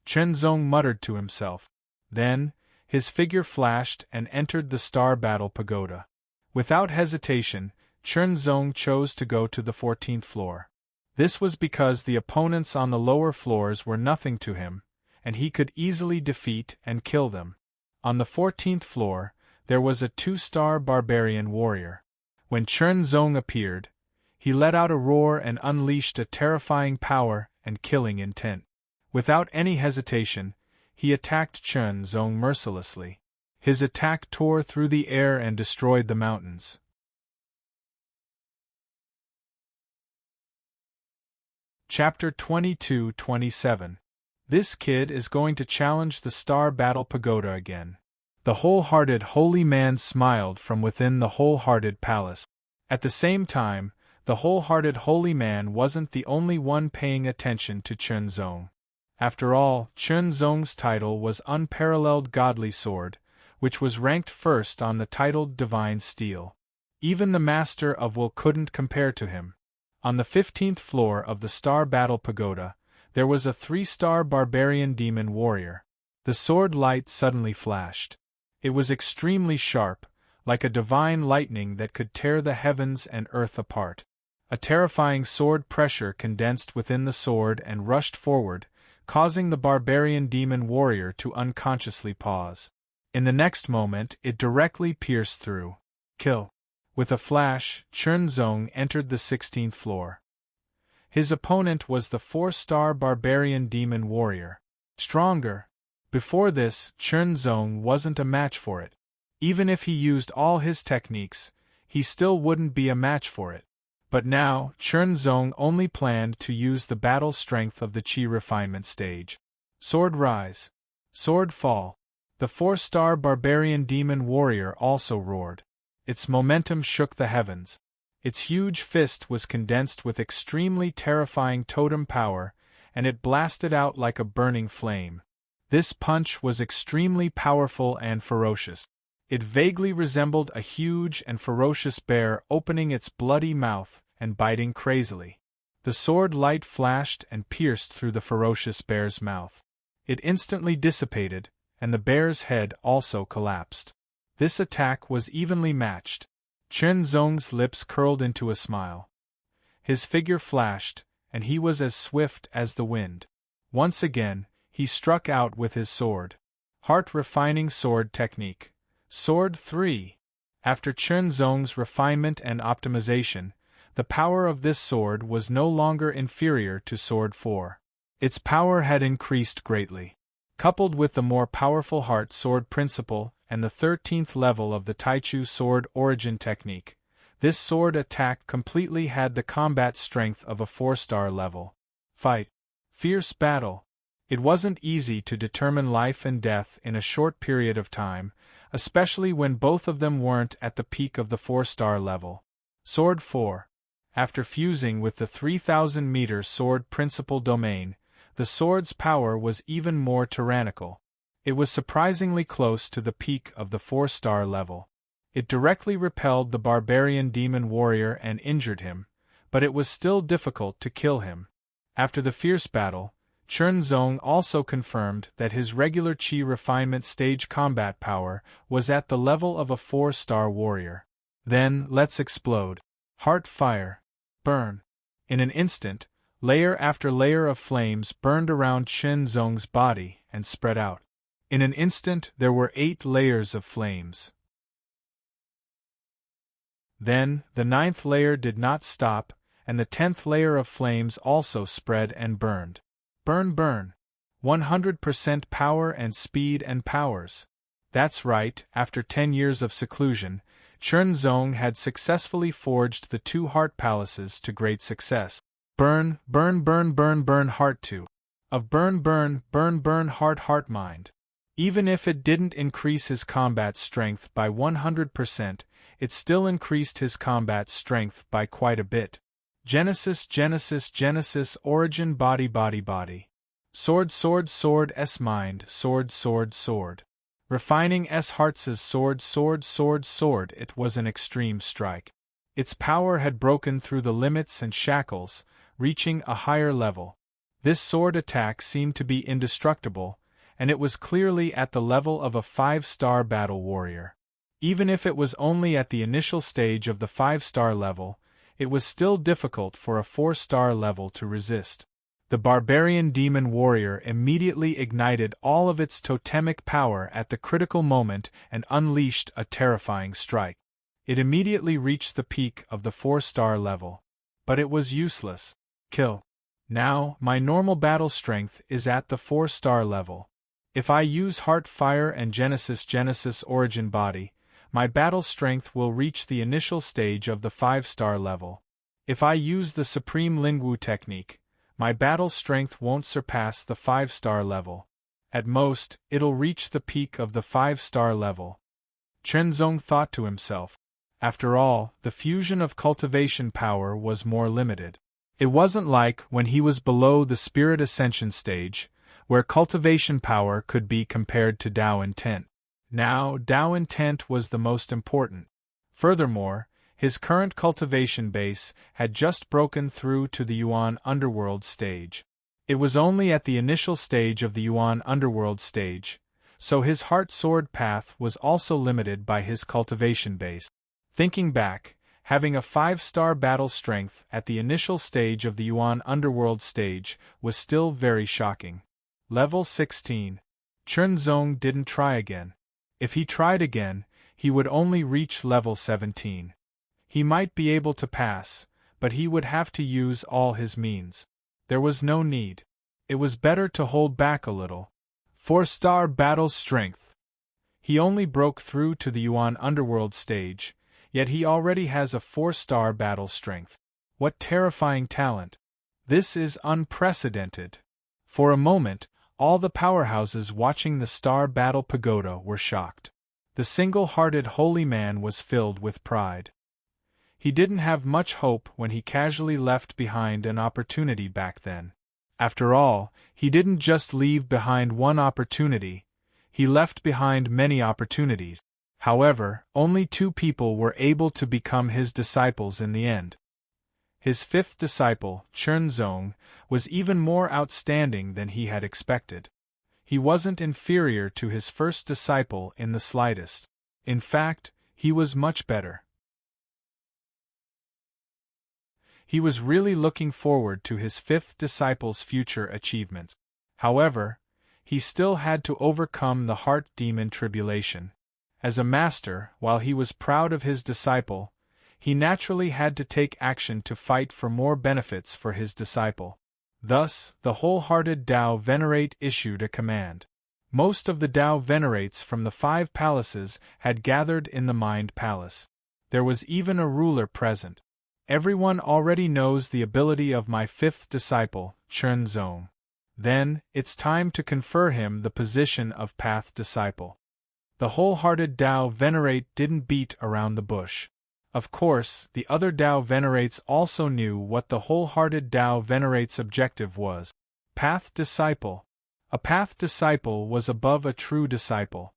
Chernzong muttered to himself. Then, his figure flashed and entered the Star Battle Pagoda. Without hesitation, Chernzong chose to go to the 14th floor. This was because the opponents on the lower floors were nothing to him, and he could easily defeat and kill them. On the 14th floor, there was a 2-star barbarian warrior. When Chernzong appeared, he let out a roar and unleashed a terrifying power and killing intent. Without any hesitation, he attacked Chernzong mercilessly. His attack tore through the air and destroyed the mountains. Chapter 22-27. This kid is going to challenge the Star Battle Pagoda again. The wholehearted holy man smiled from within the wholehearted palace. At the same time, the wholehearted holy man wasn't the only one paying attention to Chernzong. After all, Chernzong's title was Unparalleled Godly Sword, which was ranked first on the titled Divine Steel. Even the Master of Will couldn't compare to him. On the 15th floor of the Star Battle Pagoda, there was a 3-star barbarian demon warrior. The sword light suddenly flashed. It was extremely sharp, like a divine lightning that could tear the heavens and earth apart. A terrifying sword pressure condensed within the sword and rushed forward, causing the barbarian demon warrior to unconsciously pause. In the next moment, it directly pierced through. Kill. With a flash, Chernzong entered the 16th floor. His opponent was the 4-star barbarian demon warrior. Stronger. Before this, Chernzong wasn't a match for it. Even if he used all his techniques, he still wouldn't be a match for it. But now, Chernzong only planned to use the battle strength of the Chi refinement stage. Sword rise. Sword fall. The 4-star barbarian demon warrior also roared. Its momentum shook the heavens. Its huge fist was condensed with extremely terrifying totem power, and it blasted out like a burning flame. This punch was extremely powerful and ferocious. It vaguely resembled a huge and ferocious bear opening its bloody mouth and biting crazily. The sword light flashed and pierced through the ferocious bear's mouth. It instantly dissipated, and the bear's head also collapsed. This attack was evenly matched. Chen Zong's lips curled into a smile. His figure flashed, and he was as swift as the wind. Once again, he struck out with his sword. Heart-refining sword technique. Sword 3. After Chen Zong's refinement and optimization, the power of this sword was no longer inferior to Sword 4. Its power had increased greatly. Coupled with the more powerful Heart Sword principle and the 13th level of the Taichu Sword Origin technique, this sword attack completely had the combat strength of a 4-star level. Fight. Fierce battle. It wasn't easy to determine life and death in a short period of time, especially when both of them weren't at the peak of the 4-star level. Sword 4. After fusing with the 3,000-meter sword principle domain, the sword's power was even more tyrannical. It was surprisingly close to the peak of the 4-star level. It directly repelled the barbarian demon warrior and injured him, but it was still difficult to kill him. After the fierce battle, Chen Zong also confirmed that his regular Qi refinement stage combat power was at the level of a 4-star warrior. Then, let's explode. Heart fire. Burn. In an instant, layer after layer of flames burned around Chen Zong's body and spread out. In an instant there were 8 layers of flames. Then, the 9th layer did not stop, and the 10th layer of flames also spread and burned. Burn, burn. 100% power and speed and powers. That's right, after 10 years of seclusion, Chen Zong had successfully forged the 2 heart palaces to great success. Burn, burn, burn, burn, burn, heart 2. Of burn, burn, burn, burn, heart, heart, mind. Even if it didn't increase his combat strength by 100%, it still increased his combat strength by quite a bit. Genesis, Genesis, Genesis, Origin, Body, Body, Body. Sword, Sword, Sword, S mind, Sword, Sword, Sword. Refining S Hearts' Sword, Sword, Sword, Sword. It was an extreme strike. Its power had broken through the limits and shackles, reaching a higher level. This sword attack seemed to be indestructible, and it was clearly at the level of a 5-star battle warrior. Even if it was only at the initial stage of the 5-star level, it was still difficult for a 4-star level to resist. The barbarian demon warrior immediately ignited all of its totemic power at the critical moment and unleashed a terrifying strike. It immediately reached the peak of the 4-star level. But it was useless. Kill. Now, my normal battle strength is at the 4-star level. If I use Heart Fire and Genesis Genesis Origin Body, my battle strength will reach the initial stage of the 5-star level. If I use the Supreme Lingwu technique, my battle strength won't surpass the 5-star level. At most, it'll reach the peak of the 5-star level. Chen Zong thought to himself. After all, the fusion of cultivation power was more limited. It wasn't like when he was below the Spirit Ascension stage, where cultivation power could be compared to Tao intent. Now, Tao intent was the most important. Furthermore, his current cultivation base had just broken through to the Yuan Underworld stage. It was only at the initial stage of the Yuan Underworld stage, so his heart sword path was also limited by his cultivation base. Thinking back, having a 5-star battle strength at the initial stage of the Yuan Underworld stage was still very shocking. Level 16. Chen Zong didn't try again. If he tried again, he would only reach level 17. He might be able to pass, but he would have to use all his means. There was no need. It was better to hold back a little. 4-star battle strength. He only broke through to the Yuan Underworld stage, yet he already has a 4-star battle strength. What terrifying talent! This is unprecedented. For a moment, all the powerhouses watching the Star Battle Pagoda were shocked. The single-hearted holy man was filled with pride. He didn't have much hope when he casually left behind an opportunity back then. After all, he didn't just leave behind one opportunity, he left behind many opportunities. However, only 2 people were able to become his disciples in the end. His 5th disciple, Chernzong, was even more outstanding than he had expected. He wasn't inferior to his first disciple in the slightest. In fact, he was much better. He was really looking forward to his 5th disciple's future achievements. However, he still had to overcome the heart demon tribulation. As a master, while he was proud of his disciple, he naturally had to take action to fight for more benefits for his disciple. Thus, the wholehearted Tao Venerate issued a command. Most of the Tao Venerates from the 5 palaces had gathered in the Mind Palace. There was even a ruler present. Everyone already knows the ability of my 5th disciple, Chernzong. Then, it's time to confer him the position of Path Disciple. The wholehearted Tao Venerate didn't beat around the bush. Of course, the other Tao Venerates also knew what the wholehearted Tao Venerate's objective was. Path Disciple. A Path Disciple was above a true disciple.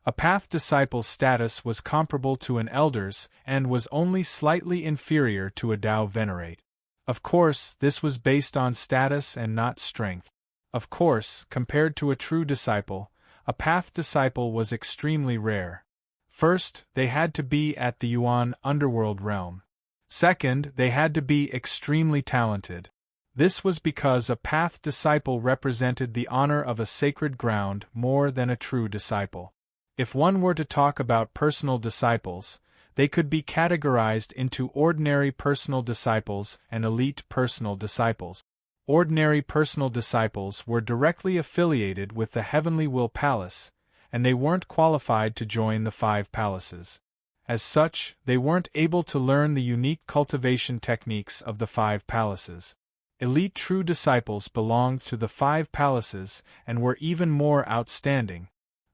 A Path Disciple's status was comparable to an elder's and was only slightly inferior to a Tao Venerate. Of course, this was based on status and not strength. Of course, compared to a true disciple, a Path Disciple was extremely rare. First, they had to be at the Yuan underworld realm. Second, they had to be extremely talented. This was because a Path Disciple represented the honor of a sacred ground more than a true disciple. If one were to talk about personal disciples, they could be categorized into ordinary personal disciples and elite personal disciples. Ordinary personal disciples were directly affiliated with the Heavenly Will Palace, and they weren't qualified to join the 5 palaces. As such, they weren't able to learn the unique cultivation techniques of the 5 palaces. Elite true disciples belonged to the 5 palaces and were even more outstanding.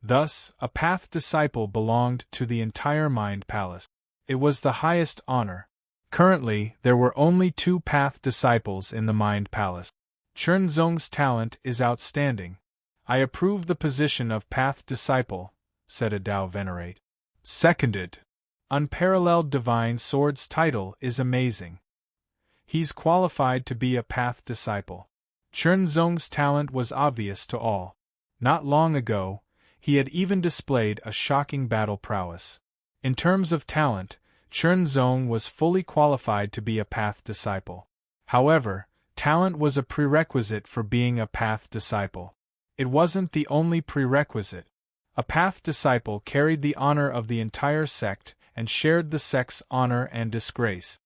Thus, a Path Disciple belonged to the entire Mind Palace. It was the highest honor. Currently, there were only 2 Path Disciples in the Mind Palace. Chernzong's talent is outstanding. I approve the position of Path Disciple, said a Tao Venerate. Seconded. Unparalleled Divine Sword's title is amazing. He's qualified to be a Path Disciple. Chernzong's talent was obvious to all. Not long ago, he had even displayed a shocking battle prowess. In terms of talent, Chernzong was fully qualified to be a Path Disciple. However, talent was a prerequisite for being a Path Disciple. It wasn't the only prerequisite. A Path Disciple carried the honor of the entire sect and shared the sect's honor and disgrace.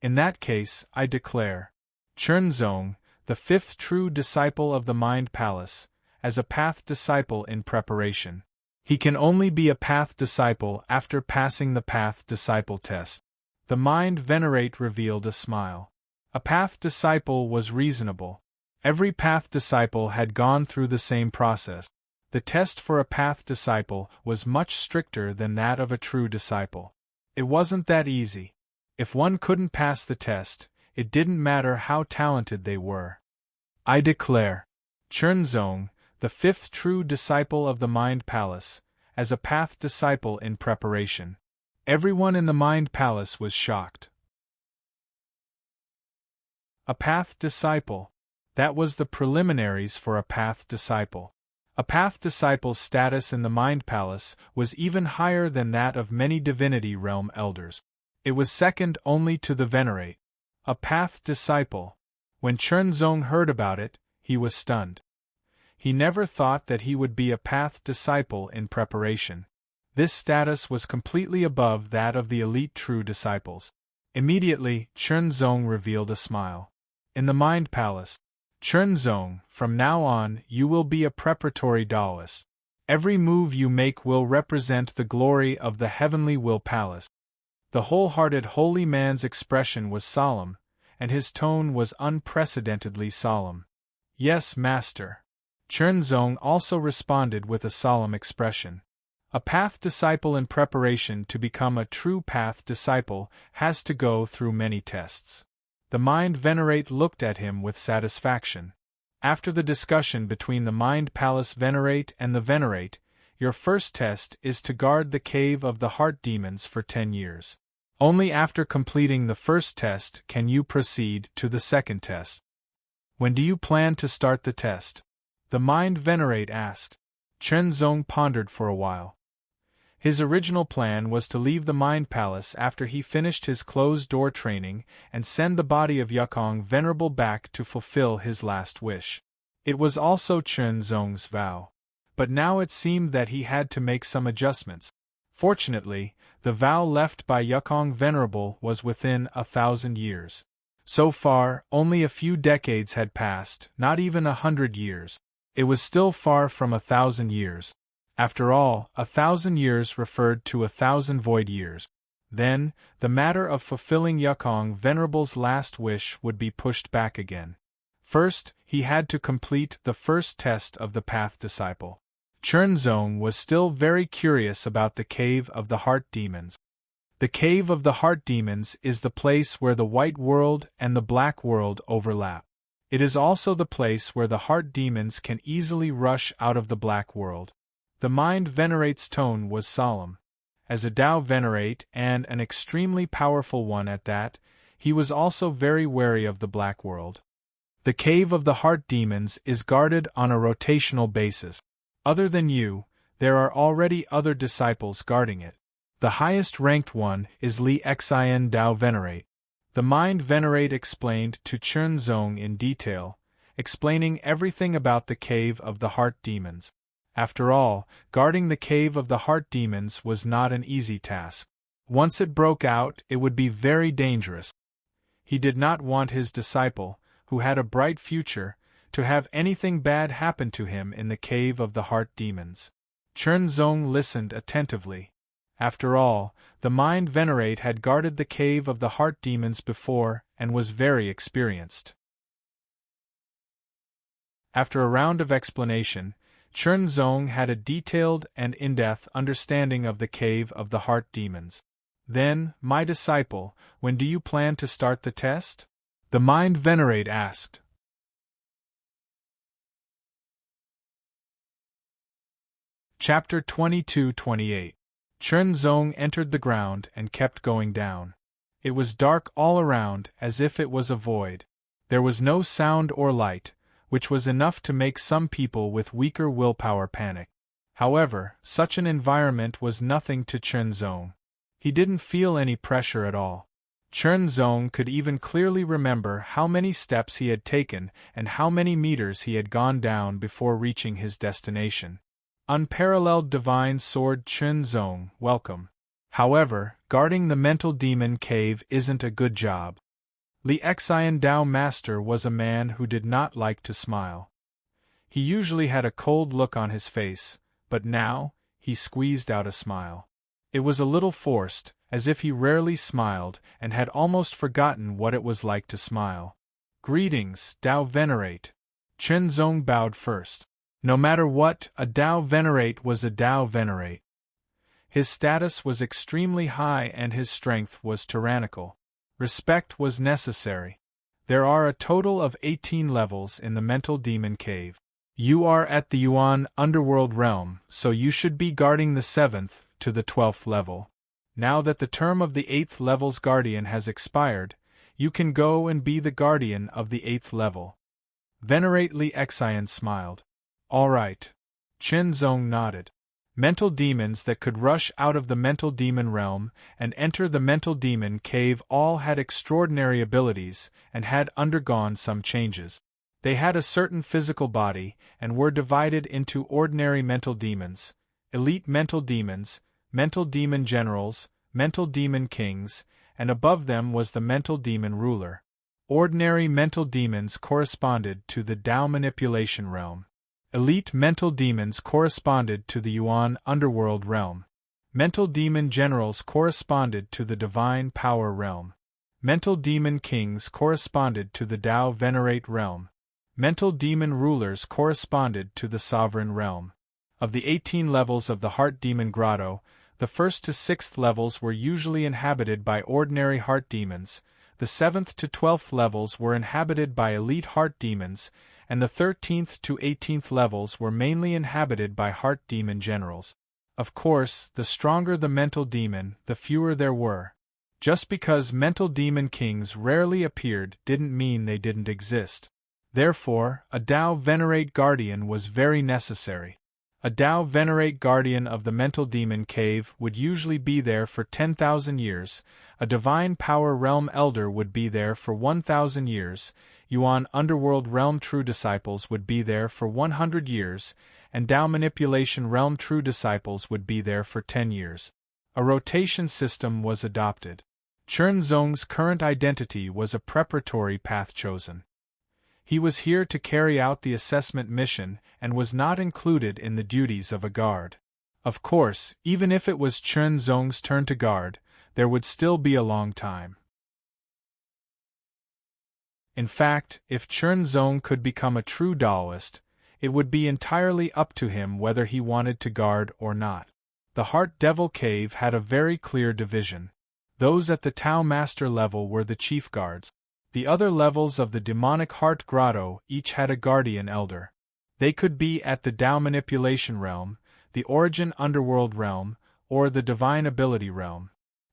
In that case, I declare Chernzong, the 5th true disciple of the Mind Palace, as a Path Disciple in preparation. He can only be a Path Disciple after passing the Path Disciple test. The Mind Venerate revealed a smile. A Path Disciple was reasonable. Every Path Disciple had gone through the same process. The test for a Path Disciple was much stricter than that of a true disciple. It wasn't that easy. If one couldn't pass the test, it didn't matter how talented they were. I declare Chernzong, the 5th true disciple of the Mind Palace, as a Path Disciple in preparation. Everyone in the Mind Palace was shocked. A Path Disciple. That was the preliminaries for a Path Disciple. A Path Disciple's status in the Mind Palace was even higher than that of many Divinity Realm elders. It was second only to the Venerate. A Path Disciple. When Chernzong heard about it, he was stunned. He never thought that he would be a Path Disciple in preparation. This status was completely above that of the elite true disciples. Immediately, Chernzong revealed a smile. In the Mind Palace, Chernzong, from now on, you will be a preparatory Taoist. Every move you make will represent the glory of the Heavenly Will Palace. The wholehearted holy man's expression was solemn, and his tone was unprecedentedly solemn. Yes, Master. Chernzong also responded with a solemn expression. A Path Disciple in preparation to become a true Path Disciple has to go through many tests. The Mind Venerate looked at him with satisfaction. After the discussion between the Mind Palace Venerate and the Venerate, your first test is to guard the Cave of the Heart Demons for 10 years. Only after completing the first test can you proceed to the second test. When do you plan to start the test? The Mind Venerate asked. Chenzong pondered for a while. His original plan was to leave the Mind Palace after he finished his closed-door training and send the body of Yukong Venerable back to fulfill his last wish. It was also Chenzong's vow. But now it seemed that he had to make some adjustments. Fortunately, the vow left by Yukong Venerable was within 1,000 years. So far, only a few decades had passed, not even 100 years. It was still far from 1,000 years. After all, 1,000 years referred to 1,000 void years. Then, the matter of fulfilling Yukong Venerable's last wish would be pushed back again. First, he had to complete the first test of the Path Disciple. Chenzong was still very curious about the Cave of the Heart Demons. The Cave of the Heart Demons is the place where the White World and the Black World overlap. It is also the place where the Heart Demons can easily rush out of the Black World. The Mind Venerate's tone was solemn. As a Tao Venerate, and an extremely powerful one at that, he was also very wary of the Black World. The Cave of the Heart Demons is guarded on a rotational basis. Other than you, there are already other disciples guarding it. The highest ranked one is Li Xian Tao Venerate. The Mind Venerate explained to Chenzong in detail, explaining everything about the Cave of the Heart Demons. After all, guarding the Cave of the Heart Demons was not an easy task. Once it broke out, it would be very dangerous. He did not want his disciple, who had a bright future, to have anything bad happen to him in the Cave of the Heart Demons. Chenzong listened attentively. After all, the Mind Venerate had guarded the Cave of the Heart Demons before and was very experienced. After a round of explanation, Chenzong had a detailed and in-depth understanding of the Cave of the Heart Demons. Then, my disciple, when do you plan to start the test? The Mind Venerate asked. Chapter 22-28. Chenzong entered the ground and kept going down. It was dark all around, as if it was a void. There was no sound or light, which was enough to make some people with weaker willpower panic. However, such an environment was nothing to Chenzong. He didn't feel any pressure at all. Chenzong could even clearly remember how many steps he had taken and how many meters he had gone down before reaching his destination. Unparalleled Divine Sword Chenzong, welcome. However, guarding the Mental Demon Cave isn't a good job. Li Xian Tao Master was a man who did not like to smile. He usually had a cold look on his face, but now, he squeezed out a smile. It was a little forced, as if he rarely smiled and had almost forgotten what it was like to smile. Greetings, Tao Venerate. Chenzong bowed first. No matter what, a Tao Venerate was a Tao Venerate. His status was extremely high and his strength was tyrannical. Respect was necessary. There are a total of 18 levels in the Mental Demon Cave. You are at the Yuan Underworld Realm, so you should be guarding the 7th to the 12th level. Now that the term of the 8th level's guardian has expired, you can go and be the guardian of the 8th level. Venerate Li Xian smiled. All right. Chenzong nodded. Mental demons that could rush out of the Mental Demon Realm and enter the Mental Demon Cave all had extraordinary abilities and had undergone some changes. They had a certain physical body and were divided into ordinary mental demons, elite mental demons, mental demon generals, mental demon kings, and above them was the mental demon ruler. Ordinary mental demons corresponded to the Tao Manipulation Realm. Elite mental demons corresponded to the Yuan Underworld Realm. Mental demon generals corresponded to the Divine Power Realm. Mental demon kings corresponded to the Tao Venerate Realm. Mental demon rulers corresponded to the Sovereign Realm. Of the 18 levels of the Heart Demon Grotto, the 1st to 6th levels were usually inhabited by ordinary heart demons, the 7th to 12th levels were inhabited by elite heart demons, and the 13th to 18th levels were mainly inhabited by heart demon generals. Of course, the stronger the mental demon, the fewer there were. Just because mental demon kings rarely appeared didn't mean they didn't exist. Therefore, a Tao Venerate Guardian was very necessary. A Tao Venerate Guardian of the mental demon cave would usually be there for 10,000 years, a Divine Power Realm Elder would be there for 1,000 years, Yuan Underworld Realm True Disciples would be there for 100 years, and Tao Manipulation Realm True Disciples would be there for 10 years. A rotation system was adopted. Chen Zong's current identity was a preparatory path chosen. He was here to carry out the assessment mission and was not included in the duties of a guard. Of course, even if it was Chen Zong's turn to guard, there would still be a long time. In fact, if Chen Zong could become a true Daoist, it would be entirely up to him whether he wanted to guard or not. The Heart Devil Cave had a very clear division. Those at the Tao Master level were the chief guards. The other levels of the Demonic Heart Grotto each had a guardian elder. They could be at the Tao Manipulation Realm, the Origin Underworld Realm, or the Divine Ability Realm.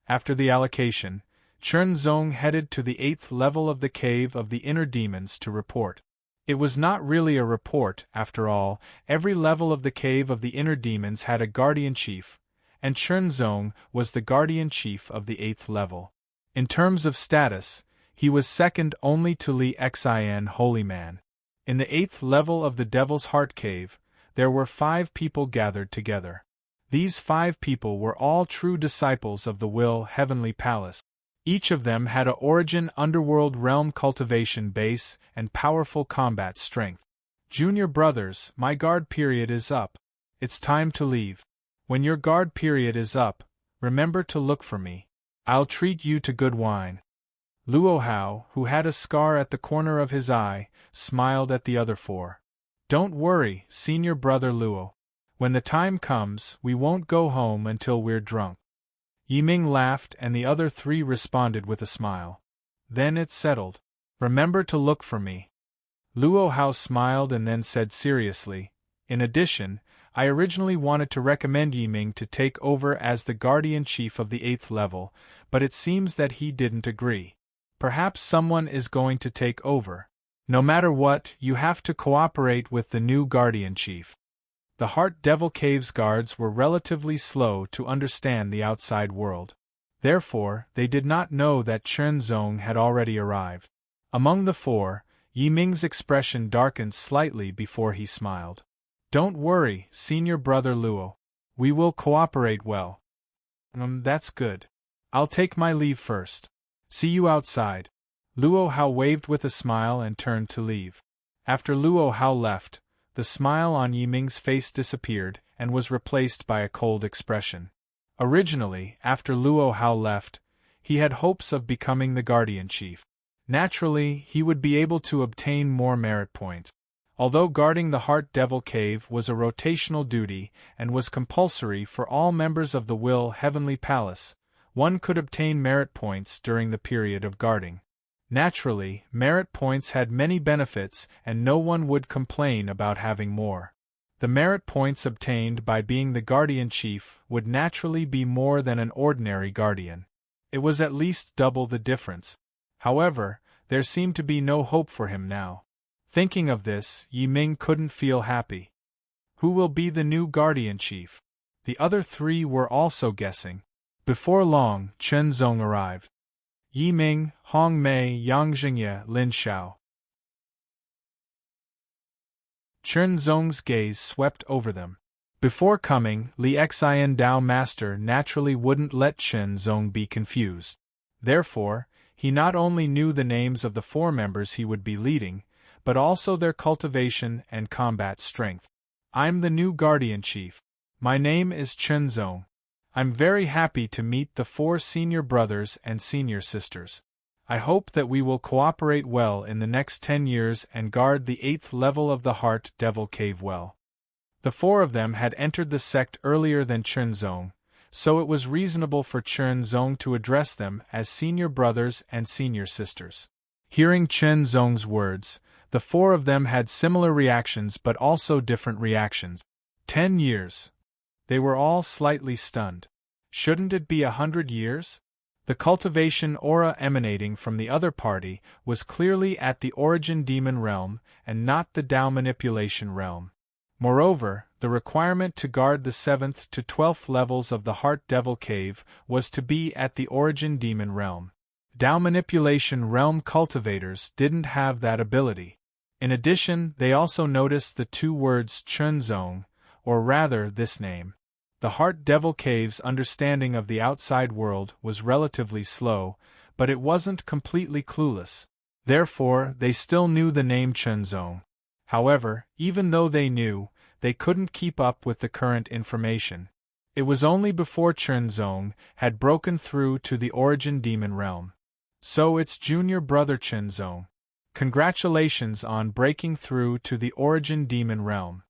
After the allocation, Chen Zong headed to the 8th level of the Cave of the Inner Demons to report. It was not really a report, after all. Every level of the Cave of the Inner Demons had a guardian chief, and Chen Zong was the guardian chief of the 8th level. In terms of status, he was second only to Li Xin Holy Man. In the 8th level of the Devil's Heart Cave, there were 5 people gathered together. These 5 people were all true disciples of the Will Heavenly Palace. Each of them had a Origin Underworld Realm cultivation base and powerful combat strength. Junior brothers, my guard period is up. It's time to leave. When your guard period is up, remember to look for me. I'll treat you to good wine. Luo Hao, who had a scar at the corner of his eye, smiled at the other 4. Don't worry, senior brother Luo. When the time comes, we won't go home until we're drunk. Yiming laughed and the other 3 responded with a smile. Then it's settled. Remember to look for me. Luo Hao smiled and then said seriously, in addition, I originally wanted to recommend Yiming to take over as the guardian chief of the 8th level, but it seems that he didn't agree. Perhaps someone is going to take over. No matter what, you have to cooperate with the new guardian chief. The Heart Devil Cave's guards were relatively slow to understand the outside world. Therefore, they did not know that Chen Zong had already arrived. Among the 4, Yiming's expression darkened slightly before he smiled. Don't worry, senior brother Luo. We will cooperate well. That's good. I'll take my leave first. See you outside. Luo Hao waved with a smile and turned to leave. After Luo Hao left, the smile on Yiming's face disappeared and was replaced by a cold expression. Originally, after Luo Hao left, he had hopes of becoming the guardian chief. Naturally, he would be able to obtain more merit points. Although guarding the Heart Devil Cave was a rotational duty and was compulsory for all members of the Will Heavenly Palace, one could obtain merit points during the period of guarding. Naturally, merit points had many benefits and no one would complain about having more. The merit points obtained by being the guardian chief would naturally be more than an ordinary guardian. It was at least double the difference. However, there seemed to be no hope for him now. Thinking of this, Yiming couldn't feel happy. Who will be the new guardian chief? The other 3 were also guessing. Before long, Chen Zong arrived. Yiming, Hong Mei, Yang Jingye, Lin Xiao. Chen Zong's gaze swept over them. Before coming, Li Xian Dao Master naturally wouldn't let Chen Zong be confused. Therefore, he not only knew the names of the 4 members he would be leading, but also their cultivation and combat strength. I'm the new guardian chief. My name is Chen Zong. I'm very happy to meet the 4 senior brothers and senior sisters. I hope that we will cooperate well in the next 10 years and guard the 8th level of the Heart Devil Cave well. The 4 of them had entered the sect earlier than Chen Zong, so it was reasonable for Chen Zong to address them as senior brothers and senior sisters. Hearing Chen Zong's words, The four of them had similar reactions but also different reactions. 10 years. They were all slightly stunned. Shouldn't it be 100 years? The cultivation aura emanating from the other party was clearly at the origin demon realm and not the Tao manipulation realm. Moreover, the requirement to guard the 7th to 12th levels of the Heart Devil Cave was to be at the origin demon realm. Tao manipulation realm cultivators didn't have that ability. In addition, they also noticed the two words Chunzong, or rather this name. The Heart Devil Cave's understanding of the outside world was relatively slow, but it wasn't completely clueless. Therefore, they still knew the name Chunzong. However, even though they knew, they couldn't keep up with the current information. It was only before Chunzong had broken through to the origin demon realm. So it's junior brother Chunzong. Congratulations on breaking through to the origin demon realm.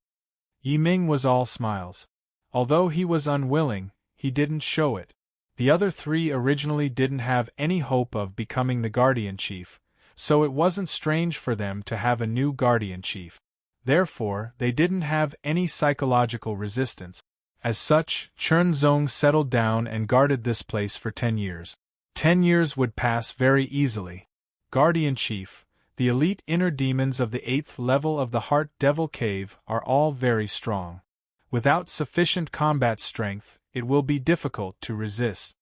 Yiming was all smiles. Although he was unwilling, he didn't show it. The other three originally didn't have any hope of becoming the guardian chief, so it wasn't strange for them to have a new guardian chief. Therefore, they didn't have any psychological resistance. As such, Chunzong settled down and guarded this place for 10 years. 10 years would pass very easily. Guardian Chief, the elite inner demons of the 8th level of the Heart Devil Cave are all very strong. Without sufficient combat strength, it will be difficult to resist.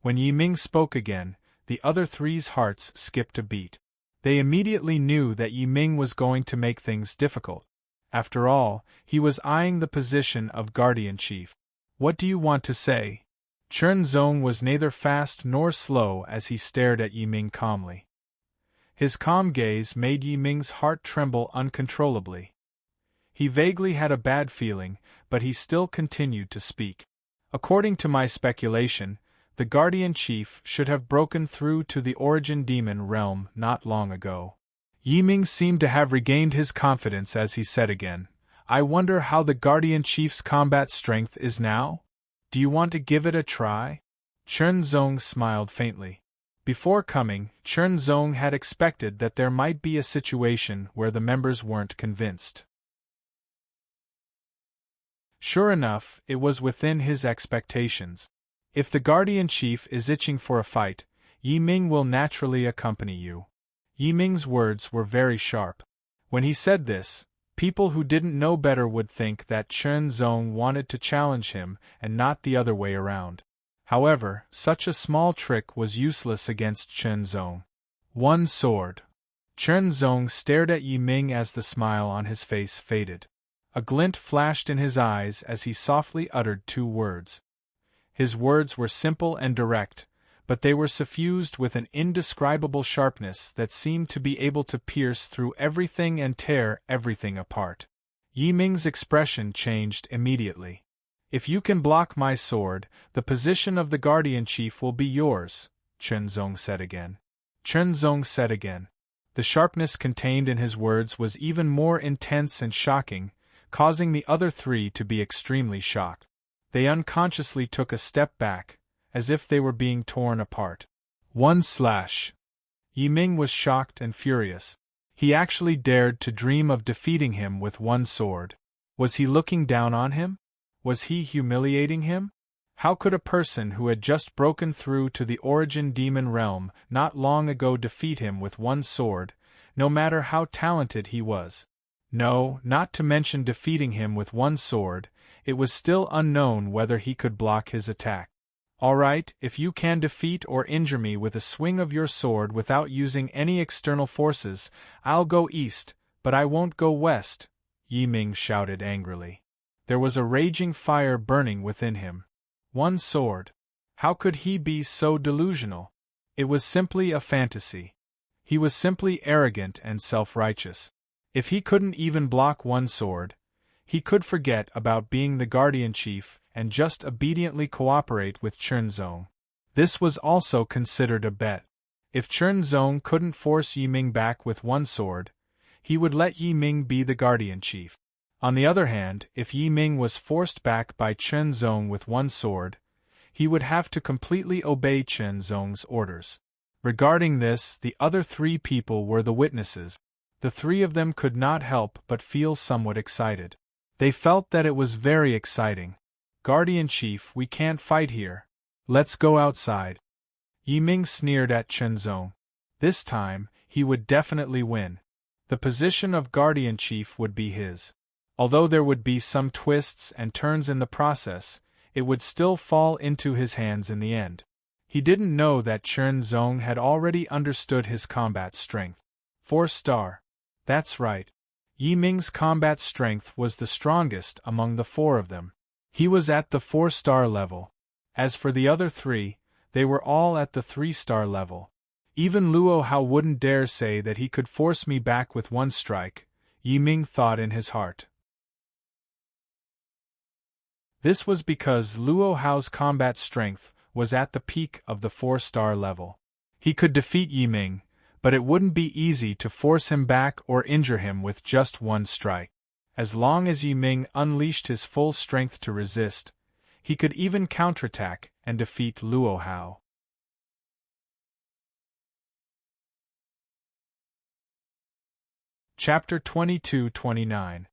When Yiming spoke again, the other three's hearts skipped a beat. They immediately knew that Yiming was going to make things difficult. After all, he was eyeing the position of Guardian Chief. What do you want to say? Chunzong was neither fast nor slow as he stared at Yiming calmly. His calm gaze made Yiming's heart tremble uncontrollably. He vaguely had a bad feeling, but he still continued to speak. According to my speculation, the Guardian Chief should have broken through to the origin demon realm not long ago. Yiming seemed to have regained his confidence as he said again, I wonder how the Guardian Chief's combat strength is now? Do you want to give it a try? Chunzong smiled faintly. Before coming, Chunzong had expected that there might be a situation where the members weren't convinced. Sure enough, it was within his expectations. If the Guardian Chief is itching for a fight, Yiming will naturally accompany you. Yiming's words were very sharp. When he said this, people who didn't know better would think that Chunzong wanted to challenge him and not the other way around. However, such a small trick was useless against Chunzong. One sword. Chunzong stared at Yiming as the smile on his face faded. A glint flashed in his eyes as he softly uttered two words. His words were simple and direct, but they were suffused with an indescribable sharpness that seemed to be able to pierce through everything and tear everything apart. Yiming's expression changed immediately. If you can block my sword, the position of the Guardian Chief will be yours, Chunzong said again. Chunzong said again. The sharpness contained in his words was even more intense and shocking, causing the other three to be extremely shocked. They unconsciously took a step back, as if they were being torn apart. Yiming was shocked and furious. He actually dared to dream of defeating him with one sword. Was he looking down on him? Was he humiliating him? How could a person who had just broken through to the origin demon realm not long ago defeat him with one sword, no matter how talented he was? No, not to mention defeating him with one sword, it was still unknown whether he could block his attack. All right, if you can defeat or injure me with a swing of your sword without using any external forces, I'll go east, but I won't go west, Yiming shouted angrily. There was a raging fire burning within him. One sword. How could he be so delusional? It was simply a fantasy. He was simply arrogant and self-righteous. If he couldn't even block one sword, he could forget about being the Guardian Chief and just obediently cooperate with Chunzong. This was also considered a bet. If Chunzong couldn't force Yiming back with one sword, he would let Yiming be the Guardian Chief. On the other hand, if Yiming was forced back by Chunzong with one sword, he would have to completely obey Chunzong's orders. Regarding this, the other three people were the witnesses. The three of them could not help but feel somewhat excited. They felt that it was very exciting. Guardian Chief, we can't fight here. Let's go outside. Yi Ming sneered at Chen Zong. This time, he would definitely win. The position of Guardian Chief would be his. Although there would be some twists and turns in the process, it would still fall into his hands in the end. He didn't know that Chen Zong had already understood his combat strength. 4-star. That's right. Yi Ming's combat strength was the strongest among the four of them. He was at the 4-star level. As for the other three, they were all at the 3-star level. Even Luo Hao wouldn't dare say that he could force me back with one strike, Yi Ming thought in his heart. This was because Luo Hao's combat strength was at the peak of the 4-star level. He could defeat Yi Ming, but it wouldn't be easy to force him back or injure him with just one strike. As long as Yi Ming unleashed his full strength to resist, he could even counterattack and defeat Luo Hao. Chapter 22-29.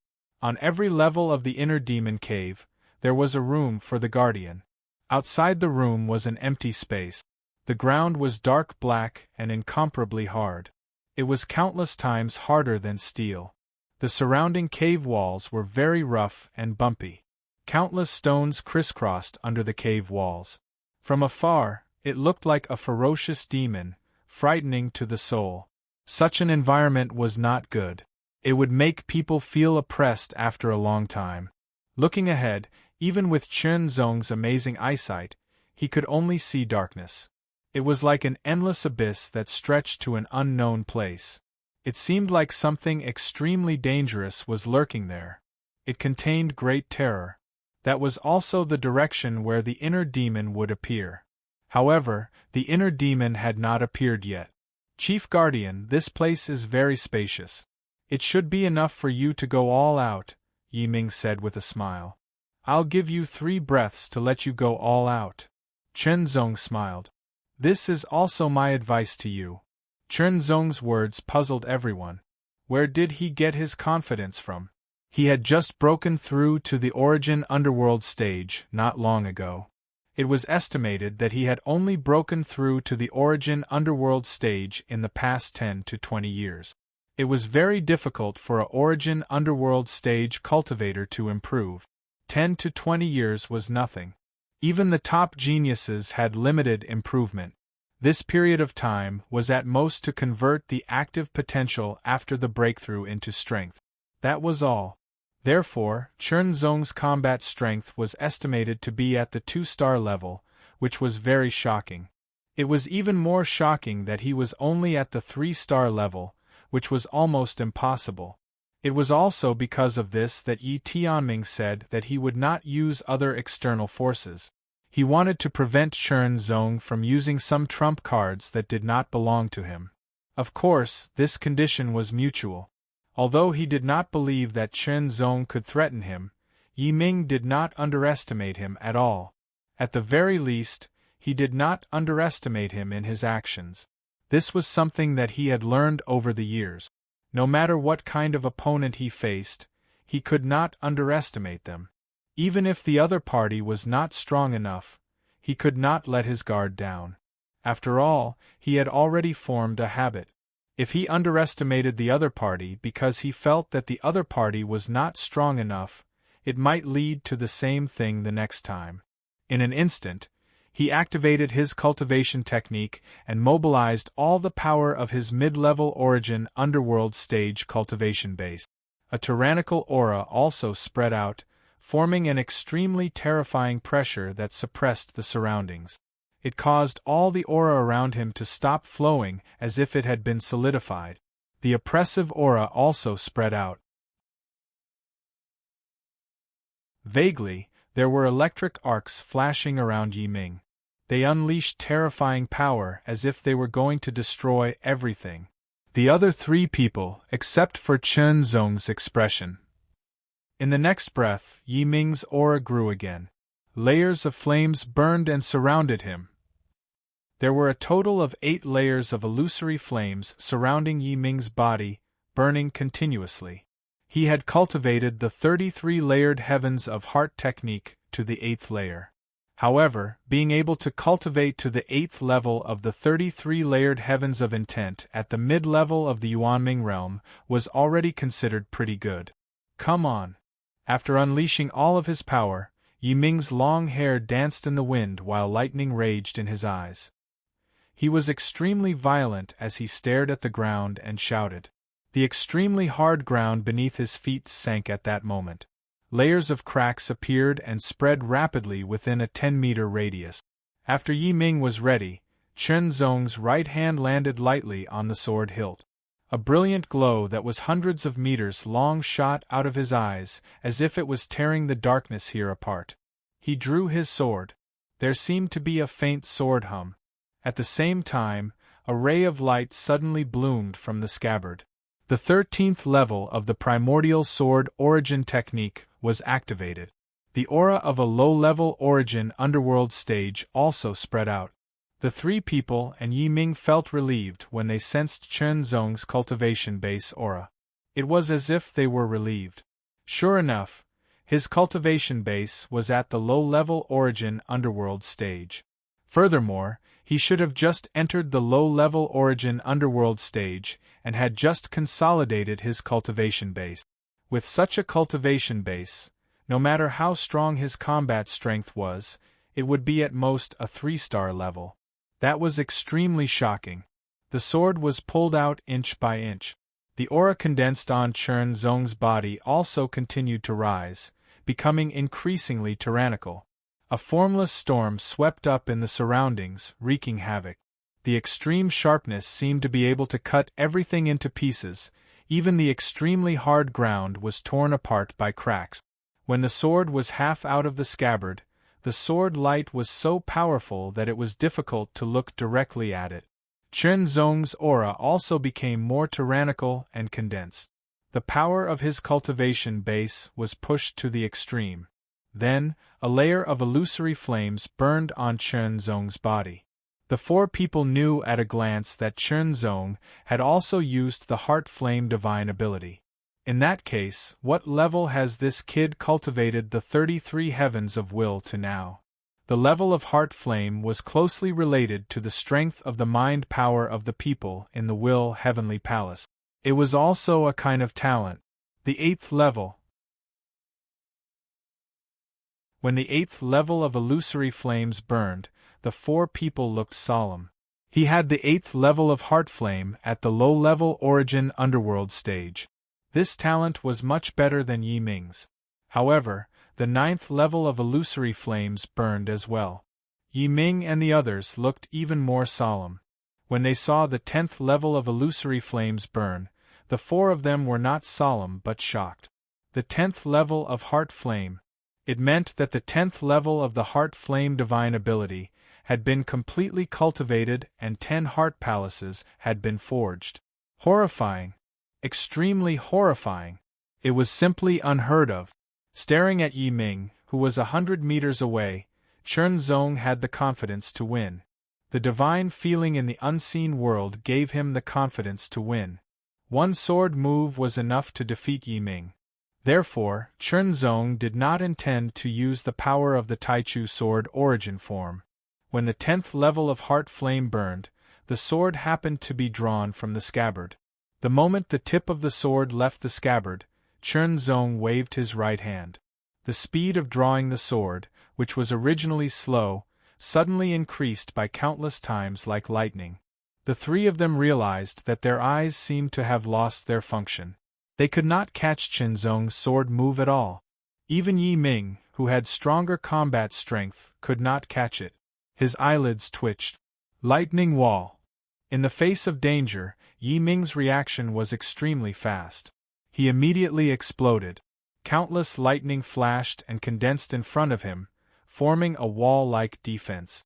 On every level of the inner demon cave, there was a room for the guardian. Outside the room was an empty space. The ground was dark black and incomparably hard. It was countless times harder than steel. The surrounding cave walls were very rough and bumpy. Countless stones crisscrossed under the cave walls. From afar, it looked like a ferocious demon, frightening to the soul. Such an environment was not good. It would make people feel oppressed after a long time. Looking ahead, even with Chen Zong's amazing eyesight, he could only see darkness. It was like an endless abyss that stretched to an unknown place. It seemed like something extremely dangerous was lurking there. It contained great terror. That was also the direction where the inner demon would appear. However, the inner demon had not appeared yet. Chief Guardian, this place is very spacious. It should be enough for you to go all out, Yi Ming said with a smile. I'll give you 3 breaths to let you go all out. Chen Zong smiled. This is also my advice to you. Chen Zong's words puzzled everyone. Where did he get his confidence from? He had just broken through to the Origin Underworld stage not long ago. It was estimated that he had only broken through to the Origin Underworld stage in the past 10 to 20 years. It was very difficult for a Origin Underworld stage cultivator to improve. 10 to 20 years was nothing. Even the top geniuses had limited improvement. This period of time was at most to convert the active potential after the breakthrough into strength. That was all. Therefore, Chen Zong's combat strength was estimated to be at the 2-star level, which was very shocking. It was even more shocking that he was only at the 3-star level, which was almost impossible. It was also because of this that Yi Tianming said that he would not use other external forces. He wanted to prevent Chen Zong from using some trump cards that did not belong to him. Of course, this condition was mutual. Although he did not believe that Chen Zong could threaten him, Yi Ming did not underestimate him at all. At the very least, he did not underestimate him in his actions. This was something that he had learned over the years. No matter what kind of opponent he faced, he could not underestimate them. Even if the other party was not strong enough, he could not let his guard down. After all, he had already formed a habit. If he underestimated the other party because he felt that the other party was not strong enough, it might lead to the same thing the next time. In an instant, he activated his cultivation technique and mobilized all the power of his mid-level Origin Underworld stage cultivation base. A tyrannical aura also spread out, forming an extremely terrifying pressure that suppressed the surroundings. It caused all the aura around him to stop flowing as if it had been solidified. The oppressive aura also spread out. Vaguely, there were electric arcs flashing around Yi Ming. They unleashed terrifying power as if they were going to destroy everything. The other 3 people, except for Chen Zong's expression. In the next breath, Yi Ming's aura grew again. Layers of flames burned and surrounded him. There were a total of 8 layers of illusory flames surrounding Yi Ming's body, burning continuously. He had cultivated the 33-layered heavens of heart technique to the 8th layer. However, being able to cultivate to the 8th level of the 33-layered heavens of intent at the mid-level of the Yuanming realm was already considered pretty good. Come on! After unleashing all of his power, Yi Ming's long hair danced in the wind while lightning raged in his eyes. He was extremely violent as he stared at the ground and shouted. The extremely hard ground beneath his feet sank at that moment. Layers of cracks appeared and spread rapidly within a 10-meter radius. After Yi Ming was ready, Chen Zong's right hand landed lightly on the sword hilt. A brilliant glow that was hundreds of meters long shot out of his eyes, as if it was tearing the darkness here apart. He drew his sword. There seemed to be a faint sword hum. At the same time, a ray of light suddenly bloomed from the scabbard. The 13th level of the primordial sword origin technique was activated. The aura of a low-level origin underworld stage also spread out. The three people and Yi Ming felt relieved when they sensed Chen Zong's cultivation base aura. It was as if they were relieved. Sure enough, his cultivation base was at the low-level origin underworld stage. Furthermore, he should have just entered the low-level origin underworld stage and had just consolidated his cultivation base. With such a cultivation base, no matter how strong his combat strength was, it would be at most a 3-star level. That was extremely shocking. The sword was pulled out inch by inch. The aura condensed on Chen Zong's body also continued to rise, becoming increasingly tyrannical. A formless storm swept up in the surroundings, wreaking havoc. The extreme sharpness seemed to be able to cut everything into pieces. Even the extremely hard ground was torn apart by cracks. When the sword was half out of the scabbard, the sword light was so powerful that it was difficult to look directly at it. Chen Zong's aura also became more tyrannical and condensed. The power of his cultivation base was pushed to the extreme. Then, a layer of illusory flames burned on Chen Zong's body. The four people knew at a glance that Chen Zong had also used the Heart Flame Divine ability. In that case, what level has this kid cultivated the 33 heavens of will to now? The level of Heart Flame was closely related to the strength of the mind power of the people in the Will Heavenly Palace. It was also a kind of talent. The 8th level. When the 8th level of illusory flames burned, the four people looked solemn. He had the 8th level of Heart Flame at the low-level origin underworld stage. This talent was much better than Yi Ming's. However, the 9th level of illusory flames burned as well. Yi Ming and the others looked even more solemn. When they saw the 10th level of illusory flames burn, the four of them were not solemn but shocked. The 10th level of Heart Flame. It meant that the 10th level of the Heart Flame Divine ability had been completely cultivated and 10 heart palaces had been forged. Horrifying. Extremely horrifying. It was simply unheard of. Staring at Yi Ming, who was 100 meters away, Chen Zong had the confidence to win. The divine feeling in the unseen world gave him the confidence to win. One sword move was enough to defeat Yi Ming. Therefore, Chen Zong did not intend to use the power of the Taichu sword origin form. When the 10th level of Heart Flame burned, the sword happened to be drawn from the scabbard. The moment the tip of the sword left the scabbard, Chen Zong waved his right hand. The speed of drawing the sword, which was originally slow, suddenly increased by countless times like lightning. The three of them realized that their eyes seemed to have lost their function. They could not catch Chen Zong's sword move at all. Even Yi Ming, who had stronger combat strength, could not catch it. His eyelids twitched. Lightning wall. In the face of danger, Yi Ming's reaction was extremely fast. He immediately exploded. Countless lightning flashed and condensed in front of him, forming a wall-like defense.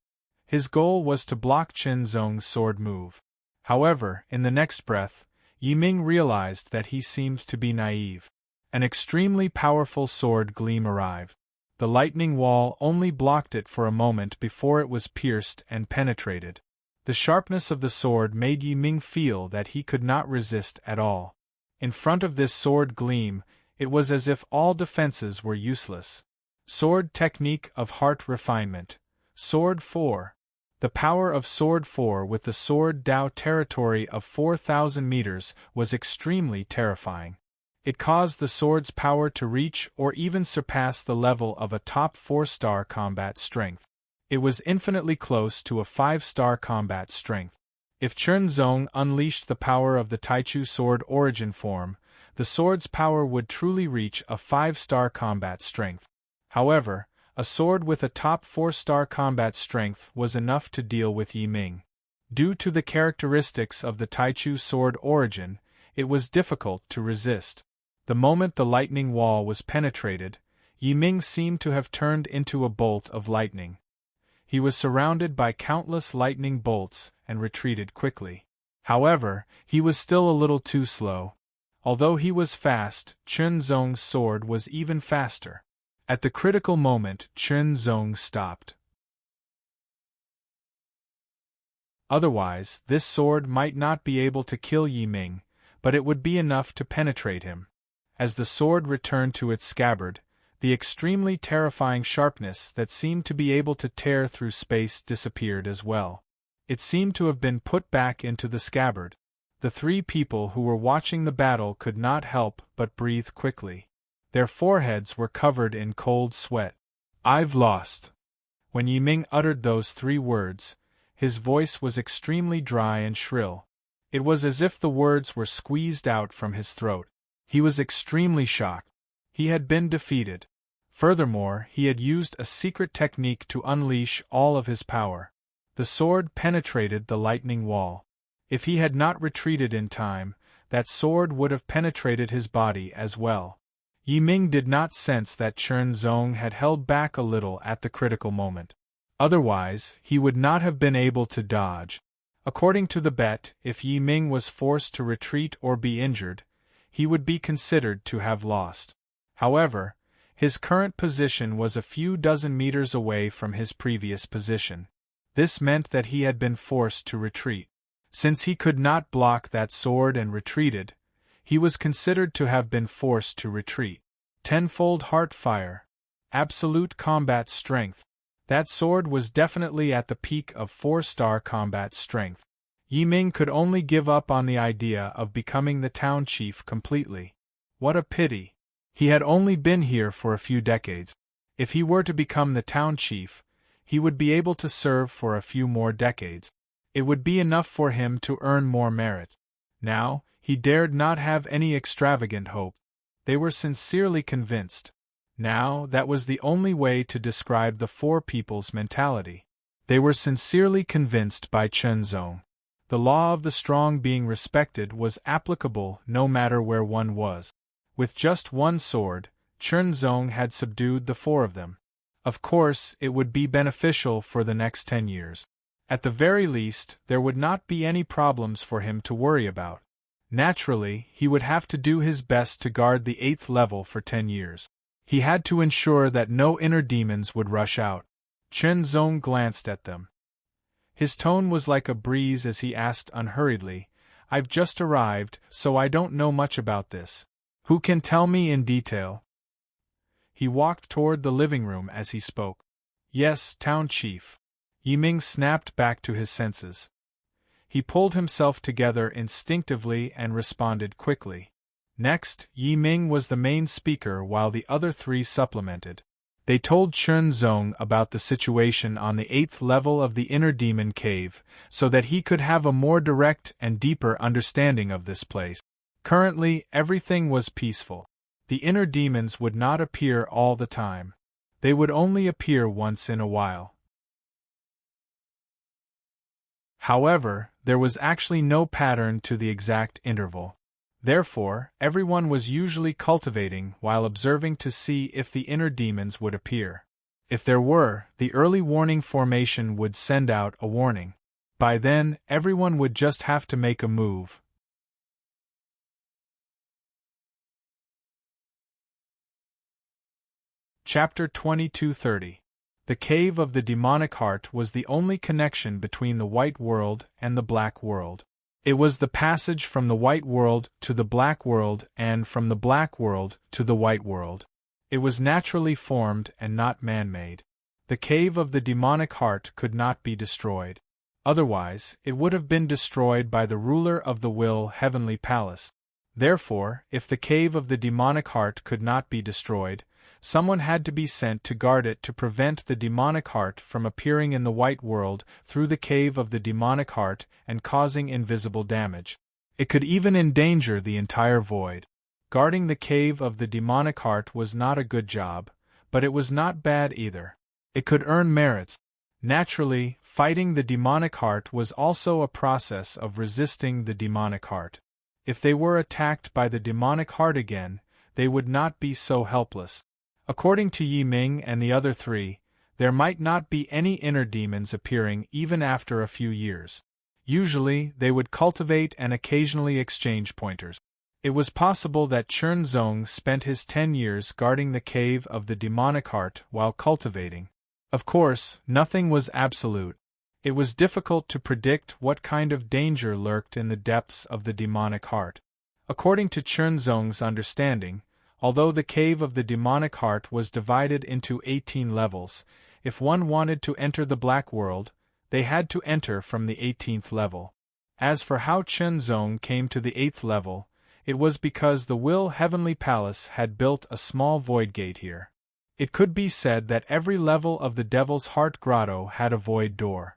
His goal was to block Chen Zong's sword move. However, in the next breath, Yi Ming realized that he seemed to be naive. An extremely powerful sword gleam arrived. The lightning wall only blocked it for a moment before it was pierced and penetrated. The sharpness of the sword made Yi Ming feel that he could not resist at all. In front of this sword gleam, it was as if all defenses were useless. Sword technique of heart refinement. Sword 4. The power of Sword 4 with the Sword Dao territory of 4,000 meters was extremely terrifying. It caused the sword's power to reach or even surpass the level of a top 4-star combat strength. It was infinitely close to a 5-star combat strength. If Chunzong unleashed the power of the Taichu sword origin form, the sword's power would truly reach a 5-star combat strength. However, a sword with a top 4-star combat strength was enough to deal with Yi Ming. Due to the characteristics of the Taichu sword origin, it was difficult to resist. The moment the lightning wall was penetrated, Yi Ming seemed to have turned into a bolt of lightning. He was surrounded by countless lightning bolts and retreated quickly. However, he was still a little too slow. Although he was fast, Chunzong's sword was even faster. At the critical moment, Chunzong stopped. Otherwise, this sword might not be able to kill Yi Ming, but it would be enough to penetrate him. As the sword returned to its scabbard, the extremely terrifying sharpness that seemed to be able to tear through space disappeared as well. It seemed to have been put back into the scabbard. The three people who were watching the battle could not help but breathe quickly. Their foreheads were covered in cold sweat. "I've lost." When Yi Ming uttered those 3 words, his voice was extremely dry and shrill. It was as if the words were squeezed out from his throat. He was extremely shocked. He had been defeated. Furthermore, he had used a secret technique to unleash all of his power. The sword penetrated the lightning wall. If he had not retreated in time, that sword would have penetrated his body as well. Yi Ming did not sense that Chunzong had held back a little at the critical moment. Otherwise, he would not have been able to dodge. According to the bet, if Yi Ming was forced to retreat or be injured, he would be considered to have lost. However, his current position was a few dozen meters away from his previous position. This meant that he had been forced to retreat. Since he could not block that sword and retreated, he was considered to have been forced to retreat. Tenfold heart fire. Absolute combat strength. That sword was definitely at the peak of 4-star combat strength. Yi Ming could only give up on the idea of becoming the town chief completely. What a pity. He had only been here for a few decades. If he were to become the town chief, he would be able to serve for a few more decades. It would be enough for him to earn more merit. Now, he dared not have any extravagant hope. They were sincerely convinced. Now, that was the only way to describe the 4 people's mentality. They were sincerely convinced by Chunzong. The law of the strong being respected was applicable no matter where one was. With just one sword, Chunzong had subdued the 4 of them. Of course, it would be beneficial for the next 10 years. At the very least, there would not be any problems for him to worry about. Naturally, he would have to do his best to guard the 8th level for 10 years. He had to ensure that no inner demons would rush out. Chunzong glanced at them. His tone was like a breeze as he asked unhurriedly, "I've just arrived, so I don't know much about this. Who can tell me in detail?" He walked toward the living room as he spoke. "Yes, town chief." Yi Ming snapped back to his senses. He pulled himself together instinctively and responded quickly. Next, Yi Ming was the main speaker while the other 3 supplemented. They told Chunzong about the situation on the 8th level of the Inner Demon Cave, so that he could have a more direct and deeper understanding of this place. Currently, everything was peaceful. The inner demons would not appear all the time. They would only appear once in a while. However, there was actually no pattern to the exact interval. Therefore, everyone was usually cultivating while observing to see if the inner demons would appear. If there were, the early warning formation would send out a warning. By then, everyone would just have to make a move. Chapter 2230. The Cave of the Demonic Heart was the only connection between the White World and the Black World. It was the passage from the white world to the black world and from the black world to the white world. It was naturally formed and not man-made. The cave of the demonic heart could not be destroyed. Otherwise, it would have been destroyed by the ruler of the will heavenly palace. Therefore, if the cave of the demonic heart could not be destroyed, someone had to be sent to guard it to prevent the demonic heart from appearing in the white world through the cave of the demonic heart and causing invisible damage. It could even endanger the entire void. Guarding the cave of the demonic heart was not a good job, but it was not bad either. It could earn merits. Naturally, fighting the demonic heart was also a process of resisting the demonic heart. If they were attacked by the demonic heart again, they would not be so helpless. According to Yi Ming and the other three, there might not be any inner demons appearing even after a few years. Usually, they would cultivate and occasionally exchange pointers. It was possible that Chernzong spent his 10 years guarding the cave of the demonic heart while cultivating. Of course, nothing was absolute. It was difficult to predict what kind of danger lurked in the depths of the demonic heart. According to Chernzong's understanding, although the cave of the demonic heart was divided into 18 levels, if one wanted to enter the black world, they had to enter from the 18th level. As for how Chernzong came to the 8th level, it was because the Will Heavenly Palace had built a small void gate here. It could be said that every level of the Devil's Heart Grotto had a void door.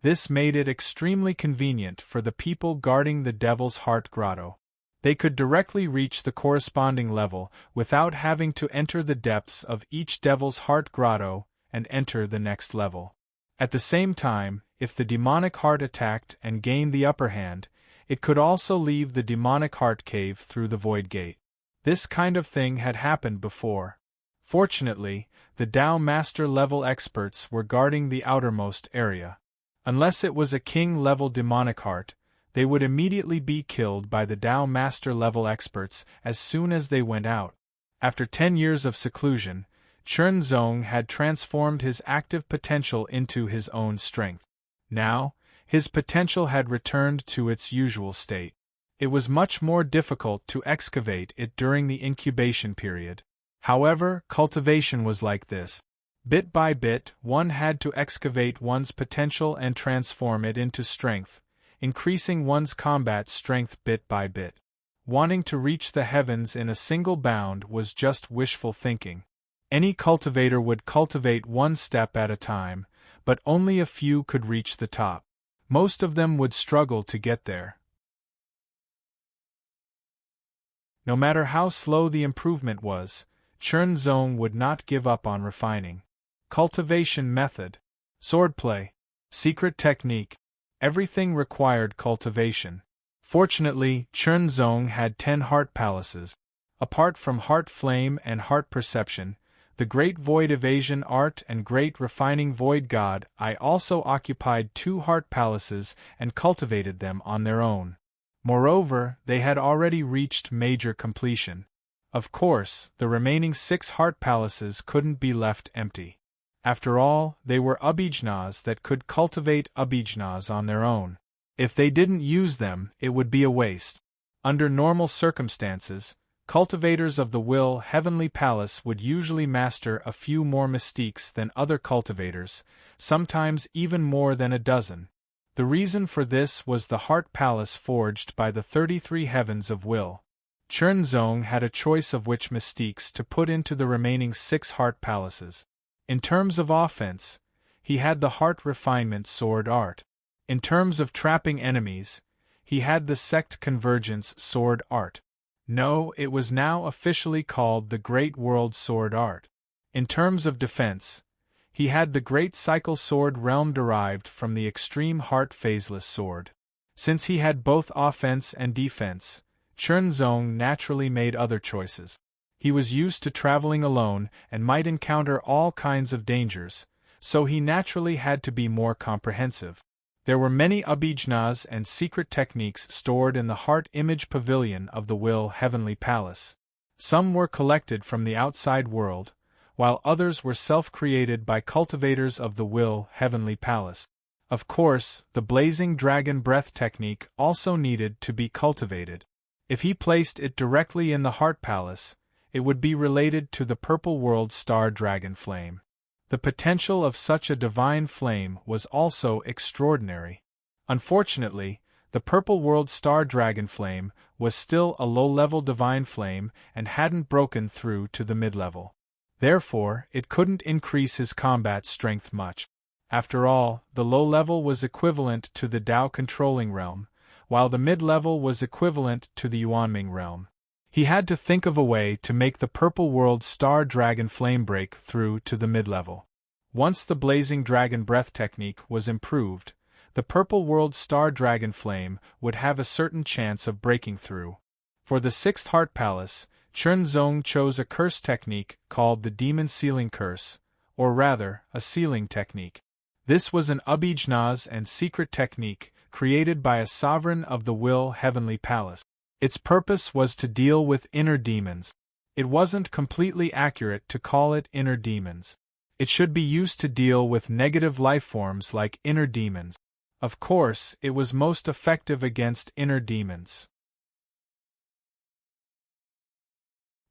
This made it extremely convenient for the people guarding the Devil's Heart Grotto. They could directly reach the corresponding level without having to enter the depths of each Devil's Heart Grotto and enter the next level. At the same time, if the demonic heart attacked and gained the upper hand, it could also leave the demonic heart cave through the void gate. This kind of thing had happened before. Fortunately, the Dao Master level experts were guarding the outermost area. Unless it was a king-level demonic heart, they would immediately be killed by the Dao Master level experts as soon as they went out. After 10 years of seclusion, Chernzong had transformed his active potential into his own strength. Now, his potential had returned to its usual state. It was much more difficult to excavate it during the incubation period. However, cultivation was like this. Bit by bit, one had to excavate one's potential and transform it into strength, increasing one's combat strength bit by bit. Wanting to reach the heavens in a single bound was just wishful thinking. Any cultivator would cultivate one step at a time, but only a few could reach the top. Most of them would struggle to get there. No matter how slow the improvement was, Chernzong would not give up on refining. Cultivation method, swordplay, secret technique, everything required cultivation. Fortunately, Chernzong had 10 heart palaces. Apart from heart flame and heart perception, the Great Void Evasion Art and Great Refining Void God, I also occupied 2 heart palaces and cultivated them on their own. Moreover, they had already reached major completion. Of course, the remaining 6 heart palaces couldn't be left empty. After all, they were abhijnas that could cultivate abhijnas on their own. If they didn't use them, it would be a waste. Under normal circumstances, cultivators of the Will Heavenly Palace would usually master a few more mystiques than other cultivators, sometimes even more than a dozen. The reason for this was the Heart Palace forged by the 33 Heavens of Will. Chernzong had a choice of which mystiques to put into the remaining 6 heart palaces. In terms of offense, he had the Heart Refinement Sword Art. In terms of trapping enemies, he had the Sect Convergence Sword Art. No, it was now officially called the Great World Sword Art. In terms of defense, he had the Great Cycle Sword Realm derived from the Extreme Heart Phaseless Sword. Since he had both offense and defense, Chernzong naturally made other choices. He was used to traveling alone and might encounter all kinds of dangers, so he naturally had to be more comprehensive. There were many abhijnas and secret techniques stored in the Heart Image Pavilion of the Will Heavenly Palace. Some were collected from the outside world, while others were self-created by cultivators of the Will Heavenly Palace. Of course, the blazing dragon breath technique also needed to be cultivated. If he placed it directly in the Heart Palace, it would be related to the Purple World Star Dragon Flame. The potential of such a divine flame was also extraordinary. Unfortunately, the Purple World Star Dragon Flame was still a low-level divine flame and hadn't broken through to the mid-level. Therefore, it couldn't increase his combat strength much. After all, the low level was equivalent to the Dao controlling realm, while the mid-level was equivalent to the Yuanming realm. He had to think of a way to make the Purple World Star Dragon Flame break through to the mid-level. Once the Blazing Dragon Breath technique was improved, the Purple World Star Dragon Flame would have a certain chance of breaking through. For the 6th Heart Palace, Chernzong chose a curse technique called the Demon Sealing Curse, or rather, a sealing technique. This was an Abhijnaz and secret technique created by a sovereign of the Will Heavenly Palace. Its purpose was to deal with inner demons. It wasn't completely accurate to call it inner demons. It should be used to deal with negative lifeforms like inner demons. Of course, it was most effective against inner demons.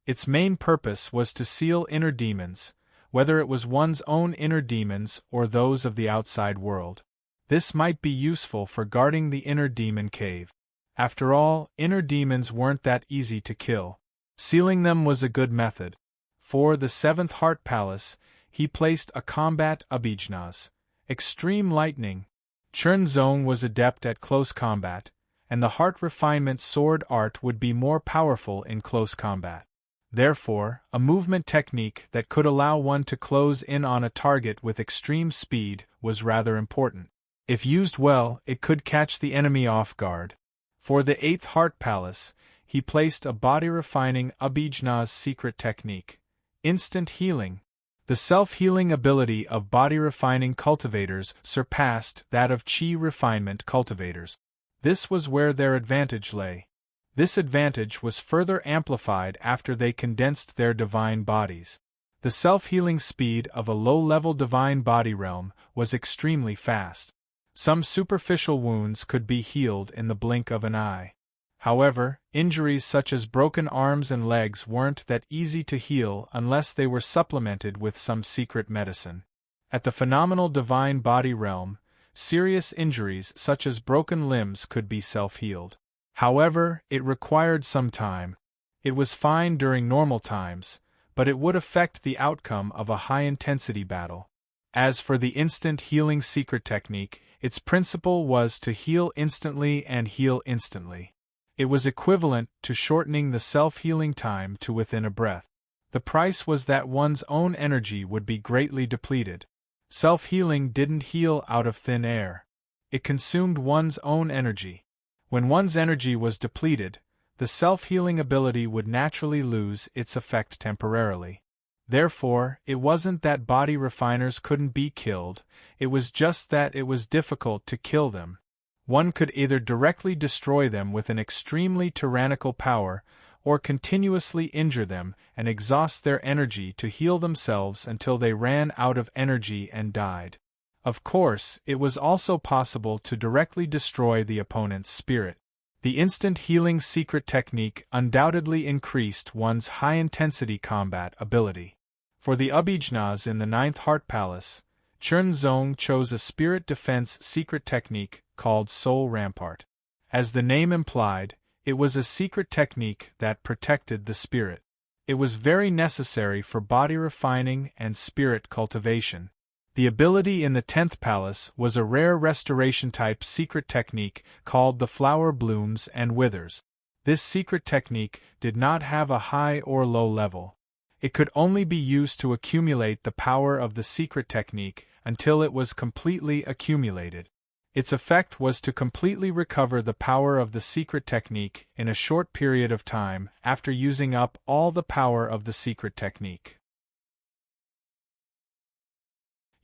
Its main purpose was to seal inner demons, whether it was one's own inner demons or those of the outside world. This might be useful for guarding the inner demon cave. After all, inner demons weren't that easy to kill. Sealing them was a good method. For the 7th Heart Palace, he placed a combat Abhijnaz, Extreme Lightning. Chernzong was adept at close combat, and the Heart Refinement sword art would be more powerful in close combat. Therefore, a movement technique that could allow one to close in on a target with extreme speed was rather important. If used well, it could catch the enemy off guard. For the 8th Heart Palace, he placed a body-refining Abhijnaz secret technique, Instant Healing. The self-healing ability of body-refining cultivators surpassed that of chi refinement cultivators. This was where their advantage lay. This advantage was further amplified after they condensed their divine bodies. The self-healing speed of a low-level divine body realm was extremely fast. Some superficial wounds could be healed in the blink of an eye. However, injuries such as broken arms and legs weren't that easy to heal unless they were supplemented with some secret medicine. At the phenomenal divine body realm, serious injuries such as broken limbs could be self-healed. However, it required some time. It was fine during normal times, but it would affect the outcome of a high-intensity battle. As for the instant healing secret technique, its principle was to heal instantly and heal instantly. It was equivalent to shortening the self-healing time to within a breath. The price was that one's own energy would be greatly depleted. Self-healing didn't heal out of thin air. It consumed one's own energy. When one's energy was depleted, the self-healing ability would naturally lose its effect temporarily. Therefore, it wasn't that body refiners couldn't be killed, it was just that it was difficult to kill them. One could either directly destroy them with an extremely tyrannical power, or continuously injure them and exhaust their energy to heal themselves until they ran out of energy and died. Of course, it was also possible to directly destroy the opponent's spirit. The instant healing secret technique undoubtedly increased one's high-intensity combat ability. For the Abhijnaz in the 9th Heart Palace, Chernzong chose a spirit defense secret technique called Soul Rampart. As the name implied, it was a secret technique that protected the spirit. It was very necessary for body refining and spirit cultivation. The ability in the 10th Palace was a rare restoration-type secret technique called the Flower Blooms and Withers. This secret technique did not have a high or low level. It could only be used to accumulate the power of the secret technique until it was completely accumulated. Its effect was to completely recover the power of the secret technique in a short period of time after using up all the power of the secret technique.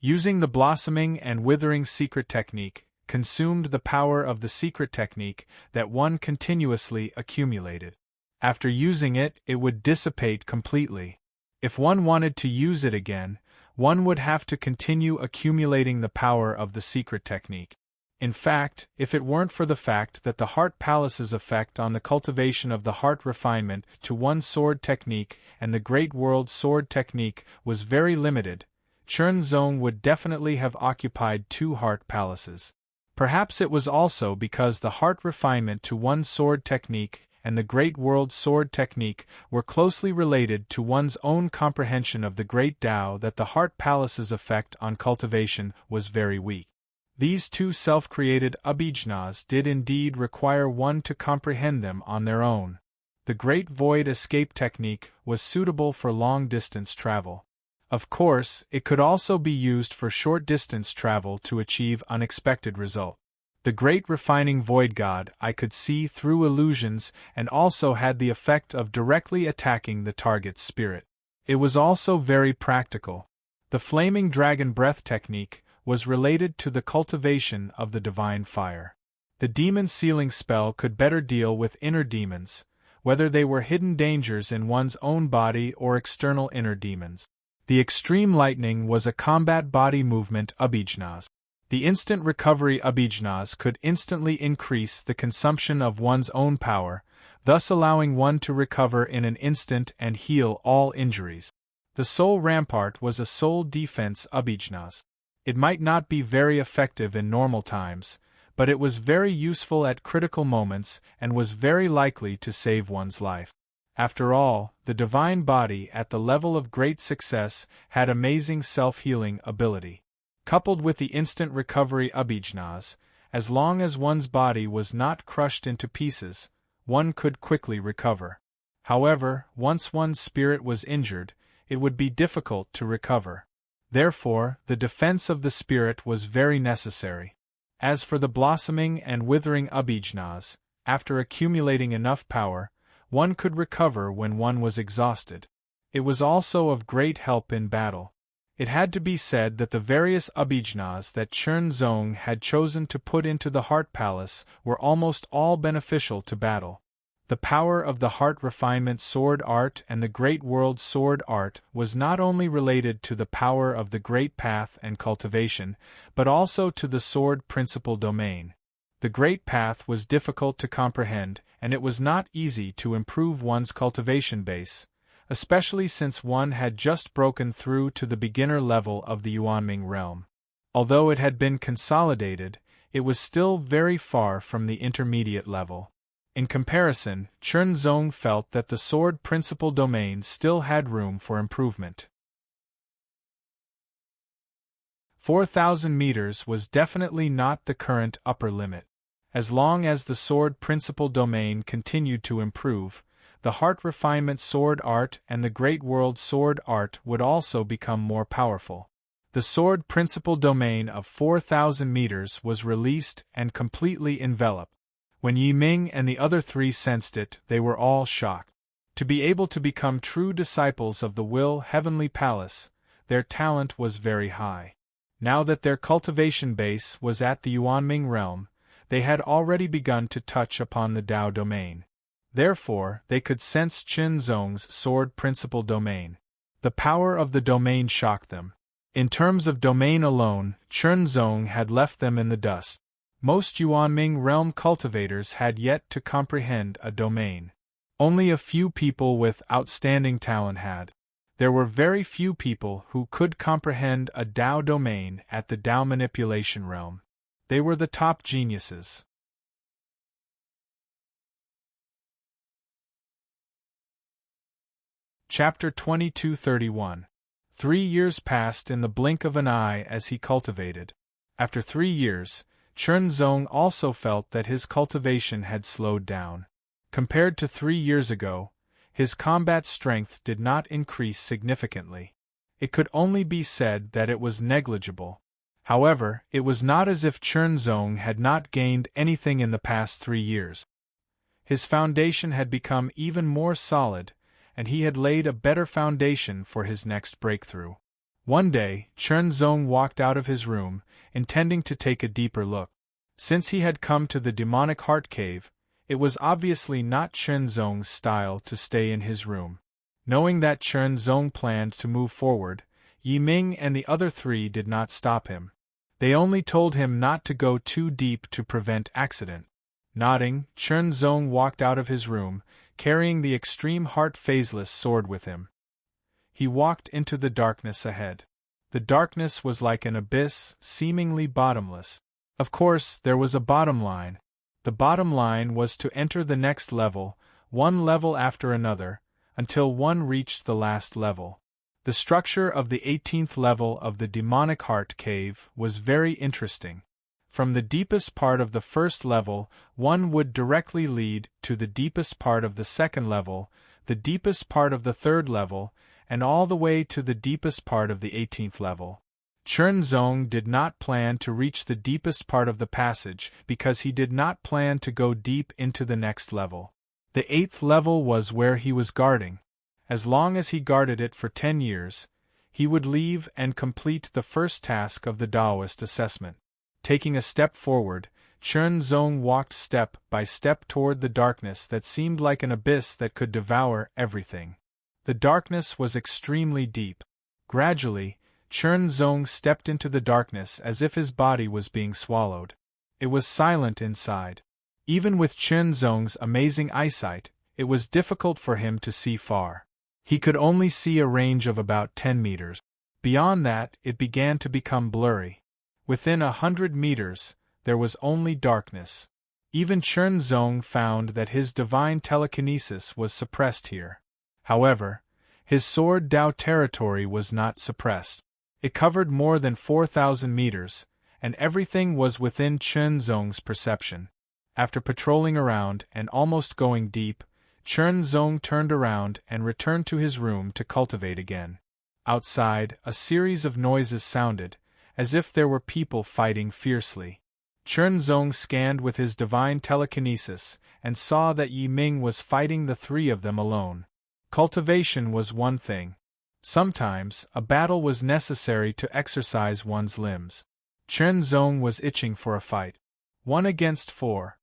Using the blossoming and withering secret technique consumed the power of the secret technique that one continuously accumulated. After using it, it would dissipate completely. If one wanted to use it again, one would have to continue accumulating the power of the secret technique. In fact, if it weren't for the fact that the Heart Palace's effect on the cultivation of the heart refinement to one sword technique and the Great World Sword technique was very limited, Chern Zong would definitely have occupied 2 Heart Palaces. Perhaps it was also because the heart refinement to one sword technique and the Great World Sword technique were closely related to one's own comprehension of the Great Tao that the Heart Palace's effect on cultivation was very weak. These 2 self-created abhijnas did indeed require one to comprehend them on their own. The Great Void Escape technique was suitable for long-distance travel. Of course, it could also be used for short-distance travel to achieve unexpected results. The Great Refining Void God I could see through illusions and also had the effect of directly attacking the target's spirit. It was also very practical. The Flaming Dragon Breath technique was related to the cultivation of the divine fire. The demon sealing spell could better deal with inner demons, whether they were hidden dangers in one's own body or external inner demons. The extreme lightning was a combat body movement abhijnas. The instant recovery abhijnas could instantly increase the consumption of one's own power, thus allowing one to recover in an instant and heal all injuries. The soul rampart was a soul defense abhijnas. It might not be very effective in normal times, but it was very useful at critical moments and was very likely to save one's life. After all, the divine body at the level of great success had amazing self-healing ability. Coupled with the instant recovery abhijnas, as long as one's body was not crushed into pieces, one could quickly recover. However, once one's spirit was injured, it would be difficult to recover. Therefore, the defense of the spirit was very necessary. As for the blossoming and withering abhijnas, after accumulating enough power, one could recover when one was exhausted. It was also of great help in battle. It had to be said that the various abhijnas that Chern Zong had chosen to put into the Heart Palace were almost all beneficial to battle. The power of the Heart Refinement Sword Art and the Great World Sword Art was not only related to the power of the Great Path and cultivation, but also to the Sword Principle domain. The Great Path was difficult to comprehend, and it was not easy to improve one's cultivation base, especially since one had just broken through to the beginner level of the Yuanming realm. Although it had been consolidated, it was still very far from the intermediate level. In comparison, Chern Zong felt that the Sword Principle domain still had room for improvement. 4,000 meters was definitely not the current upper limit. As long as the Sword Principle domain continued to improve, the Heart Refinement Sword Art and the Great World Sword Art would also become more powerful. The Sword Principle domain of 4,000 meters was released and completely enveloped. When Yi Ming and the other 3 sensed it, they were all shocked. To be able to become true disciples of the Will Heavenly Palace, their talent was very high. Now that their cultivation base was at the Yuanming realm, they had already begun to touch upon the Tao domain. Therefore, they could sense Chern Zong's Sword Principle domain. The power of the domain shocked them. In terms of domain alone, Chern Zong had left them in the dust. Most Yuanming realm cultivators had yet to comprehend a domain. Only a few people with outstanding talent had. There were very few people who could comprehend a Tao domain at the Tao manipulation realm. They were the top geniuses. Chapter 2231. 3 years passed in the blink of an eye as he cultivated. After 3 years, Chern Zong also felt that his cultivation had slowed down. Compared to 3 years ago, his combat strength did not increase significantly. It could only be said that it was negligible. However, it was not as if Chern Zong had not gained anything in the past 3 years. His foundation had become even more solid, and he had laid a better foundation for his next breakthrough. One day, Chern Zong walked out of his room, intending to take a deeper look. Since he had come to the demonic heart cave, it was obviously not Chern Zong's style to stay in his room. Knowing that Chen Zong planned to move forward, Yi Ming and the other three did not stop him. They only told him not to go too deep to prevent accident. Nodding, Chen Zong walked out of his room, carrying the extreme heart phaseless sword with him. He walked into the darkness ahead. The darkness was like an abyss, seemingly bottomless. Of course, there was a bottom line. The bottom line was to enter the next level, one level after another, until one reached the last level. The structure of the 18th level of the demonic heart cave was very interesting. From the deepest part of the first level, one would directly lead to the deepest part of the second level, the deepest part of the third level, and all the way to the deepest part of the 18th level. Chen Zong did not plan to reach the deepest part of the passage because he did not plan to go deep into the next level. The 8th level was where he was guarding. As long as he guarded it for 10 years, he would leave and complete the first task of the Taoist assessment. Taking a step forward, Chen Zong walked step by step toward the darkness that seemed like an abyss that could devour everything. The darkness was extremely deep. Gradually, Chen Zong stepped into the darkness as if his body was being swallowed. It was silent inside. Even with Chen Zong's amazing eyesight, it was difficult for him to see far. He could only see a range of about 10 meters. Beyond that, it began to become blurry. Within 100 meters, there was only darkness. Even Chen Zong found that his divine telekinesis was suppressed here. However, his sword Dao territory was not suppressed. It covered more than 4,000 meters, and everything was within Chen Zong's perception. After patrolling around and almost going deep, Chen Zong turned around and returned to his room to cultivate again. Outside, a series of noises sounded, as if there were people fighting fiercely. Chen Zong scanned with his divine telekinesis and saw that Yi Ming was fighting the three of them alone. Cultivation was one thing. Sometimes, a battle was necessary to exercise one's limbs. Chen Zong was itching for a fight. 1 against 4.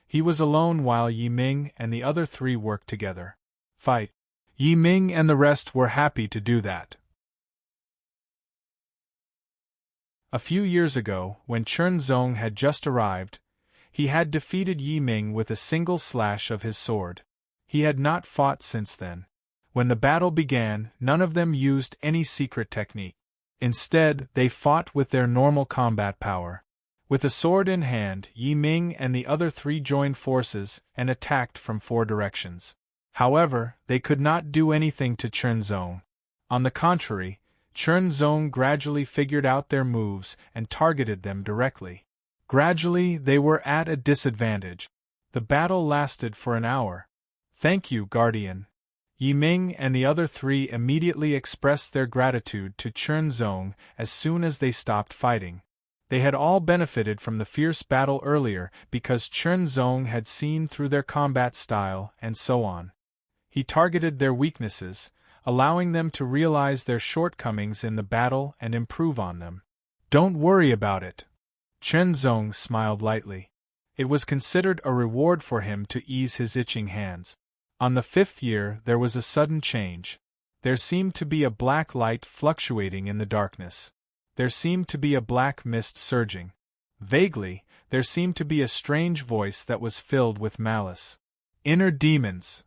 He was alone while Yi Ming and the other three worked together. Fight. Yi Ming and the rest were happy to do that. A few years ago, when Chen Zong had just arrived, he had defeated Yi Ming with a single slash of his sword. He had not fought since then. When the battle began, none of them used any secret technique. Instead, they fought with their normal combat power. With a sword in hand, Yi Ming and the other three joined forces and attacked from 4 directions. However, they could not do anything to Chen Zong. On the contrary, Chen Zong gradually figured out their moves and targeted them directly. Gradually, they were at a disadvantage. The battle lasted for an hour. "Thank you, Guardian." Yi Ming and the other three immediately expressed their gratitude to Chen Zong as soon as they stopped fighting. They had all benefited from the fierce battle earlier because Chen Zong had seen through their combat style and so on. He targeted their weaknesses, allowing them to realize their shortcomings in the battle and improve on them. "Don't worry about it." Chen Zong smiled lightly. It was considered a reward for him to ease his itching hands. On the 5th year, there was a sudden change. There seemed to be a black light fluctuating in the darkness. There seemed to be a black mist surging. Vaguely, there seemed to be a strange voice that was filled with malice. "Inner demons."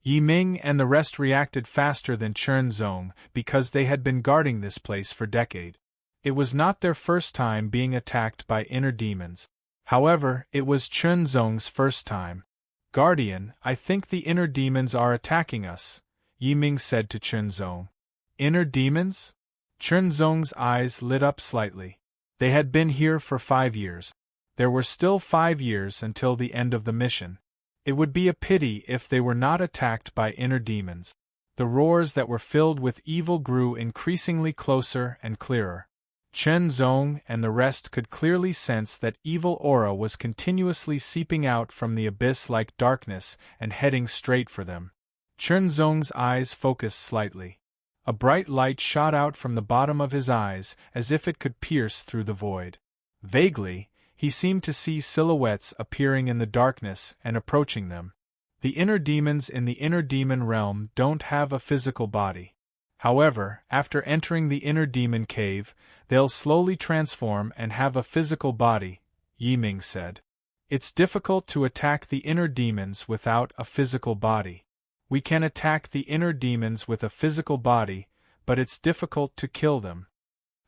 Yi Ming and the rest reacted faster than Chen Zong because they had been guarding this place for decades. It was not their first time being attacked by inner demons. However, it was Chen Zong's first time. "Guardian, I think the inner demons are attacking us," Yi Ming said to Chen Zong. "Inner demons?" Chen Zong's eyes lit up slightly. They had been here for 5 years. There were still 5 years until the end of the mission. It would be a pity if they were not attacked by inner demons. The roars that were filled with evil grew increasingly closer and clearer. Chen Zong and the rest could clearly sense that evil aura was continuously seeping out from the abyss like darkness and heading straight for them. Chen Zong's eyes focused slightly. A bright light shot out from the bottom of his eyes as if it could pierce through the void. Vaguely, he seemed to see silhouettes appearing in the darkness and approaching them. The inner demons in the inner demon realm don't have a physical body. However, after entering the inner demon cave, they'll slowly transform and have a physical body, Yiming said. It's difficult to attack the inner demons without a physical body. We can attack the inner demons with a physical body, but it's difficult to kill them.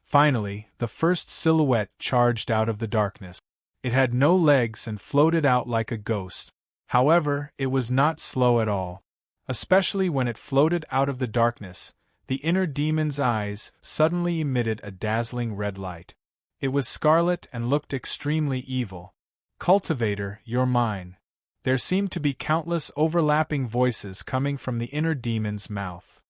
Finally, the first silhouette charged out of the darkness. It had no legs and floated out like a ghost. However, it was not slow at all. Especially when it floated out of the darkness, the inner demon's eyes suddenly emitted a dazzling red light. It was scarlet and looked extremely evil. Cultivator, you're mine. There seemed to be countless overlapping voices coming from the inner demon's mouth.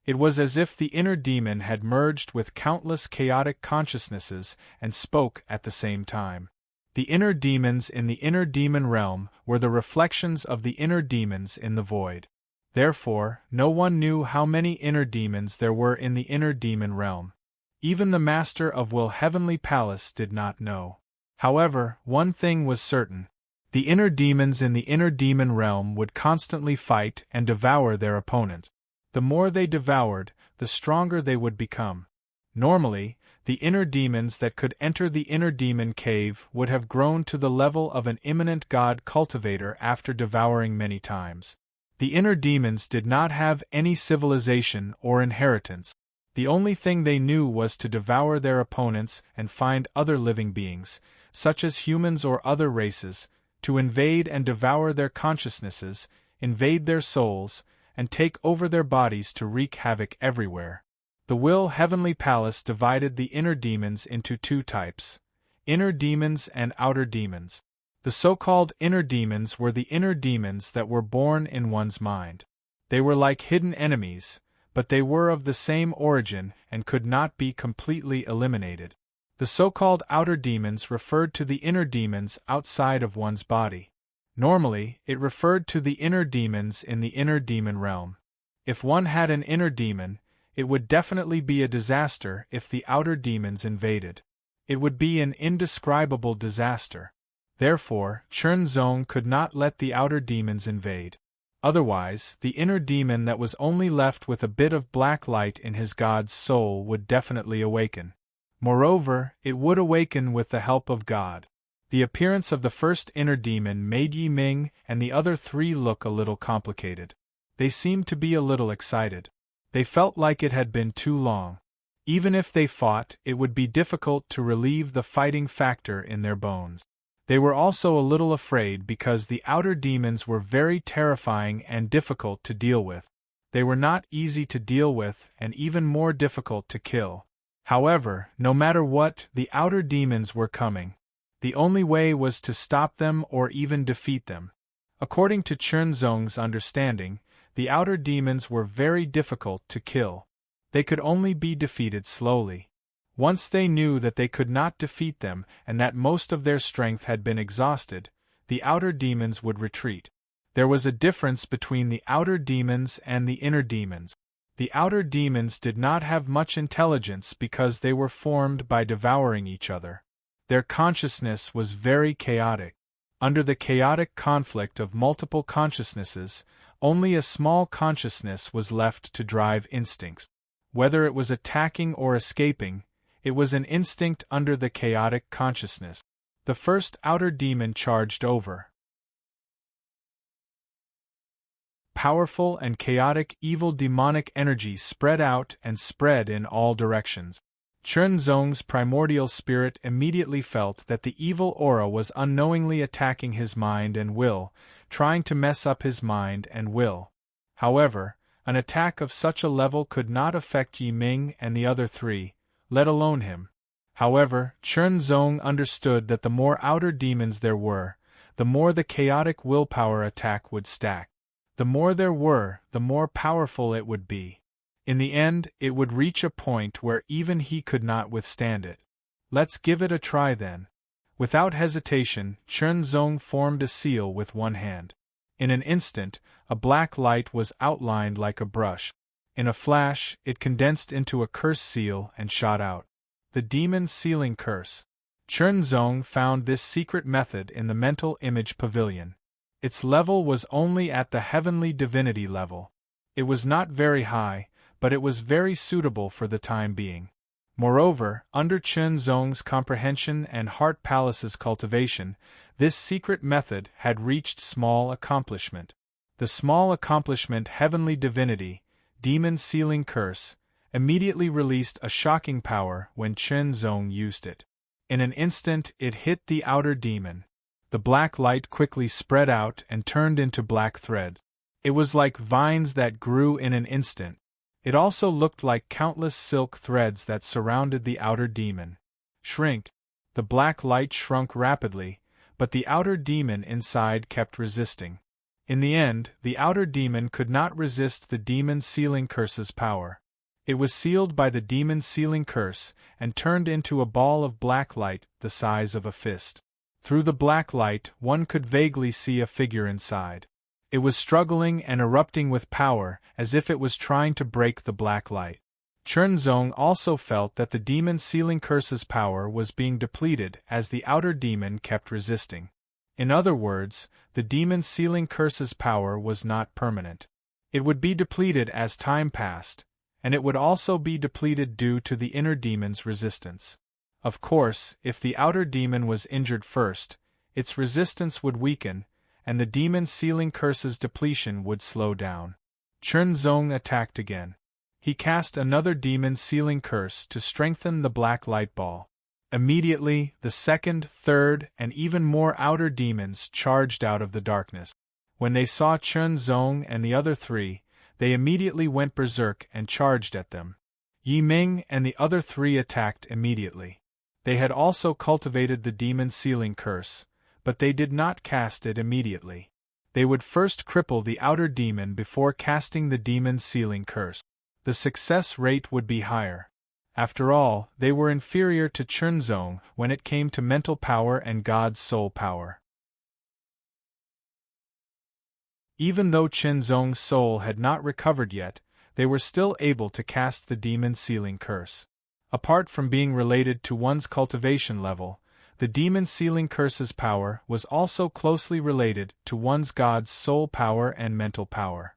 It was as if the inner demon had merged with countless chaotic consciousnesses and spoke at the same time. The inner demons in the inner demon realm were the reflections of the inner demons in the void. Therefore, no one knew how many inner demons there were in the inner demon realm. Even the master of Will Heavenly Palace did not know. However, one thing was certain. The inner demons in the inner demon realm would constantly fight and devour their opponent. The more they devoured, the stronger they would become. Normally, the inner demons that could enter the inner demon cave would have grown to the level of an imminent god cultivator after devouring many times. The inner demons did not have any civilization or inheritance. The only thing they knew was to devour their opponents and find other living beings, such as humans or other races, to invade and devour their consciousnesses, invade their souls, and take over their bodies to wreak havoc everywhere. The Will Heavenly Palace divided the inner demons into two types: inner demons and outer demons. The so-called inner demons were the inner demons that were born in one's mind. They were like hidden enemies, but they were of the same origin and could not be completely eliminated. The so-called outer demons referred to the inner demons outside of one's body. Normally, it referred to the inner demons in the inner demon realm. If one had an inner demon, it would definitely be a disaster if the outer demons invaded. It would be an indescribable disaster. Therefore, Chernzong could not let the outer demons invade. Otherwise, the inner demon that was only left with a bit of black light in his god's soul would definitely awaken. Moreover, it would awaken with the help of God. The appearance of the first inner demon made Yi Ming and the other three look a little complicated. They seemed to be a little excited. They felt like it had been too long. Even if they fought, it would be difficult to relieve the fighting factor in their bones. They were also a little afraid because the outer demons were very terrifying and difficult to deal with. They were not easy to deal with and even more difficult to kill. However, no matter what, the outer demons were coming. The only way was to stop them or even defeat them. According to Chernzong's understanding, the outer demons were very difficult to kill. They could only be defeated slowly. Once they knew that they could not defeat them and that most of their strength had been exhausted, the outer demons would retreat. There was a difference between the outer demons and the inner demons. The outer demons did not have much intelligence because they were formed by devouring each other. Their consciousness was very chaotic. Under the chaotic conflict of multiple consciousnesses, only a small consciousness was left to drive instincts. Whether it was attacking or escaping, it was an instinct under the chaotic consciousness. The first outer demon charged over. Powerful and chaotic evil demonic energy spread out and spread in all directions. Chernzong's primordial spirit immediately felt that the evil aura was unknowingly attacking his mind and will, trying to mess up his mind and will. However, an attack of such a level could not affect Yi Ming and the other three, let alone him. However, Chernzong understood that the more outer demons there were, the more the chaotic willpower attack would stack. The more there were, the more powerful it would be. In the end, it would reach a point where even he could not withstand it. Let's give it a try then. Without hesitation, Chernzong formed a seal with one hand. In an instant, a black light was outlined like a brush. In a flash, it condensed into a curse seal and shot out. The demon sealing curse. Chernzong found this secret method in the mental image pavilion. Its level was only at the heavenly divinity level. It was not very high, but it was very suitable for the time being. Moreover, under Chernzong's comprehension and Heart Palace's cultivation, this secret method had reached small accomplishment. The small accomplishment Heavenly Divinity, Demon Sealing Curse, immediately released a shocking power when Chernzong used it. In an instant it hit the outer demon. The black light quickly spread out and turned into black threads. It was like vines that grew in an instant. It also looked like countless silk threads that surrounded the outer demon. Shrink. The black light shrunk rapidly, but the outer demon inside kept resisting. In the end, the outer demon could not resist the demon sealing curse's power. It was sealed by the demon sealing curse and turned into a ball of black light the size of a fist. Through the black light, one could vaguely see a figure inside. It was struggling and erupting with power as if it was trying to break the black light. Chernzong also felt that the demon sealing curse's power was being depleted as the outer demon kept resisting. In other words, the demon sealing curse's power was not permanent. It would be depleted as time passed, and it would also be depleted due to the inner demon's resistance. Of course, if the outer demon was injured first, its resistance would weaken, and the demon sealing curse's depletion would slow down. Chernzong attacked again. He cast another demon sealing curse to strengthen the black light ball. Immediately, the second, third, and even more outer demons charged out of the darkness. When they saw Chernzong and the other three, they immediately went berserk and charged at them. Yi Ming and the other three attacked immediately. They had also cultivated the demon sealing curse, but they did not cast it immediately. They would first cripple the outer demon before casting the demon sealing curse. The success rate would be higher. After all, they were inferior to Chernzong when it came to mental power and God's soul power. Even though Chernzong's soul had not recovered yet, they were still able to cast the demon sealing curse. Apart from being related to one's cultivation level, the demon sealing curse's power was also closely related to one's God's soul power and mental power.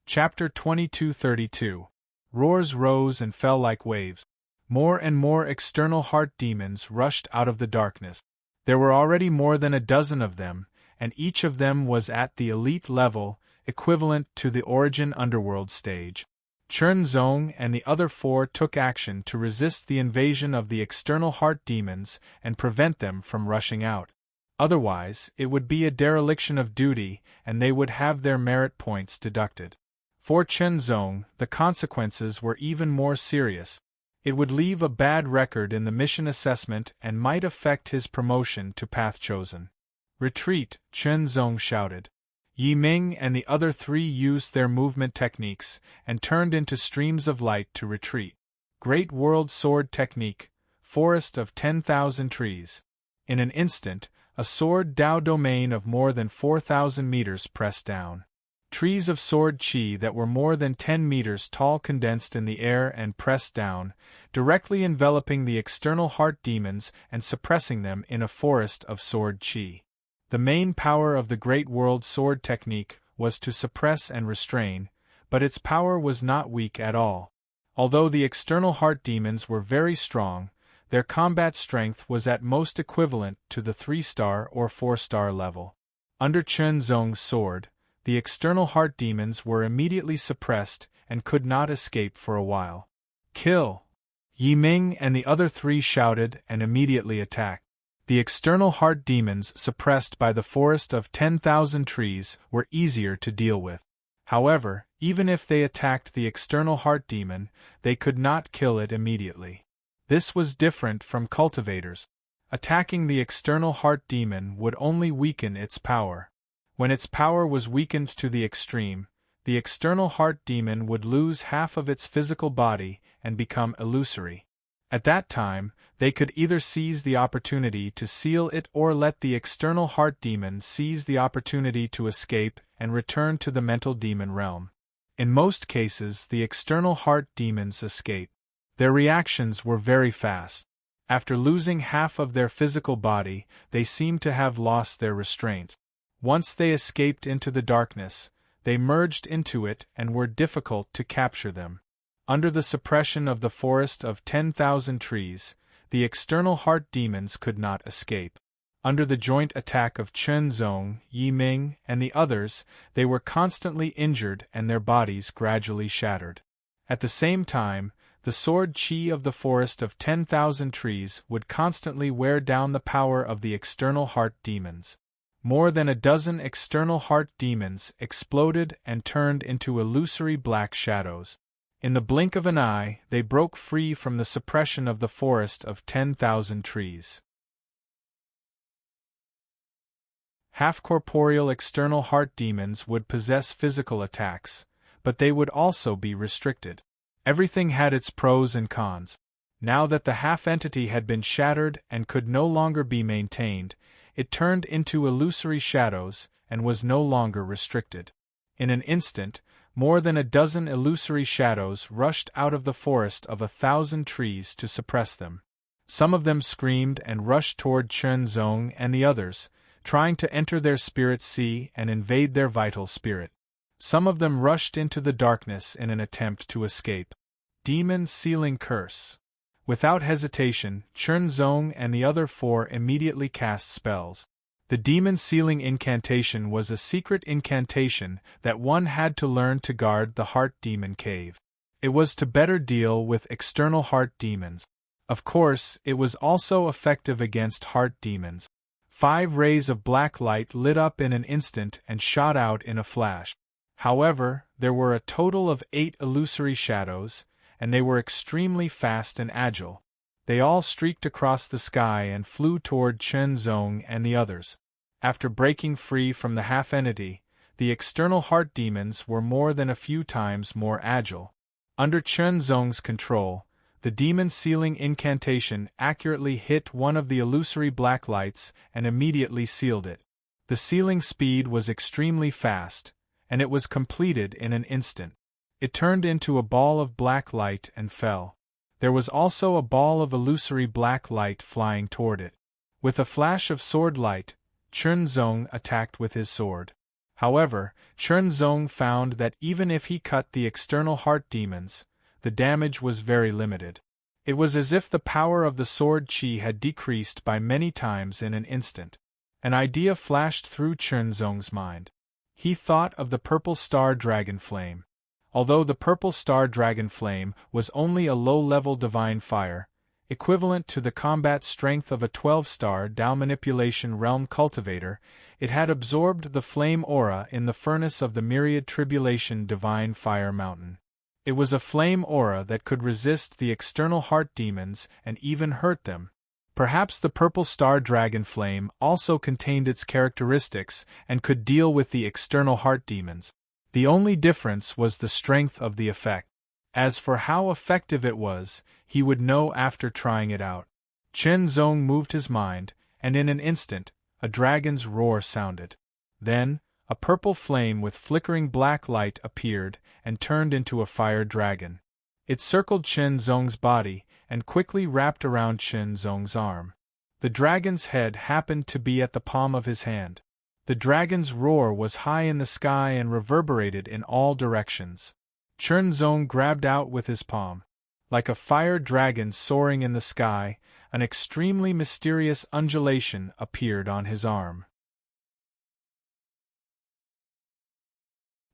Chapter 2232. Roars rose and fell like waves. More and more external heart demons rushed out of the darkness. There were already more than a dozen of them, and each of them was at the elite level, equivalent to the origin underworld stage. Chernzong and the other four took action to resist the invasion of the external heart demons and prevent them from rushing out. Otherwise, it would be a dereliction of duty and they would have their merit points deducted. For Chernzong, the consequences were even more serious. It would leave a bad record in the mission assessment and might affect his promotion to Path Chosen. Retreat, Chernzong shouted. Yi Ming and the other three used their movement techniques and turned into streams of light to retreat. Great World Sword Technique, Forest of 10,000 Trees. In an instant, a sword Dao domain of more than 4,000 meters pressed down. Trees of sword chi that were more than 10 meters tall condensed in the air and pressed down, directly enveloping the external heart demons and suppressing them in a forest of sword chi. The main power of the Great World Sword Technique was to suppress and restrain, but its power was not weak at all. Although the external heart demons were very strong, their combat strength was at most equivalent to the 3-star or 4-star level. Under Chernzong's sword, the external heart demons were immediately suppressed and could not escape for a while. Kill! Yi Ming and the other three shouted and immediately attacked. The external heart demons suppressed by the forest of 10,000 trees were easier to deal with. However, even if they attacked the external heart demon, they could not kill it immediately. This was different from cultivators. Attacking the external heart demon would only weaken its power. When its power was weakened to the extreme, the external heart demon would lose half of its physical body and become illusory. At that time, they could either seize the opportunity to seal it or let the external heart demon seize the opportunity to escape and return to the mental demon realm. In most cases, the external heart demons escape. Their reactions were very fast. After losing half of their physical body, they seemed to have lost their restraint. Once they escaped into the darkness, they merged into it and were difficult to capture them. Under the suppression of the forest of 10,000 trees, the external heart demons could not escape. Under the joint attack of Chen Zong, Yi Ming, and the others, they were constantly injured and their bodies gradually shattered. At the same time, the sword qi of the forest of 10,000 trees would constantly wear down the power of the external heart demons. More than a dozen external heart demons exploded and turned into illusory black shadows. In the blink of an eye, they broke free from the suppression of the forest of 10,000 trees. Half-corporeal external heart demons would possess physical attacks, but they would also be restricted. Everything had its pros and cons. Now that the half-entity had been shattered and could no longer be maintained, it turned into illusory shadows and was no longer restricted. In an instant, more than a dozen illusory shadows rushed out of the forest of 1,000 trees to suppress them. Some of them screamed and rushed toward Chen Zong and the others, trying to enter their spirit sea and invade their vital spirit. Some of them rushed into the darkness in an attempt to escape. Demon Sealing Curse. Without hesitation, Chen Zong and the other four immediately cast spells. The Demon Sealing Incantation was a secret incantation that one had to learn to guard the Heart Demon Cave. It was to better deal with external heart demons. Of course, it was also effective against heart demons. 5 rays of black light lit up in an instant and shot out in a flash. However, there were a total of 8 illusory shadows, and they were extremely fast and agile. They all streaked across the sky and flew toward Chen Zong and the others. After breaking free from the half-entity, the external heart demons were more than a few times more agile. Under Chen Zong's control, the Demon Sealing Incantation accurately hit one of the illusory black lights and immediately sealed it. The sealing speed was extremely fast, and it was completed in an instant. It turned into a ball of black light and fell. There was also a ball of illusory black light flying toward it. With a flash of sword light, Chen Zong attacked with his sword. However, Chen Zong found that even if he cut the external heart demons, the damage was very limited. It was as if the power of the sword qi had decreased by many times in an instant. An idea flashed through Chen Zong's mind. He thought of the purple star dragon flame. Although the purple star dragon flame was only a low-level divine fire, equivalent to the combat strength of a 12-star Dao manipulation realm cultivator, it had absorbed the flame aura in the furnace of the myriad tribulation divine fire mountain. It was a flame aura that could resist the external heart demons and even hurt them. Perhaps the purple star dragon flame also contained its characteristics and could deal with the external heart demons. The only difference was the strength of the effect. As for how effective it was, he would know after trying it out. Chen Zong moved his mind, and in an instant, a dragon's roar sounded. Then, a purple flame with flickering black light appeared and turned into a fire dragon. It circled Chen Zong's body and quickly wrapped around Chen Zong's arm. The dragon's head happened to be at the palm of his hand. The dragon's roar was high in the sky and reverberated in all directions. Chen Zong grabbed out with his palm. Like a fire dragon soaring in the sky, an extremely mysterious undulation appeared on his arm.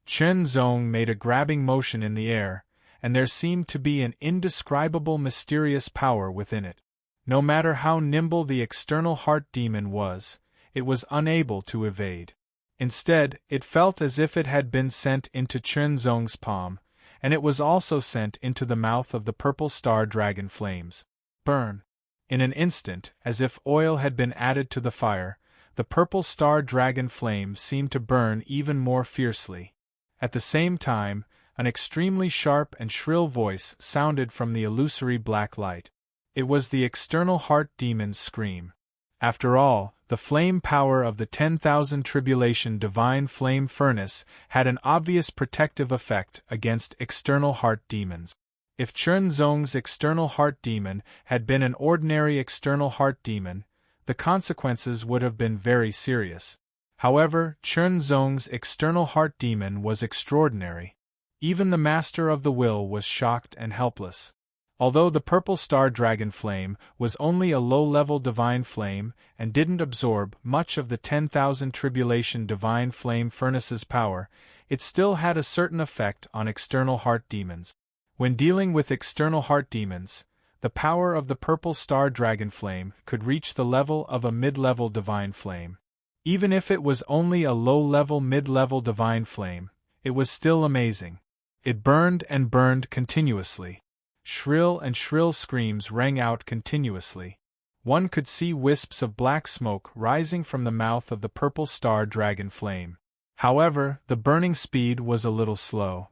Chen Zong made a grabbing motion in the air, and there seemed to be an indescribable mysterious power within it. No matter how nimble the external heart demon was, it was unable to evade. Instead, it felt as if it had been sent into Chen Zong's palm, and it was also sent into the mouth of the purple star dragon flames. Burn! In an instant, as if oil had been added to the fire, the purple star dragon flame seemed to burn even more fiercely. At the same time, an extremely sharp and shrill voice sounded from the illusory black light. It was the external heart demon's scream. After all, The flame power of the 10,000 tribulation divine flame furnace had an obvious protective effect against external heart demons. If Chernzong's external heart demon had been an ordinary external heart demon, the consequences would have been very serious. However, Chernzong's external heart demon was extraordinary. Even the master of the will was shocked and helpless. Although the purple star dragon flame was only a low-level divine flame and didn't absorb much of the 10,000 tribulation divine flame furnace's power, it still had a certain effect on external heart demons. When dealing with external heart demons, the power of the purple star dragon flame could reach the level of a mid-level divine flame. Even if it was only a low-level mid-level divine flame, it was still amazing. It burned and burned continuously. Shrill and shrill screams rang out continuously. One could see wisps of black smoke rising from the mouth of the purple star dragon flame. However, the burning speed was a little slow.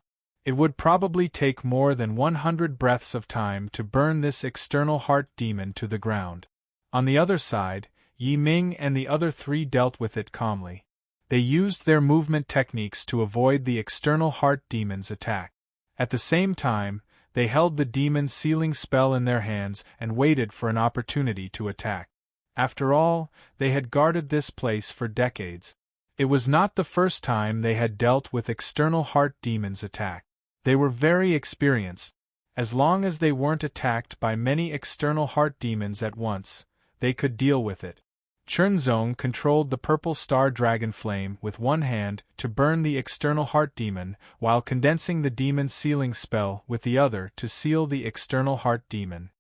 It would probably take more than 100 breaths of time to burn this external heart demon to the ground. On the other side, Yi Ming and the other three dealt with it calmly. They used their movement techniques to avoid the external heart demon's attack. At the same time, they held the demon sealing spell in their hands and waited for an opportunity to attack. After all, they had guarded this place for decades. It was not the first time they had dealt with external heart demons' attack. They were very experienced. As long as they weren't attacked by many external heart demons at once, they could deal with it. Chernzong controlled the purple star dragon flame with one hand to burn the external heart demon, while condensing the demon sealing spell with the other to seal the external heart demon.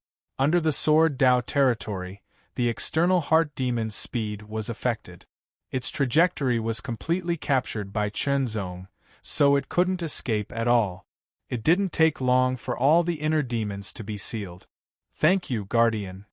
Under the Sword Dao territory, the external heart demon's speed was affected. Its trajectory was completely captured by Chernzong, so it couldn't escape at all. It didn't take long for all the inner demons to be sealed. "Thank you, Guardian."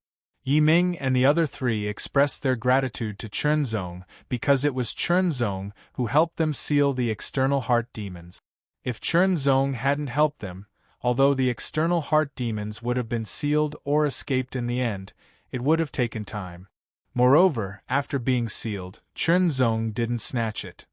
Yi Ming and the other three expressed their gratitude to Chernzong because it was Chernzong who helped them seal the external heart demons. If Chernzong hadn't helped them, although the external heart demons would have been sealed or escaped in the end, it would have taken time. Moreover, after being sealed, Chernzong didn't snatch it.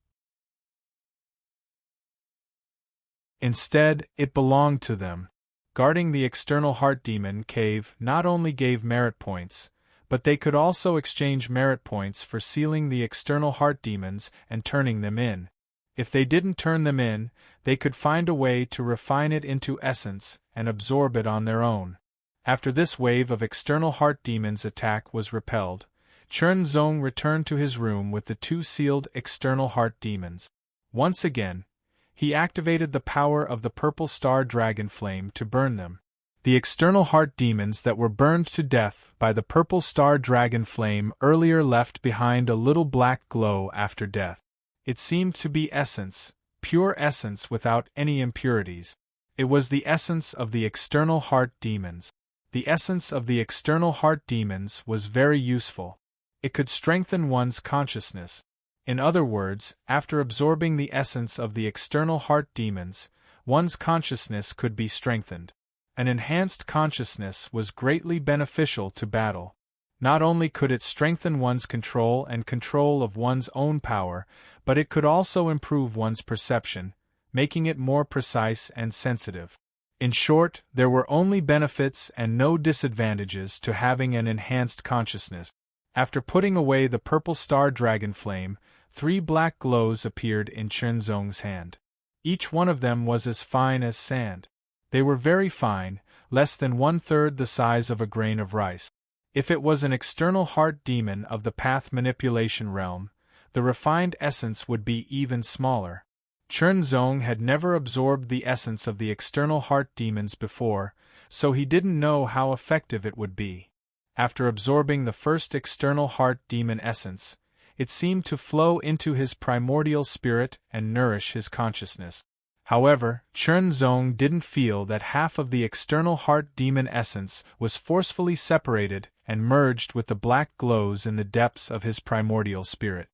Instead, it belonged to them. Guarding the external heart demon cave not only gave merit points, but they could also exchange merit points for sealing the external heart demons and turning them in. If they didn't turn them in, they could find a way to refine it into essence and absorb it on their own. After this wave of external heart demons' attack was repelled, Chernzong returned to his room with the two sealed external heart demons. Once again, he activated the power of the purple star dragon flame to burn them. The external heart demons that were burned to death by the purple star dragon flame earlier left behind a little black glow after death. It seemed to be essence, pure essence without any impurities. It was the essence of the external heart demons. The essence of the external heart demons was very useful. It could strengthen one's consciousness. In other words, after absorbing the essence of the external heart demons, one's consciousness could be strengthened. An enhanced consciousness was greatly beneficial to battle. Not only could it strengthen one's control and control of one's own power, but it could also improve one's perception, making it more precise and sensitive. In short, there were only benefits and no disadvantages to having an enhanced consciousness. After putting away the purple star dragon flame, 3 black glows appeared in Chernzong's hand. Each one of them was as fine as sand. They were very fine, less than 1/3 the size of a grain of rice. If it was an external heart demon of the path manipulation realm, the refined essence would be even smaller. Chernzong had never absorbed the essence of the external heart demons before, so he didn't know how effective it would be. After absorbing the first external heart demon essence, it seemed to flow into his primordial spirit and nourish his consciousness. However, Chernzong didn't feel that half of the external heart demon essence was forcefully separated and merged with the black glows in the depths of his primordial spirit.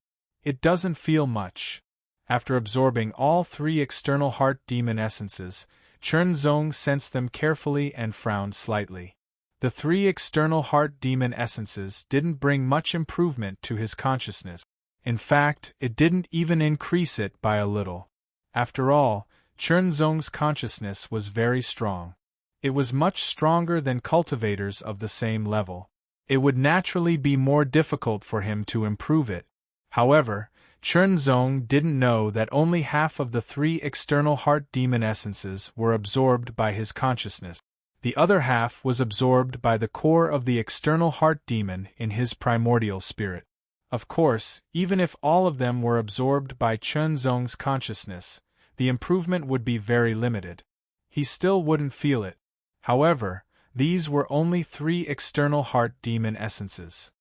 It doesn't feel much. After absorbing all 3 external heart demon essences, Chernzong sensed them carefully and frowned slightly. The 3 external heart demon essences didn't bring much improvement to his consciousness. In fact, it didn't even increase it by a little. After all, Chernzong's consciousness was very strong. It was much stronger than cultivators of the same level. It would naturally be more difficult for him to improve it. However, Chernzong didn't know that only half of the 3 external heart demon essences were absorbed by his consciousness. The other half was absorbed by the core of the external heart demon in his primordial spirit. Of course, even if all of them were absorbed by Chernzong's consciousness, the improvement would be very limited. He still wouldn't feel it. However, these were only 3 external heart demon essences.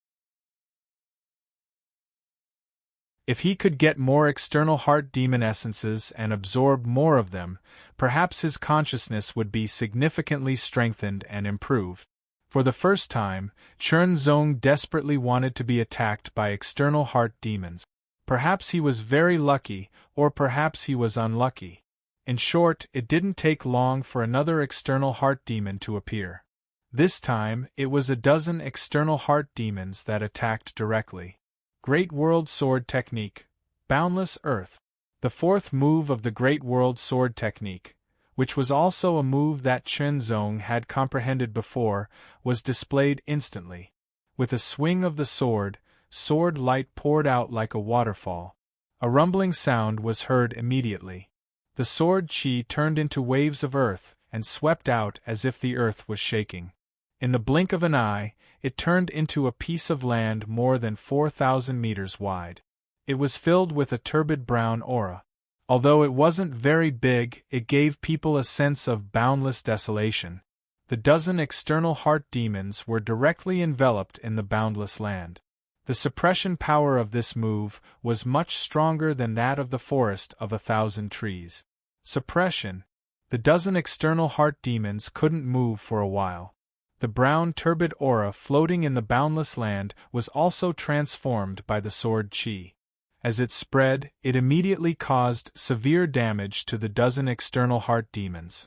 If he could get more external heart demon essences and absorb more of them, perhaps his consciousness would be significantly strengthened and improved. For the first time, Chernzong desperately wanted to be attacked by external heart demons. Perhaps he was very lucky, or perhaps he was unlucky. In short, it didn't take long for another external heart demon to appear. This time, it was a dozen external heart demons that attacked directly. Great World Sword Technique, Boundless Earth. The 4th move of the Great World Sword Technique, which was also a move that Chernzong had comprehended before, was displayed instantly. With a swing of the sword, sword light poured out like a waterfall. A rumbling sound was heard immediately. The sword chi turned into waves of earth and swept out as if the earth was shaking. In the blink of an eye, it turned into a piece of land more than 4,000 meters wide. It was filled with a turbid brown aura. Although it wasn't very big, it gave people a sense of boundless desolation. The dozen external heart demons were directly enveloped in the boundless land. The suppression power of this move was much stronger than that of the forest of 1,000 trees. Suppression. The dozen external heart demons couldn't move for a while. The brown turbid aura floating in the boundless land was also transformed by the sword chi. As it spread, it immediately caused severe damage to the dozen external heart demons.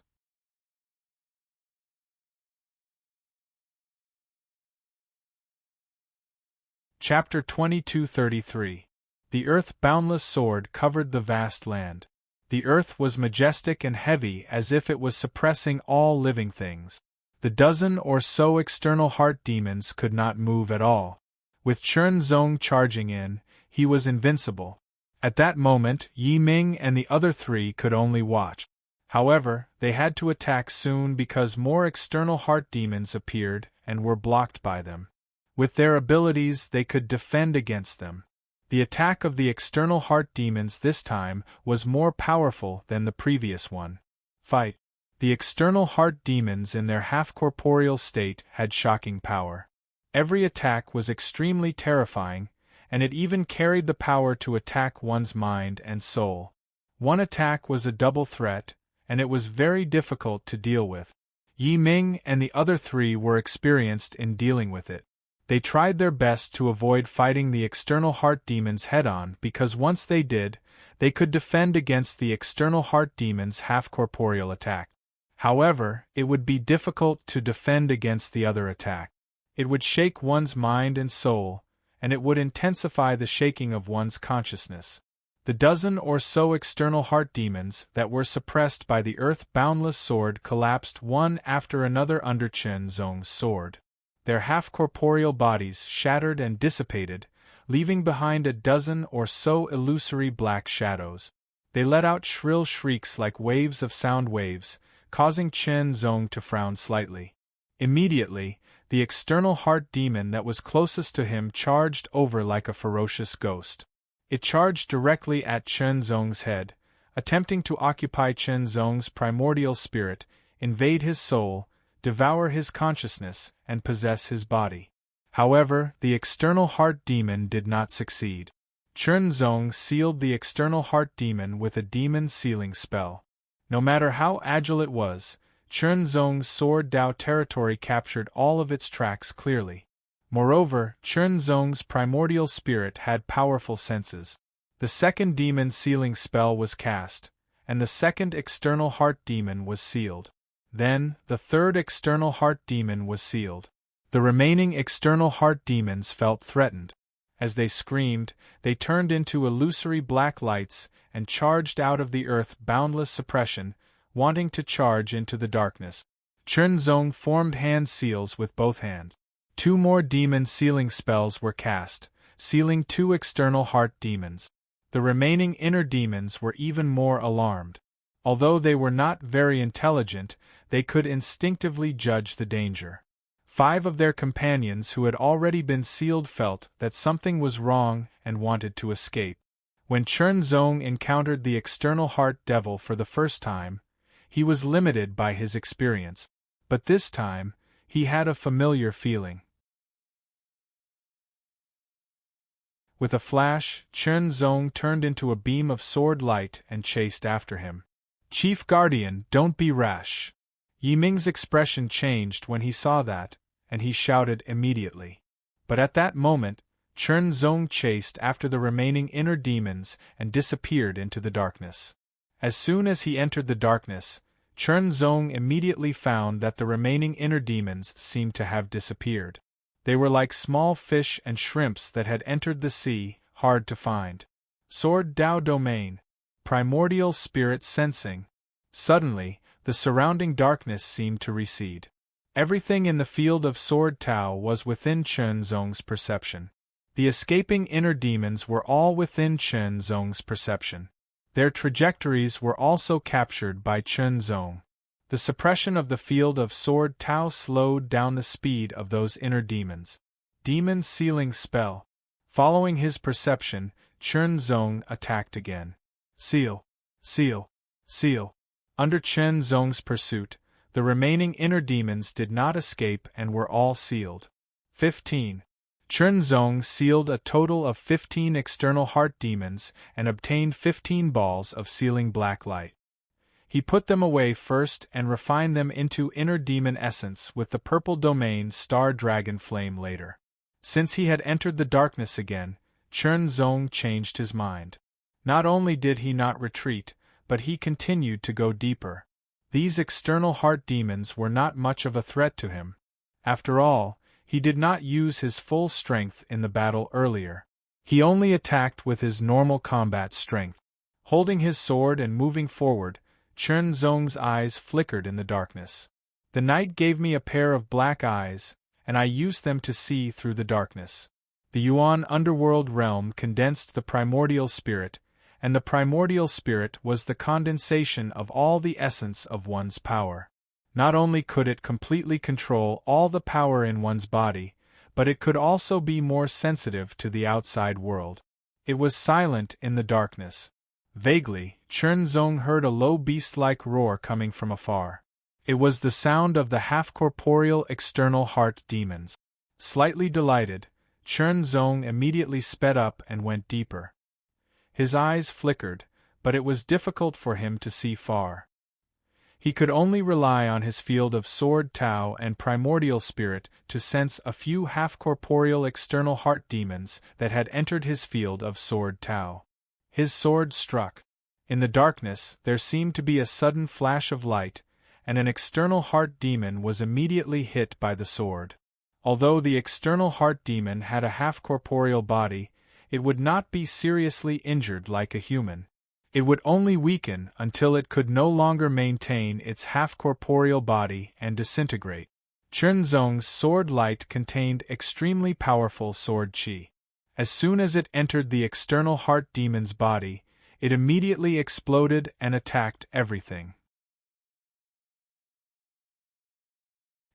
Chapter 2233. The Earth-Boundless Sword covered the vast land. The earth was majestic and heavy as if it was suppressing all living things. The dozen or so external heart demons could not move at all. With Chernzong charging in, he was invincible. At that moment, Yi Ming and the other 3 could only watch. However, they had to attack soon because more external heart demons appeared and were blocked by them. With their abilities, they could defend against them. The attack of the external heart demons this time was more powerful than the previous one. Fight. The external heart demons in their half-corporeal state had shocking power. Every attack was extremely terrifying, and it even carried the power to attack one's mind and soul. One attack was a double threat, and it was very difficult to deal with. Yi Ming and the other 3 were experienced in dealing with it. They tried their best to avoid fighting the external heart demons head-on because once they did, they could defend against the external heart demons' half-corporeal attack. However, it would be difficult to defend against the other attack. It would shake one's mind and soul, and it would intensify the shaking of one's consciousness. The dozen or so external heart demons that were suppressed by the earth-boundless sword collapsed one after another under Chernzong's sword. Their half-corporeal bodies shattered and dissipated, leaving behind a dozen or so illusory black shadows. They let out shrill shrieks like waves of sound waves, causing Chernzong to frown slightly. Immediately, the external heart demon that was closest to him charged over like a ferocious ghost. It charged directly at Chernzong's head, attempting to occupy Chernzong's primordial spirit, invade his soul, devour his consciousness, and possess his body. However, the external heart demon did not succeed. Chernzong sealed the external heart demon with a demon sealing spell. No matter how agile it was, Chernzong's sword Dao territory captured all of its tracks clearly. Moreover, Chernzong's primordial spirit had powerful senses. The second demon sealing spell was cast, and the second external heart demon was sealed. Then, the third external heart demon was sealed. The remaining external heart demons felt threatened. As they screamed, they turned into illusory black lights and charged out of the earth boundless suppression, wanting to charge into the darkness. Chunzong formed hand seals with both hands. 2 more demon sealing spells were cast, sealing 2 external heart demons. The remaining inner demons were even more alarmed. Although they were not very intelligent, they could instinctively judge the danger. 5 of their companions who had already been sealed felt that something was wrong and wanted to escape. When Chunzong encountered the external heart devil for the first time, he was limited by his experience. But this time, he had a familiar feeling. With a flash, Chunzong turned into a beam of sword light and chased after him. "Chief Guardian, don't be rash." Yiming's expression changed when he saw that, and he shouted immediately. But at that moment, Chunzong chased after the remaining inner demons and disappeared into the darkness. As soon as he entered the darkness, Chunzong immediately found that the remaining inner demons seemed to have disappeared. They were like small fish and shrimps that had entered the sea, hard to find. Sword Dao Domain. Primordial Spirit Sensing. Suddenly, the surrounding darkness seemed to recede. Everything in the field of Sword Tao was within Chunzong's perception. The escaping inner demons were all within Chunzong's perception. Their trajectories were also captured by Chunzong. The suppression of the field of Sword Tao slowed down the speed of those inner demons. Demon Sealing Spell. Following his perception, Chunzong attacked again. Seal. Seal. Seal. Under Chunzong's pursuit, the remaining inner demons did not escape and were all sealed. 15. Chunzong sealed a total of 15 external heart demons and obtained 15 balls of sealing black light. He put them away first and refined them into inner demon essence with the purple domain Star Dragon Flame later. Since he had entered the darkness again, Chunzong changed his mind. Not only did he not retreat, but he continued to go deeper. These external heart demons were not much of a threat to him. After all, he did not use his full strength in the battle earlier. He only attacked with his normal combat strength. Holding his sword and moving forward, Chunzong's eyes flickered in the darkness. "The night gave me a pair of black eyes, and I used them to see through the darkness." The Yuan underworld realm condensed the primordial spirit, and the primordial spirit was the condensation of all the essence of one's power. Not only could it completely control all the power in one's body, but it could also be more sensitive to the outside world. It was silent in the darkness. Vaguely, Chunzong heard a low beast-like roar coming from afar. It was the sound of the half-corporeal external heart demons. Slightly delighted, Chunzong immediately sped up and went deeper. His eyes flickered, but it was difficult for him to see far. He could only rely on his field of Sword Tao and primordial spirit to sense a few half-corporeal external heart demons that had entered his field of Sword Tao. His sword struck. In the darkness, there seemed to be a sudden flash of light, and an external heart demon was immediately hit by the sword. Although the external heart demon had a half-corporeal body, it would not be seriously injured like a human. It would only weaken until it could no longer maintain its half-corporeal body and disintegrate. Chunzong's sword light contained extremely powerful sword qi. As soon as it entered the external heart demon's body, it immediately exploded and attacked everything.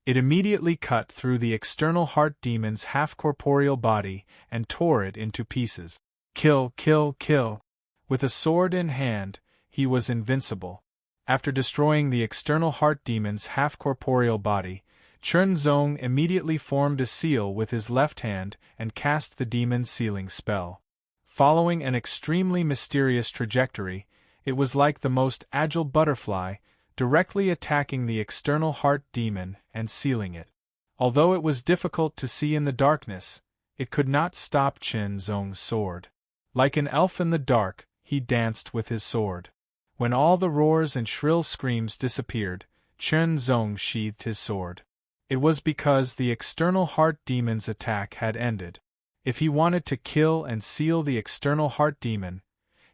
It immediately cut through the external heart demon's half-corporeal body and tore it into pieces. Kill, kill, kill! With a sword in hand, he was invincible. After destroying the external heart demon's half-corporeal body, Chunzong immediately formed a seal with his left hand and cast the demon sealing spell. Following an extremely mysterious trajectory, it was like the most agile butterfly, directly attacking the external heart demon and sealing it. Although it was difficult to see in the darkness, it could not stop Chunzong's sword. Like an elf in the dark, he danced with his sword. When all the roars and shrill screams disappeared, Chen Zong sheathed his sword. It was because the external heart demon's attack had ended. If he wanted to kill and seal the external heart demon,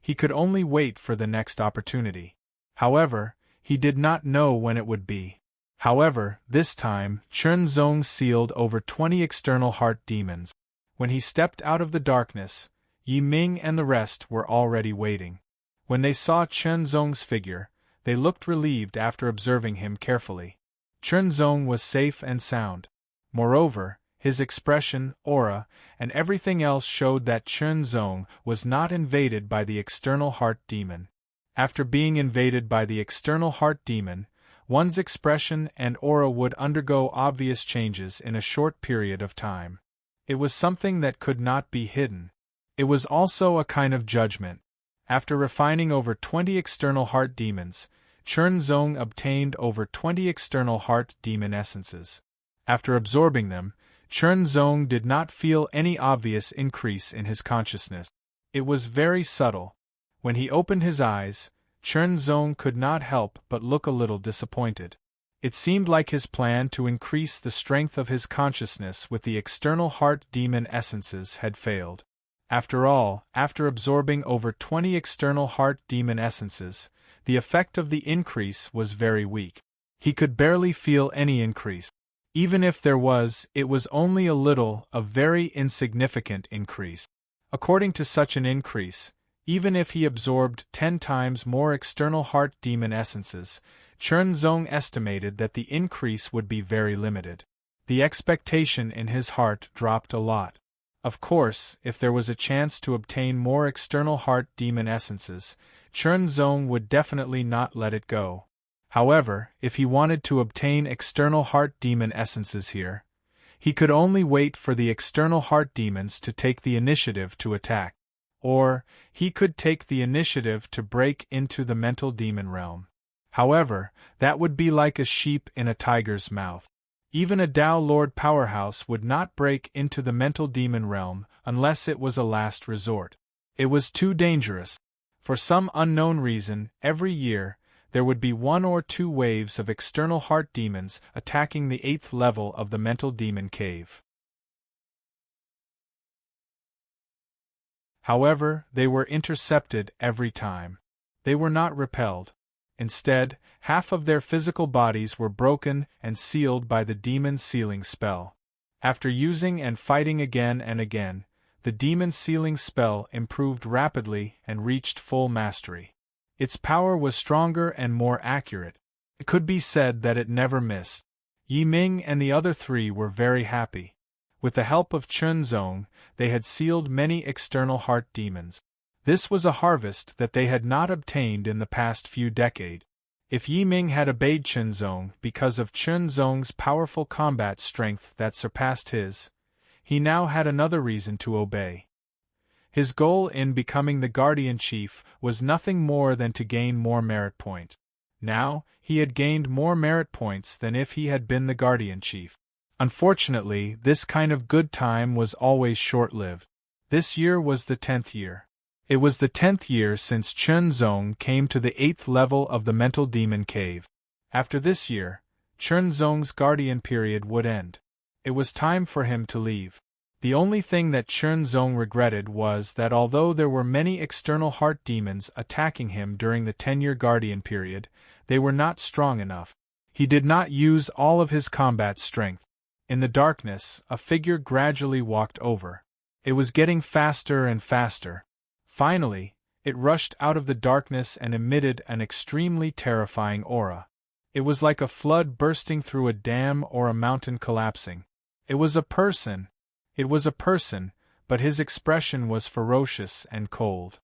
he could only wait for the next opportunity. However, he did not know when it would be. However, this time, Chen Zong sealed over 20 external heart demons. When he stepped out of the darkness, Yi Ming and the rest were already waiting. When they saw Chen Zong's figure, they looked relieved after observing him carefully. Chen Zong was safe and sound. Moreover, his expression, aura, and everything else showed that Chen Zong was not invaded by the external heart demon. After being invaded by the external heart demon, one's expression and aura would undergo obvious changes in a short period of time. It was something that could not be hidden. It was also a kind of judgment. After refining over 20 external heart demons, Chen Zong obtained over 20 external heart demon essences. After absorbing them, Chen Zong did not feel any obvious increase in his consciousness. It was very subtle. When he opened his eyes, Chen Zong could not help but look a little disappointed. It seemed like his plan to increase the strength of his consciousness with the external heart demon essences had failed. After all, after absorbing over 20 external heart demon essences, the effect of the increase was very weak. He could barely feel any increase. Even if there was, it was only a little, a very insignificant increase. According to such an increase, even if he absorbed 10 times more external heart demon essences, Chen Zong estimated that the increase would be very limited. The expectation in his heart dropped a lot. Of course, if there was a chance to obtain more external heart demon essences, Chen Zong would definitely not let it go. However, if he wanted to obtain external heart demon essences here, he could only wait for the external heart demons to take the initiative to attack. Or, he could take the initiative to break into the mental demon realm. However, that would be like a sheep in a tiger's mouth. Even a Dao Lord powerhouse would not break into the mental demon realm unless it was a last resort. It was too dangerous. For some unknown reason, every year, there would be 1 or 2 waves of external heart demons attacking the 8th level of the mental demon cave. However, they were intercepted every time. They were not repelled. Instead, half of their physical bodies were broken and sealed by the demon sealing spell. After using and fighting again and again, the demon sealing spell improved rapidly and reached full mastery. Its power was stronger and more accurate. It could be said that it never missed. Yi Ming and the other 3 were very happy. With the help of Chen Zong, they had sealed many external heart demons. This was a harvest that they had not obtained in the past few decades. If Yi Ming had obeyed Chen Zong because of Chen Zong's powerful combat strength that surpassed his, he now had another reason to obey. His goal in becoming the Guardian Chief was nothing more than to gain more merit points. Now, he had gained more merit points than if he had been the Guardian Chief. Unfortunately, this kind of good time was always short-lived. This year was the 10th year. It was the 10th year since Chen Zong came to the 8th level of the mental demon cave. After this year, Chen Zong's guardian period would end. It was time for him to leave. The only thing that Chen Zong regretted was that although there were many external heart demons attacking him during the 10-year guardian period, they were not strong enough. He did not use all of his combat strength. In the darkness, a figure gradually walked over. It was getting faster and faster. Finally, it rushed out of the darkness and emitted an extremely terrifying aura. It was like a flood bursting through a dam or a mountain collapsing. It was a person. It was a person, but his expression was ferocious and cold.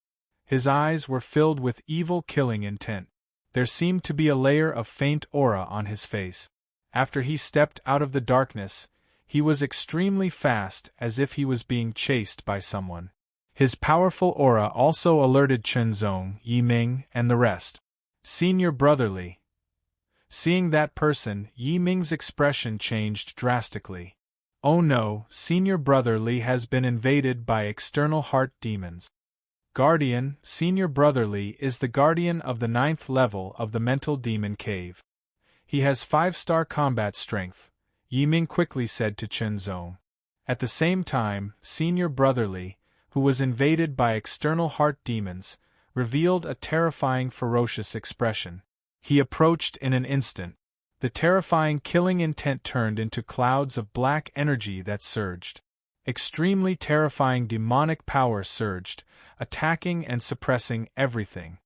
His eyes were filled with evil killing intent. There seemed to be a layer of faint aura on his face. After he stepped out of the darkness, he was extremely fast as if he was being chased by someone. His powerful aura also alerted Chen Zong, Yi Ming, and the rest. Senior Brotherly. Seeing that person, Yi Ming's expression changed drastically. Oh no, Senior Brotherly has been invaded by external heart demons. Guardian, Senior Brotherly is the guardian of the 9th level of the mental demon cave. He has 5-star combat strength, Yiming quickly said to Chen Zong. At the same time, Senior Brotherly, who was invaded by external heart demons, revealed a terrifying ferocious expression. He approached in an instant. The terrifying killing intent turned into clouds of black energy that surged. Extremely terrifying demonic power surged, attacking and suppressing everything.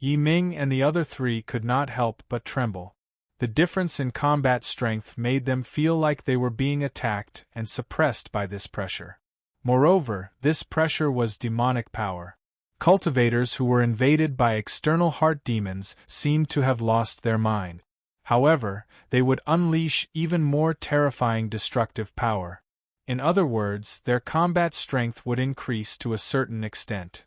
Yiming and the other three could not help but tremble. The difference in combat strength made them feel like they were being attacked and suppressed by this pressure. Moreover, this pressure was demonic power. Cultivators who were invaded by external heart demons seemed to have lost their mind. However, they would unleash even more terrifying destructive power. In other words, their combat strength would increase to a certain extent.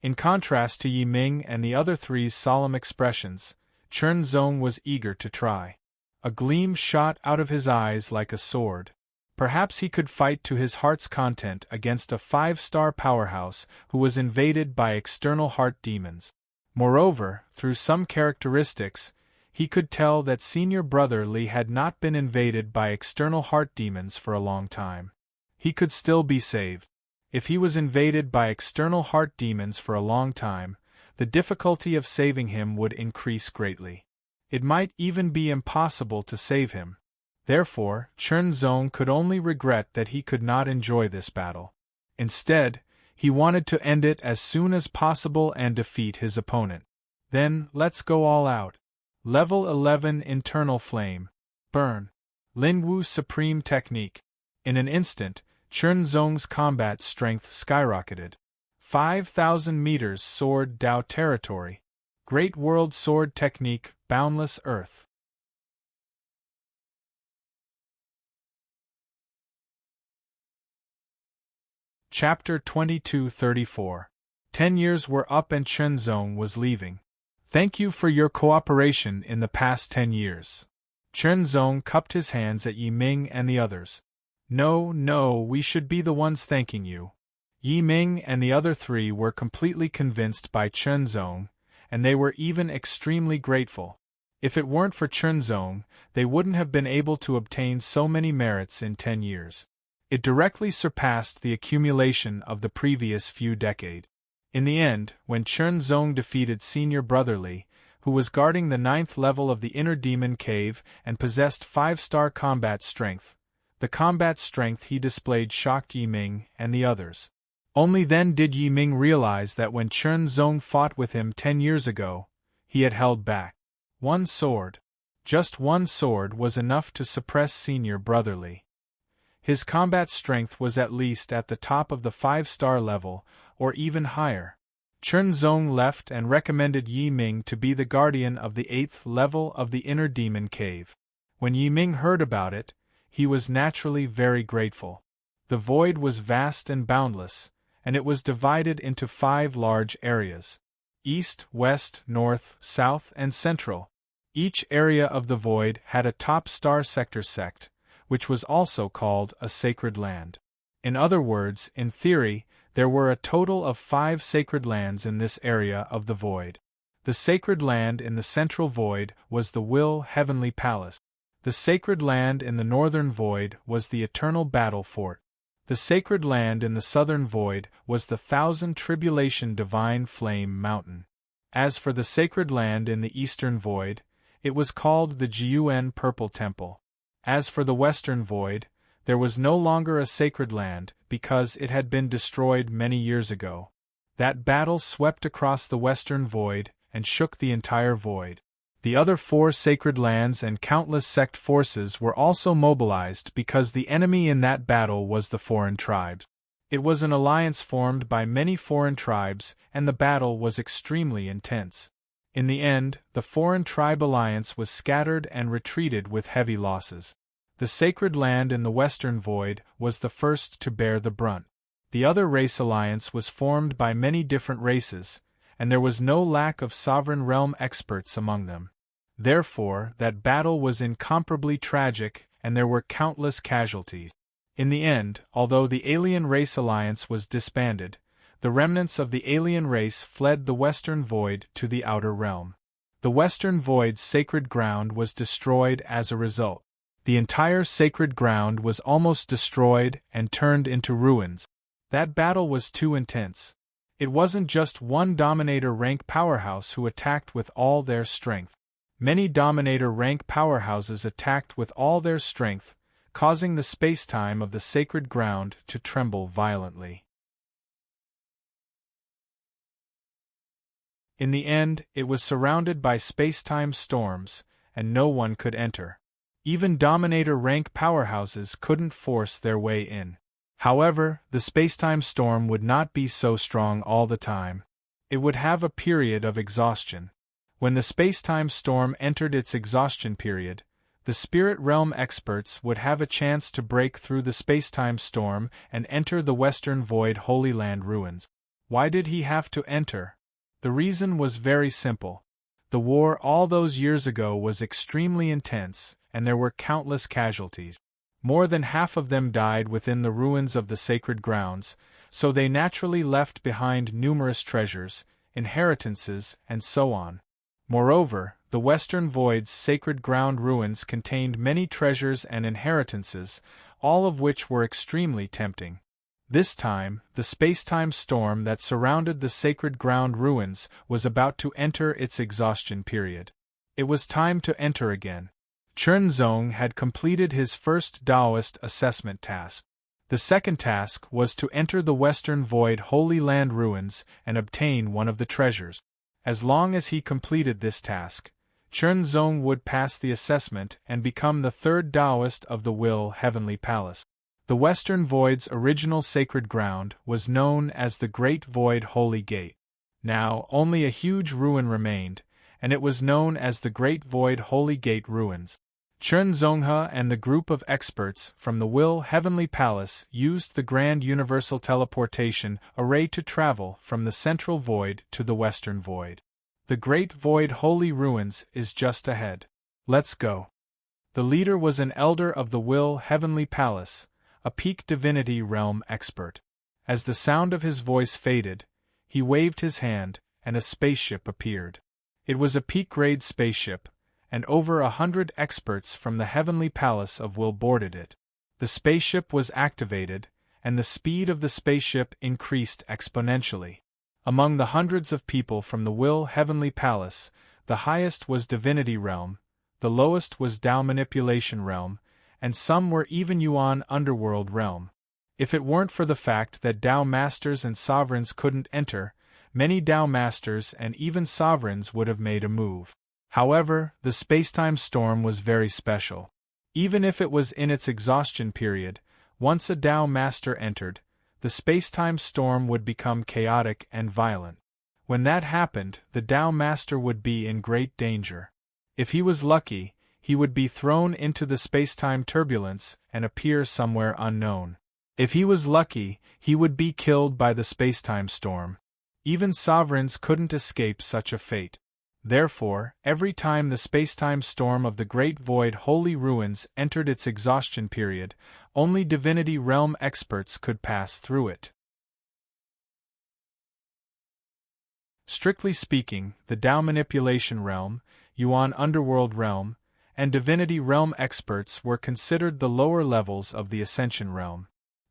In contrast to Yiming and the other three's solemn expressions, Chen Zong was eager to try. A gleam shot out of his eyes like a sword. Perhaps he could fight to his heart's content against a 5-star powerhouse who was invaded by external heart demons. Moreover, through some characteristics, he could tell that Senior Brotherly had not been invaded by external heart demons for a long time. He could still be saved. If he was invaded by external heart demons for a long time, the difficulty of saving him would increase greatly. It might even be impossible to save him. Therefore, Chen Zong could only regret that he could not enjoy this battle. Instead, he wanted to end it as soon as possible and defeat his opponent. Then, let's go all out. Level 11 Internal Flame. Burn. Lingwu's Supreme Technique. In an instant, Chen Zong's combat strength skyrocketed. 5,000 meters Sword Dao territory. Great World Sword Technique, Boundless Earth. Chapter 2234. 10 years were up and Chen Zong was leaving. Thank you for your cooperation in the past 10 years. Chen Zong cupped his hands at Yiming and the others. No, we should be the ones thanking you. Yiming and the other three were completely convinced by Chen Zong, and they were even extremely grateful. If it weren't for Chen Zong, they wouldn't have been able to obtain so many merits in 10 years. It directly surpassed the accumulation of the previous few decades. In the end, when Chen Zong defeated Senior Brotherly, who was guarding the 9th level of the Inner Demon Cave and possessed 5-star combat strength, the combat strength he displayed shocked Yiming and the others. Only then did Yiming realize that when Chen Zong fought with him 10 years ago, he had held back. One sword. Just one sword was enough to suppress Senior Brotherly. His combat strength was at least at the top of the 5-star level, or even higher. Chen Zong left and recommended Yiming to be the guardian of the 8th level of the Inner Demon Cave. When Yiming heard about it, he was naturally very grateful. The void was vast and boundless, and it was divided into 5 large areas: East, West, North, South, and Central. Each area of the void had a top star sector sect, which was also called a sacred land. In other words, in theory, there were a total of 5 sacred lands in this area of the void. The sacred land in the central void was the Will Heavenly Palace. The sacred land in the northern void was the Eternal Battle Fort. The sacred land in the southern void was the Thousand Tribulation Divine Flame Mountain. As for the sacred land in the eastern void, it was called the Jiuan Purple Temple. As for the western void, there was no longer a sacred land because it had been destroyed many years ago. That battle swept across the western void and shook the entire void. The other 4 sacred lands and countless sect forces were also mobilized because the enemy in that battle was the foreign tribes. It was an alliance formed by many foreign tribes, and the battle was extremely intense. In the end, the foreign tribe alliance was scattered and retreated with heavy losses. The sacred land in the western void was the first to bear the brunt. The other race alliance was formed by many different races, and there was no lack of sovereign realm experts among them. Therefore, that battle was incomparably tragic, and there were countless casualties. In the end, although the alien race alliance was disbanded, the remnants of the alien race fled the western void to the outer realm. The Western Void's sacred ground was destroyed as a result. The entire sacred ground was almost destroyed and turned into ruins. That battle was too intense. It wasn't just one Dominator rank powerhouse who attacked with all their strength. Many Dominator rank powerhouses attacked with all their strength, causing the spacetime of the sacred ground to tremble violently. In the end, it was surrounded by spacetime storms, and no one could enter. Even Dominator rank powerhouses couldn't force their way in. However, the spacetime storm would not be so strong all the time. It would have a period of exhaustion. When the spacetime storm entered its exhaustion period, the Spirit Realm experts would have a chance to break through the spacetime storm and enter the Western Void Holy Land ruins. Why did he have to enter? The reason was very simple. The war all those years ago was extremely intense, and there were countless casualties. More than half of them died within the ruins of the sacred grounds, so they naturally left behind numerous treasures, inheritances, and so on. Moreover, the Western Void's sacred ground ruins contained many treasures and inheritances, all of which were extremely tempting. This time, the spacetime storm that surrounded the sacred ground ruins was about to enter its exhaustion period. It was time to enter again. Chernzong had completed his first Taoist assessment task. The second task was to enter the Western Void Holy Land ruins and obtain one of the treasures. As long as he completed this task, Chernzong would pass the assessment and become the third Taoist of the Will Heavenly Palace. The Western Void's original sacred ground was known as the Great Void Holy Gate. Now, only a huge ruin remained, and it was known as the Great Void Holy Gate Ruins. Chernzonghe and the group of experts from the Will Heavenly Palace used the Grand Universal Teleportation Array to travel from the Central Void to the Western Void. The Great Void Holy Ruins is just ahead. Let's go. The leader was an elder of the Will Heavenly Palace, a peak divinity realm expert. As the sound of his voice faded, he waved his hand, and a spaceship appeared. It was a peak-grade spaceship, and over 100 experts from the Heavenly Palace of Will boarded it. The spaceship was activated, and the speed of the spaceship increased exponentially. Among the hundreds of people from the Will Heavenly Palace, the highest was Divinity Realm, the lowest was Tao Manipulation Realm, and some were even Yuan Underworld Realm. If it weren't for the fact that Tao Masters and Sovereigns couldn't enter, many Tao Masters and even Sovereigns would have made a move. However, the spacetime storm was very special. Even if it was in its exhaustion period, once a Tao Master entered, the spacetime storm would become chaotic and violent. When that happened, the Tao Master would be in great danger. If he was lucky, he would be thrown into the spacetime turbulence and appear somewhere unknown. If he was lucky, he would be killed by the spacetime storm. Even Sovereigns couldn't escape such a fate. Therefore, every time the spacetime storm of the Great Void Holy Ruins entered its exhaustion period, only Divinity Realm experts could pass through it. Strictly speaking, the Tao Manipulation Realm, Yuan Underworld Realm, and Divinity Realm experts were considered the lower levels of the Ascension Realm.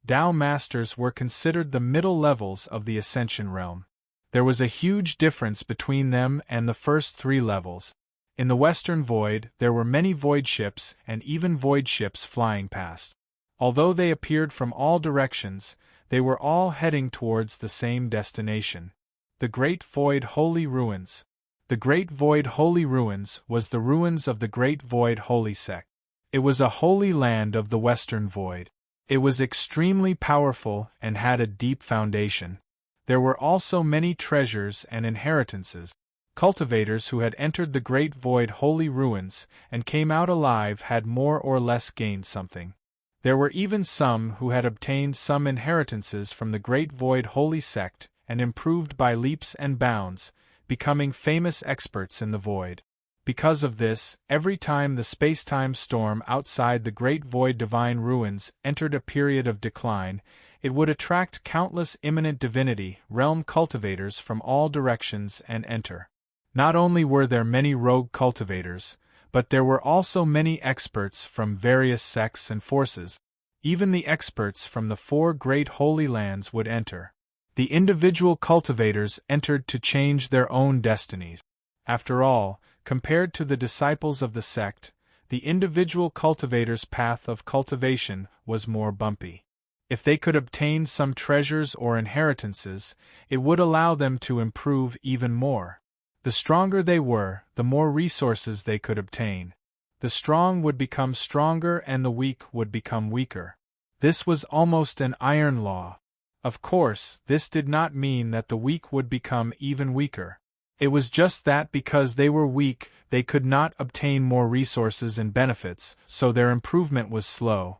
Tao Masters were considered the middle levels of the Ascension Realm. There was a huge difference between them and the first three levels. In the Western Void, there were many void ships and even void ships flying past. Although they appeared from all directions, they were all heading towards the same destination: the Great Void Holy Ruins. The Great Void Holy Ruins was the ruins of the Great Void Holy Sect. It was a holy land of the Western Void. It was extremely powerful and had a deep foundation. There were also many treasures and inheritances. Cultivators who had entered the Great Void Holy Ruins and came out alive had more or less gained something. There were even some who had obtained some inheritances from the Great Void Holy Sect and improved by leaps and bounds, becoming famous experts in the Void. Because of this, every time the spacetime storm outside the Great Void Divine Ruins entered a period of decline, it would attract countless imminent divinity realm cultivators from all directions and enter. Not only were there many rogue cultivators, but there were also many experts from various sects and forces. Even the experts from the 4 great holy lands would enter. The individual cultivators entered to change their own destinies. After all, compared to the disciples of the sect, the individual cultivator's path of cultivation was more bumpy. If they could obtain some treasures or inheritances, it would allow them to improve even more. The stronger they were, the more resources they could obtain. The strong would become stronger and the weak would become weaker. This was almost an iron law. Of course, this did not mean that the weak would become even weaker. It was just that because they were weak, they could not obtain more resources and benefits, so their improvement was slow.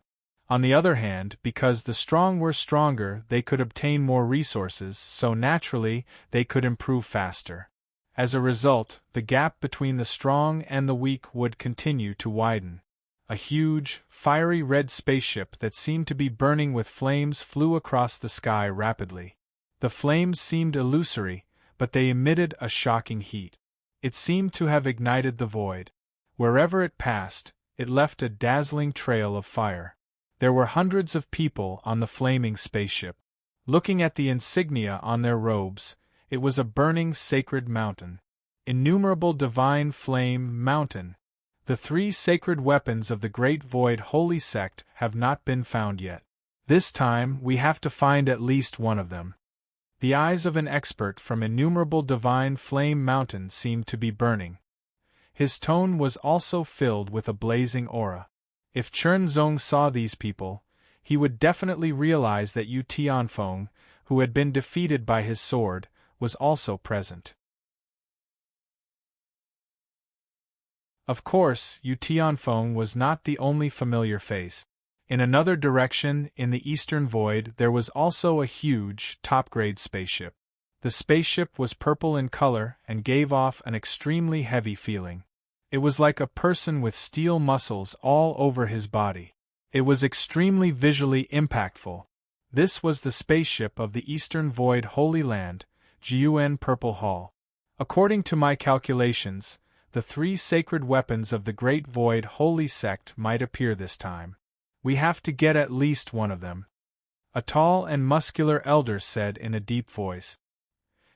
On the other hand, because the strong were stronger, they could obtain more resources, so naturally, they could improve faster. As a result, the gap between the strong and the weak would continue to widen. A huge, fiery red spaceship that seemed to be burning with flames flew across the sky rapidly. The flames seemed illusory, but they emitted a shocking heat. It seemed to have ignited the void. Wherever it passed, it left a dazzling trail of fire. There were hundreds of people on the flaming spaceship. Looking at the insignia on their robes, it was a burning sacred mountain. Innumerable divine flame mountain. The 3 sacred weapons of the Great Void Holy Sect have not been found yet. This time, we have to find at least one of them. The eyes of an expert from innumerable divine flame mountain seemed to be burning. His tone was also filled with a blazing aura. If Chen Zong saw these people, he would definitely realize that Yu Tianfeng, who had been defeated by his sword, was also present. Of course, Yu Tianfeng was not the only familiar face. In another direction, in the eastern void, there was also a huge, top-grade spaceship. The spaceship was purple in color and gave off an extremely heavy feeling. It was like a person with steel muscles all over his body. It was extremely visually impactful. This was the spaceship of the Eastern Void Holy Land, Jiuan Purple Hall. According to my calculations, the 3 sacred weapons of the Great Void Holy Sect might appear this time. We have to get at least one of them. A tall and muscular elder said in a deep voice.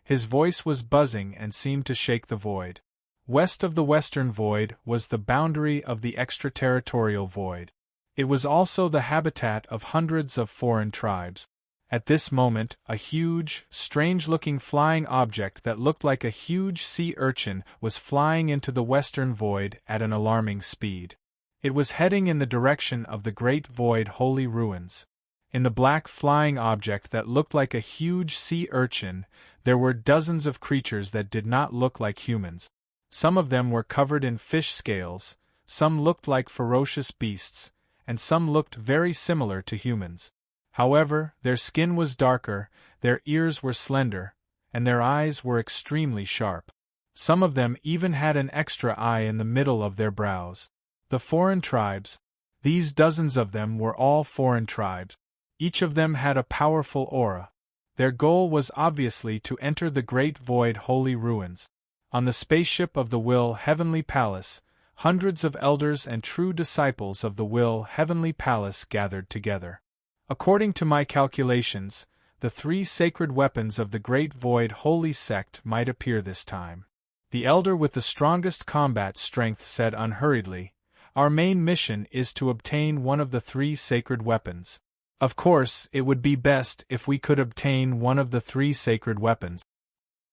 His voice was buzzing and seemed to shake the void. West of the Western Void was the boundary of the extraterritorial void. It was also the habitat of hundreds of foreign tribes. At this moment, a huge, strange-looking flying object that looked like a huge sea urchin was flying into the Western Void at an alarming speed. It was heading in the direction of the Great Void Holy Ruins. In the black flying object that looked like a huge sea urchin, there were dozens of creatures that did not look like humans. Some of them were covered in fish scales, some looked like ferocious beasts, and some looked very similar to humans. However, their skin was darker, their ears were slender, and their eyes were extremely sharp. Some of them even had an extra eye in the middle of their brows. The foreign tribes. These dozens of them were all foreign tribes. Each of them had a powerful aura. Their goal was obviously to enter the Great Void Holy Ruins. On the spaceship of the Will Heavenly Palace, hundreds of elders and true disciples of the Will Heavenly Palace gathered together. According to my calculations, the 3 sacred weapons of the Great Void Holy Sect might appear this time. The elder with the strongest combat strength said unhurriedly, "Our main mission is to obtain one of the 3 sacred weapons. Of course, it would be best if we could obtain one of the 3 sacred weapons.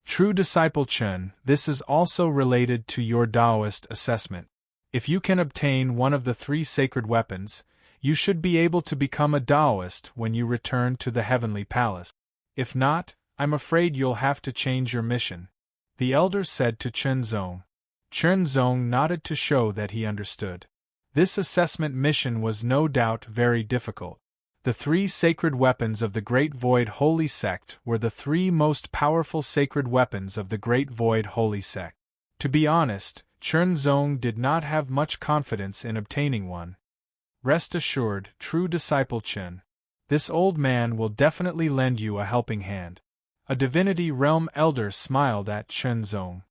True disciple Chen, this is also related to your Taoist assessment. If you can obtain one of the 3 sacred weapons, you should be able to become a Taoist when you return to the Heavenly Palace. If not, I'm afraid you'll have to change your mission," the elder said to Chen Zong. Chen Zong nodded to show that he understood. This assessment mission was no doubt very difficult. The 3 sacred weapons of the Great Void Holy Sect were the 3 most powerful sacred weapons of the Great Void Holy Sect. To be honest, Chen Zong did not have much confidence in obtaining one. Rest assured, true disciple Chen. This old man will definitely lend you a helping hand. A Divinity Realm elder smiled at Chen Zong.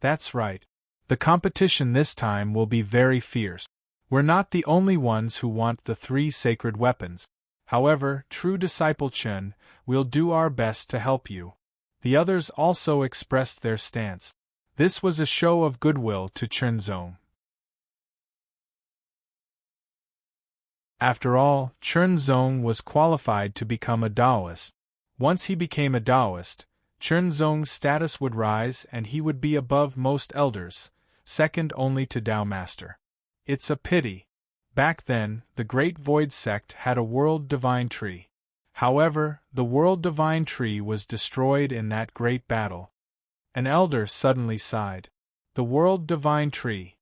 That's right. The competition this time will be very fierce. We're not the only ones who want the 3 sacred weapons. However, true disciple Chen, we'll do our best to help you. The others also expressed their stance. This was a show of goodwill to Chenzong. After all, Chenzong was qualified to become a Taoist. Once he became a Taoist, Chenzong's status would rise and he would be above most elders, second only to Tao Master. It's a pity. Back then, the Great Void Sect had a World Divine Tree. However, the World Divine Tree was destroyed in that great battle. An elder suddenly sighed. The World Divine Tree.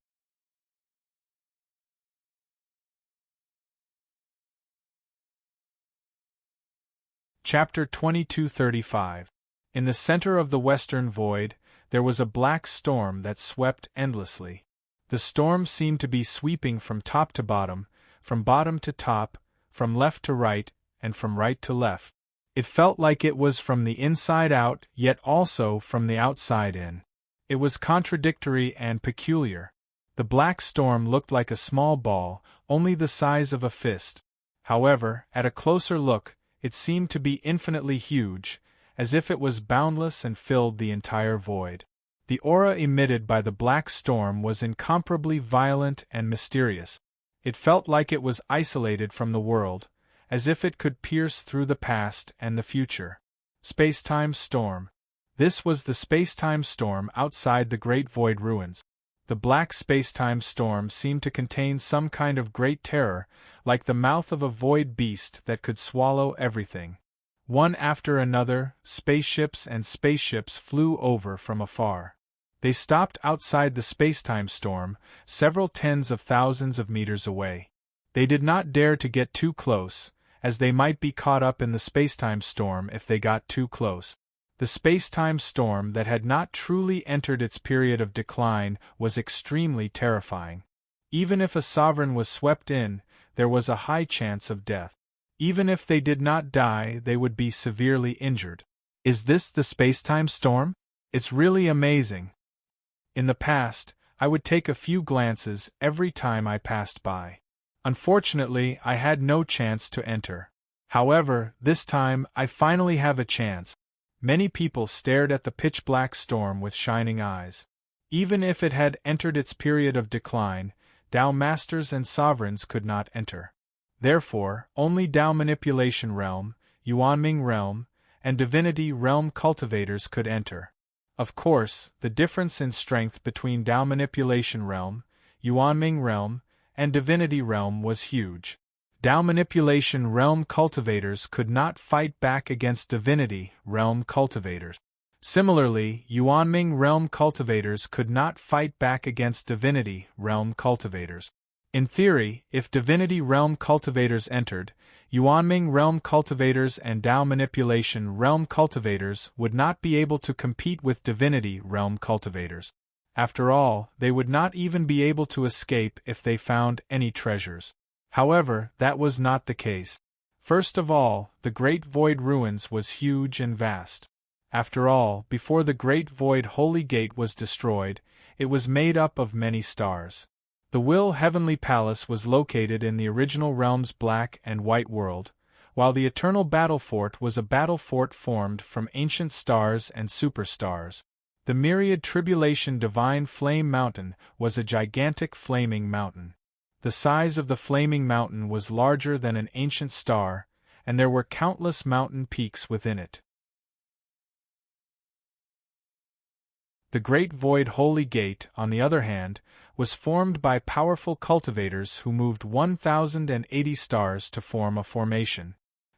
Chapter 2235. In the center of the Western Void, there was a black storm that swept endlessly. The storm seemed to be sweeping from top to bottom, from bottom to top, from left to right, and from right to left. It felt like it was from the inside out, yet also from the outside in. It was contradictory and peculiar. The black storm looked like a small ball, only the size of a fist. However, at a closer look, it seemed to be infinitely huge, as if it was boundless and filled the entire void. The aura emitted by the black storm was incomparably violent and mysterious. It felt like it was isolated from the world, as if it could pierce through the past and the future. Space-time storm. This was the space-time storm outside the Great Void ruins. The black space-time storm seemed to contain some kind of great terror, like the mouth of a void beast that could swallow everything. One after another, spaceships and spaceships flew over from afar. They stopped outside the space-time storm, several tens of thousands of meters away. They did not dare to get too close, as they might be caught up in the space-time storm if they got too close. The space-time storm that had not truly entered its period of decline was extremely terrifying. Even if a sovereign was swept in, there was a high chance of death. Even if they did not die, they would be severely injured. Is this the space-time storm? It's really amazing. In the past, I would take a few glances every time I passed by. Unfortunately, I had no chance to enter. However, this time, I finally have a chance. Many people stared at the pitch-black storm with shining eyes. Even if it had entered its period of decline, Tao Masters and Sovereigns could not enter. Therefore, only Tao Manipulation Realm, Yuanming Realm, and Divinity Realm cultivators could enter. Of course, the difference in strength between Tao Manipulation Realm, Yuanming Realm, and Divinity Realm was huge. Tao Manipulation Realm cultivators could not fight back against Divinity Realm cultivators. Similarly, Yuanming Realm cultivators could not fight back against Divinity Realm cultivators. In theory, if Divinity Realm cultivators entered, Yuanming Realm cultivators and Tao Manipulation Realm cultivators would not be able to compete with Divinity Realm cultivators. After all, they would not even be able to escape if they found any treasures. However, that was not the case. First of all, the Great Void Ruins was huge and vast. After all, before the Great Void Holy Gate was destroyed, it was made up of many stars. The Will Heavenly Palace was located in the original realm's black and white world, while the Eternal Battle Fort was a battle fort formed from ancient stars and superstars. The Myriad Tribulation Divine Flame Mountain was a gigantic flaming mountain. The size of the flaming mountain was larger than an ancient star, and there were countless mountain peaks within it. The Great Void Holy Gate, on the other hand, was formed by powerful cultivators who moved 1,080 stars to form a formation.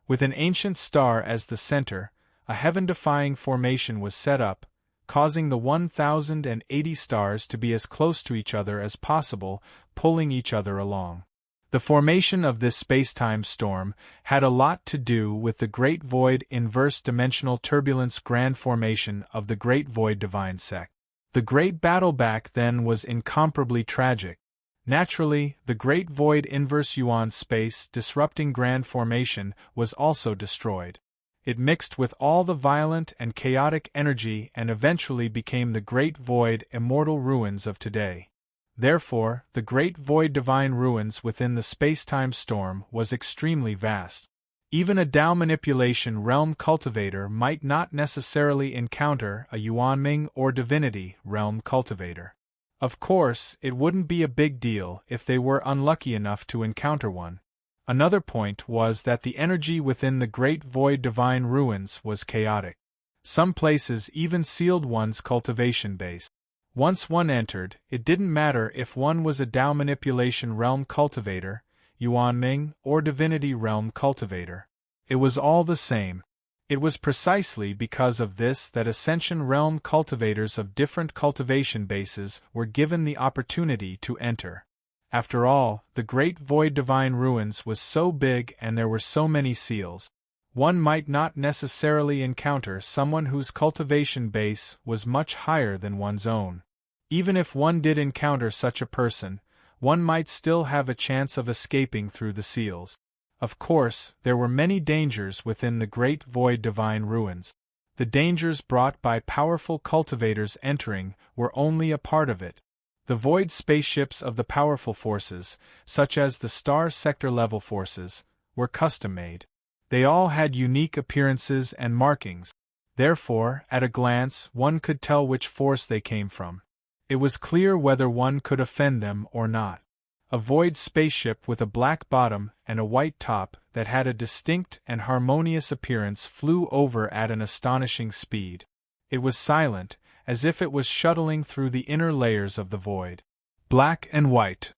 With an ancient star as the center, a heaven-defying formation was set up, causing the 1,080 stars to be as close to each other as possible, pulling each other along. The formation of this space-time storm had a lot to do with the Great Void Inverse Dimensional Turbulence Grand Formation of the Great Void Divine Sect. The great battle back then was incomparably tragic. Naturally, the Great Void Inverse Yuan Space Disrupting Grand Formation was also destroyed. It mixed with all the violent and chaotic energy and eventually became the Great Void immortal ruins of today. Therefore, the Great Void divine ruins within the space-time storm was extremely vast. Even a Tao manipulation realm cultivator might not necessarily encounter a Yuanming or divinity realm cultivator. Of course, it wouldn't be a big deal if they were unlucky enough to encounter one. Another point was that the energy within the Great Void divine ruins was chaotic. Some places even sealed one's cultivation base. Once one entered, it didn't matter if one was a Tao manipulation realm cultivator, Yuanming, or divinity realm cultivator. It was all the same. It was precisely because of this that Ascension realm cultivators of different cultivation bases were given the opportunity to enter. After all, the Great Void Divine Ruins was so big and there were so many seals. One might not necessarily encounter someone whose cultivation base was much higher than one's own. Even if one did encounter such a person, one might still have a chance of escaping through the seals. Of course, there were many dangers within the Great Void Divine Ruins. The dangers brought by powerful cultivators entering were only a part of it. The void spaceships of the powerful forces, such as the star sector level forces, were custom-made. They all had unique appearances and markings. Therefore, at a glance, one could tell which force they came from. It was clear whether one could offend them or not. A void spaceship with a black bottom and a white top that had a distinct and harmonious appearance flew over at an astonishing speed. It was silent, as if it was shuttling through the inner layers of the void. Black and white.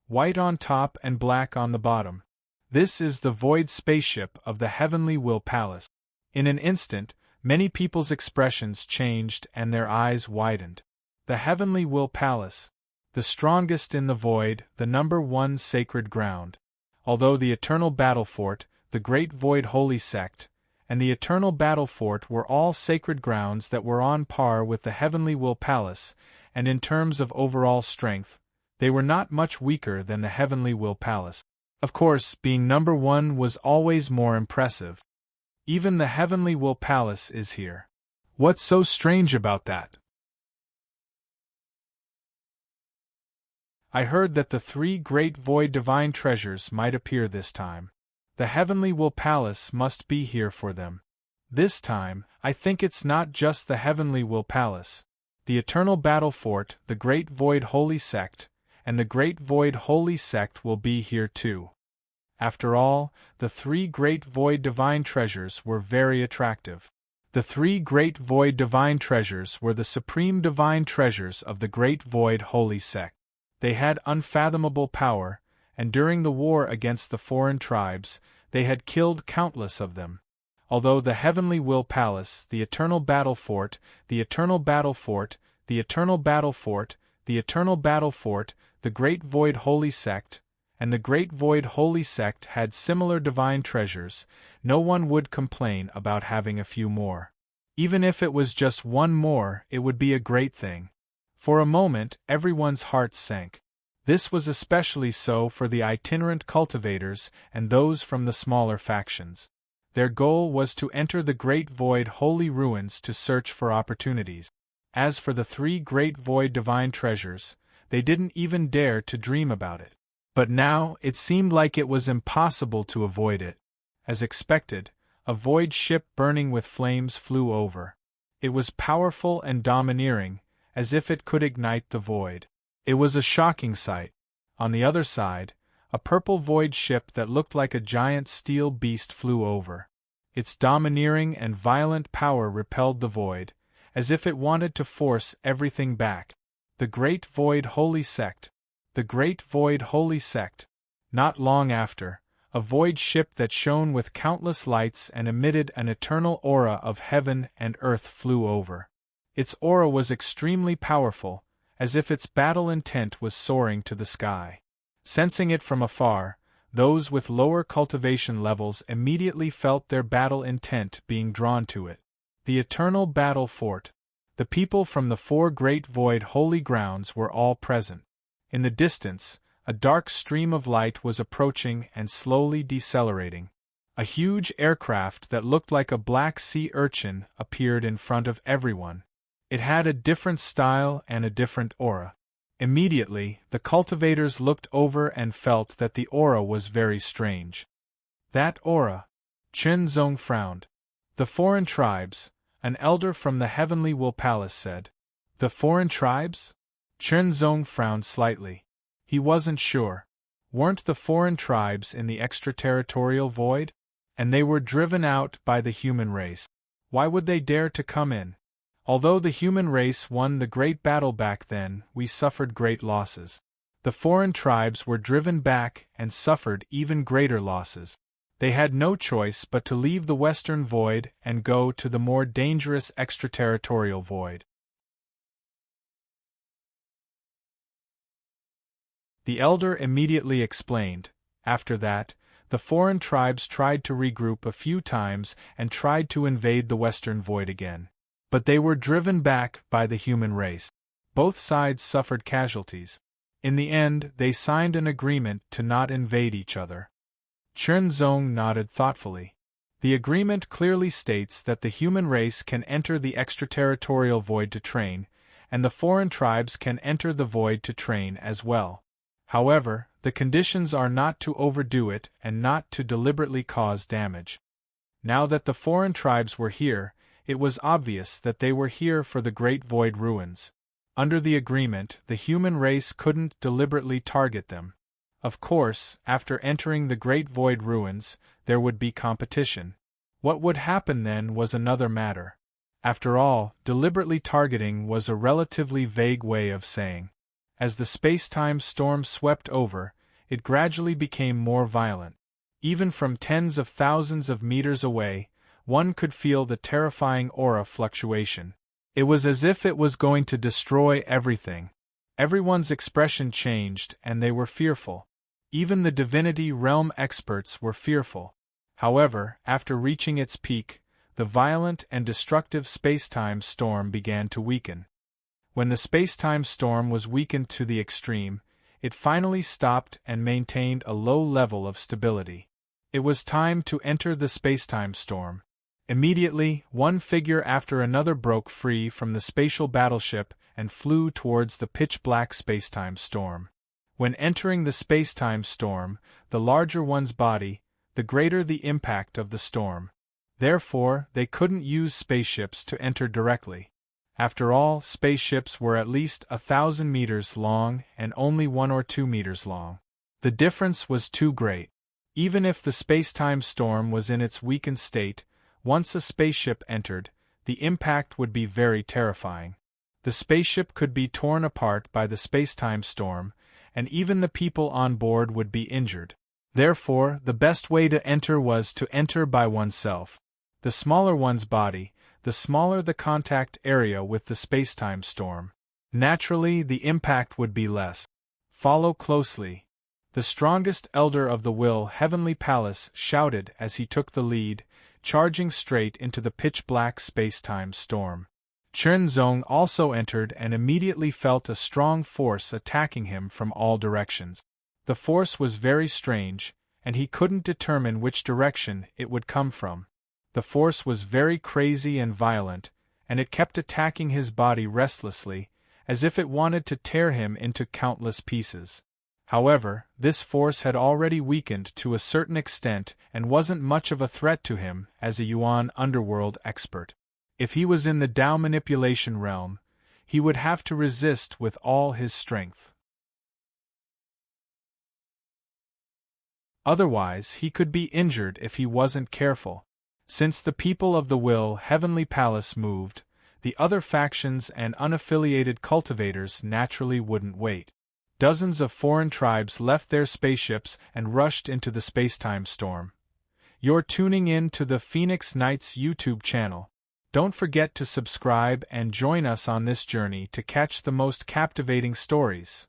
White on top and black on the bottom. This is the void spaceship of the Heavenly Will Palace. In an instant, many people's expressions changed and their eyes widened. The Heavenly Will Palace. The strongest in the void, the #1 sacred ground. Although the Eternal Battle Fort, the Great Void Holy Sect, and the Eternal Battle Fort were all sacred grounds that were on par with the Heavenly Will Palace, and in terms of overall strength, they were not much weaker than the Heavenly Will Palace. Of course, being #1 was always more impressive. Even the Heavenly Will Palace is here. What's so strange about that? I heard that the 3 great void divine treasures might appear this time. The Heavenly Will Palace must be here for them. This time, I think it's not just the Heavenly Will Palace. The Eternal Battle Fort, the Great Void Holy Sect, and the Great Void Holy Sect will be here too. After all, the 3 great void divine treasures were very attractive. The 3 great void divine treasures were the supreme divine treasures of the Great Void Holy Sect. They had unfathomable power, and during the war against the foreign tribes, they had killed countless of them. Although the Heavenly Will Palace, the Eternal Battle Fort, the Eternal Battle Fort, the Eternal Battle Fort, the Eternal Battle Fort, the Great Void Holy Sect, and the Great Void Holy Sect had similar divine treasures, no one would complain about having a few more. Even if it was just one more, it would be a great thing. For a moment, everyone's hearts sank. This was especially so for the itinerant cultivators and those from the smaller factions. Their goal was to enter the Great Void Holy Ruins to search for opportunities. As for the 3 great void divine treasures, they didn't even dare to dream about it. But now, it seemed like it was impossible to avoid it. As expected, a void ship burning with flames flew over. It was powerful and domineering, as if it could ignite the void. It was a shocking sight. On the other side, a purple void ship that looked like a giant steel beast flew over. Its domineering and violent power repelled the void, as if it wanted to force everything back. The Great Void Holy Sect. The Great Void Holy Sect. Not long after, a void ship that shone with countless lights and emitted an eternal aura of heaven and earth flew over. Its aura was extremely powerful, as if its battle intent was soaring to the sky. Sensing it from afar, those with lower cultivation levels immediately felt their battle intent being drawn to it. The Eternal Battle Fort. The people from the 4 great void holy grounds were all present. In the distance, a dark stream of light was approaching and slowly decelerating. A huge aircraft that looked like a black sea urchin appeared in front of everyone. It had a different style and a different aura. Immediately, the cultivators looked over and felt that the aura was very strange. That aura? Chen Zong frowned. The foreign tribes, an elder from the Heavenly Will Palace said. The foreign tribes? Chen Zong frowned slightly. He wasn't sure. Weren't the foreign tribes in the extraterritorial void? And they were driven out by the human race. Why would they dare to come in? Although the human race won the great battle back then, we suffered great losses. The foreign tribes were driven back and suffered even greater losses. They had no choice but to leave the Western Void and go to the more dangerous extraterritorial void. The elder immediately explained. After that, the foreign tribes tried to regroup a few times and tried to invade the Western Void again. But they were driven back by the human race. Both sides suffered casualties. In the end, they signed an agreement to not invade each other. Chen Zong nodded thoughtfully. The agreement clearly states that the human race can enter the extraterritorial void to train, and the foreign tribes can enter the void to train as well. However, the conditions are not to overdo it and not to deliberately cause damage. Now that the foreign tribes were here, it was obvious that they were here for the Great Void ruins. Under the agreement, the human race couldn't deliberately target them. Of course, after entering the Great Void ruins, there would be competition. What would happen then was another matter. After all, deliberately targeting was a relatively vague way of saying. As the space-time storm swept over, it gradually became more violent. Even from tens of thousands of meters away, one could feel the terrifying aura fluctuation. It was as if it was going to destroy everything. Everyone's expression changed and they were fearful. Even the divinity realm experts were fearful. However, after reaching its peak, the violent and destructive space-time storm began to weaken. When the space-time storm was weakened to the extreme, it finally stopped and maintained a low level of stability. It was time to enter the space-time storm. Immediately, one figure after another broke free from the spatial battleship and flew towards the pitch-black space-time storm. When entering the space-time storm, the larger one's body, the greater the impact of the storm. Therefore, they couldn't use spaceships to enter directly. After all, spaceships were at least 1,000 meters long and only 1 or 2 meters long. The difference was too great. Even if the space-time storm was in its weakened state, once a spaceship entered, the impact would be very terrifying. The spaceship could be torn apart by the space-time storm, and even the people on board would be injured. Therefore, the best way to enter was to enter by oneself. The smaller one's body, the smaller the contact area with the space-time storm. Naturally, the impact would be less. Follow closely. The strongest elder of the Will Heavenly Palace shouted as he took the lead, charging straight into the pitch-black space-time storm. Chen Zong also entered and immediately felt a strong force attacking him from all directions. The force was very strange, and he couldn't determine which direction it would come from. The force was very crazy and violent, and it kept attacking his body restlessly, as if it wanted to tear him into countless pieces. However, this force had already weakened to a certain extent and wasn't much of a threat to him as a Yuan underworld expert. If he was in the Tao manipulation realm, he would have to resist with all his strength. Otherwise, he could be injured if he wasn't careful. Since the people of the Will Heavenly Palace moved, the other factions and unaffiliated cultivators naturally wouldn't wait. Dozens of foreign tribes left their spaceships and rushed into the space-time storm. You're tuning in to the Phoenix Knights YouTube channel. Don't forget to subscribe and join us on this journey to catch the most captivating stories.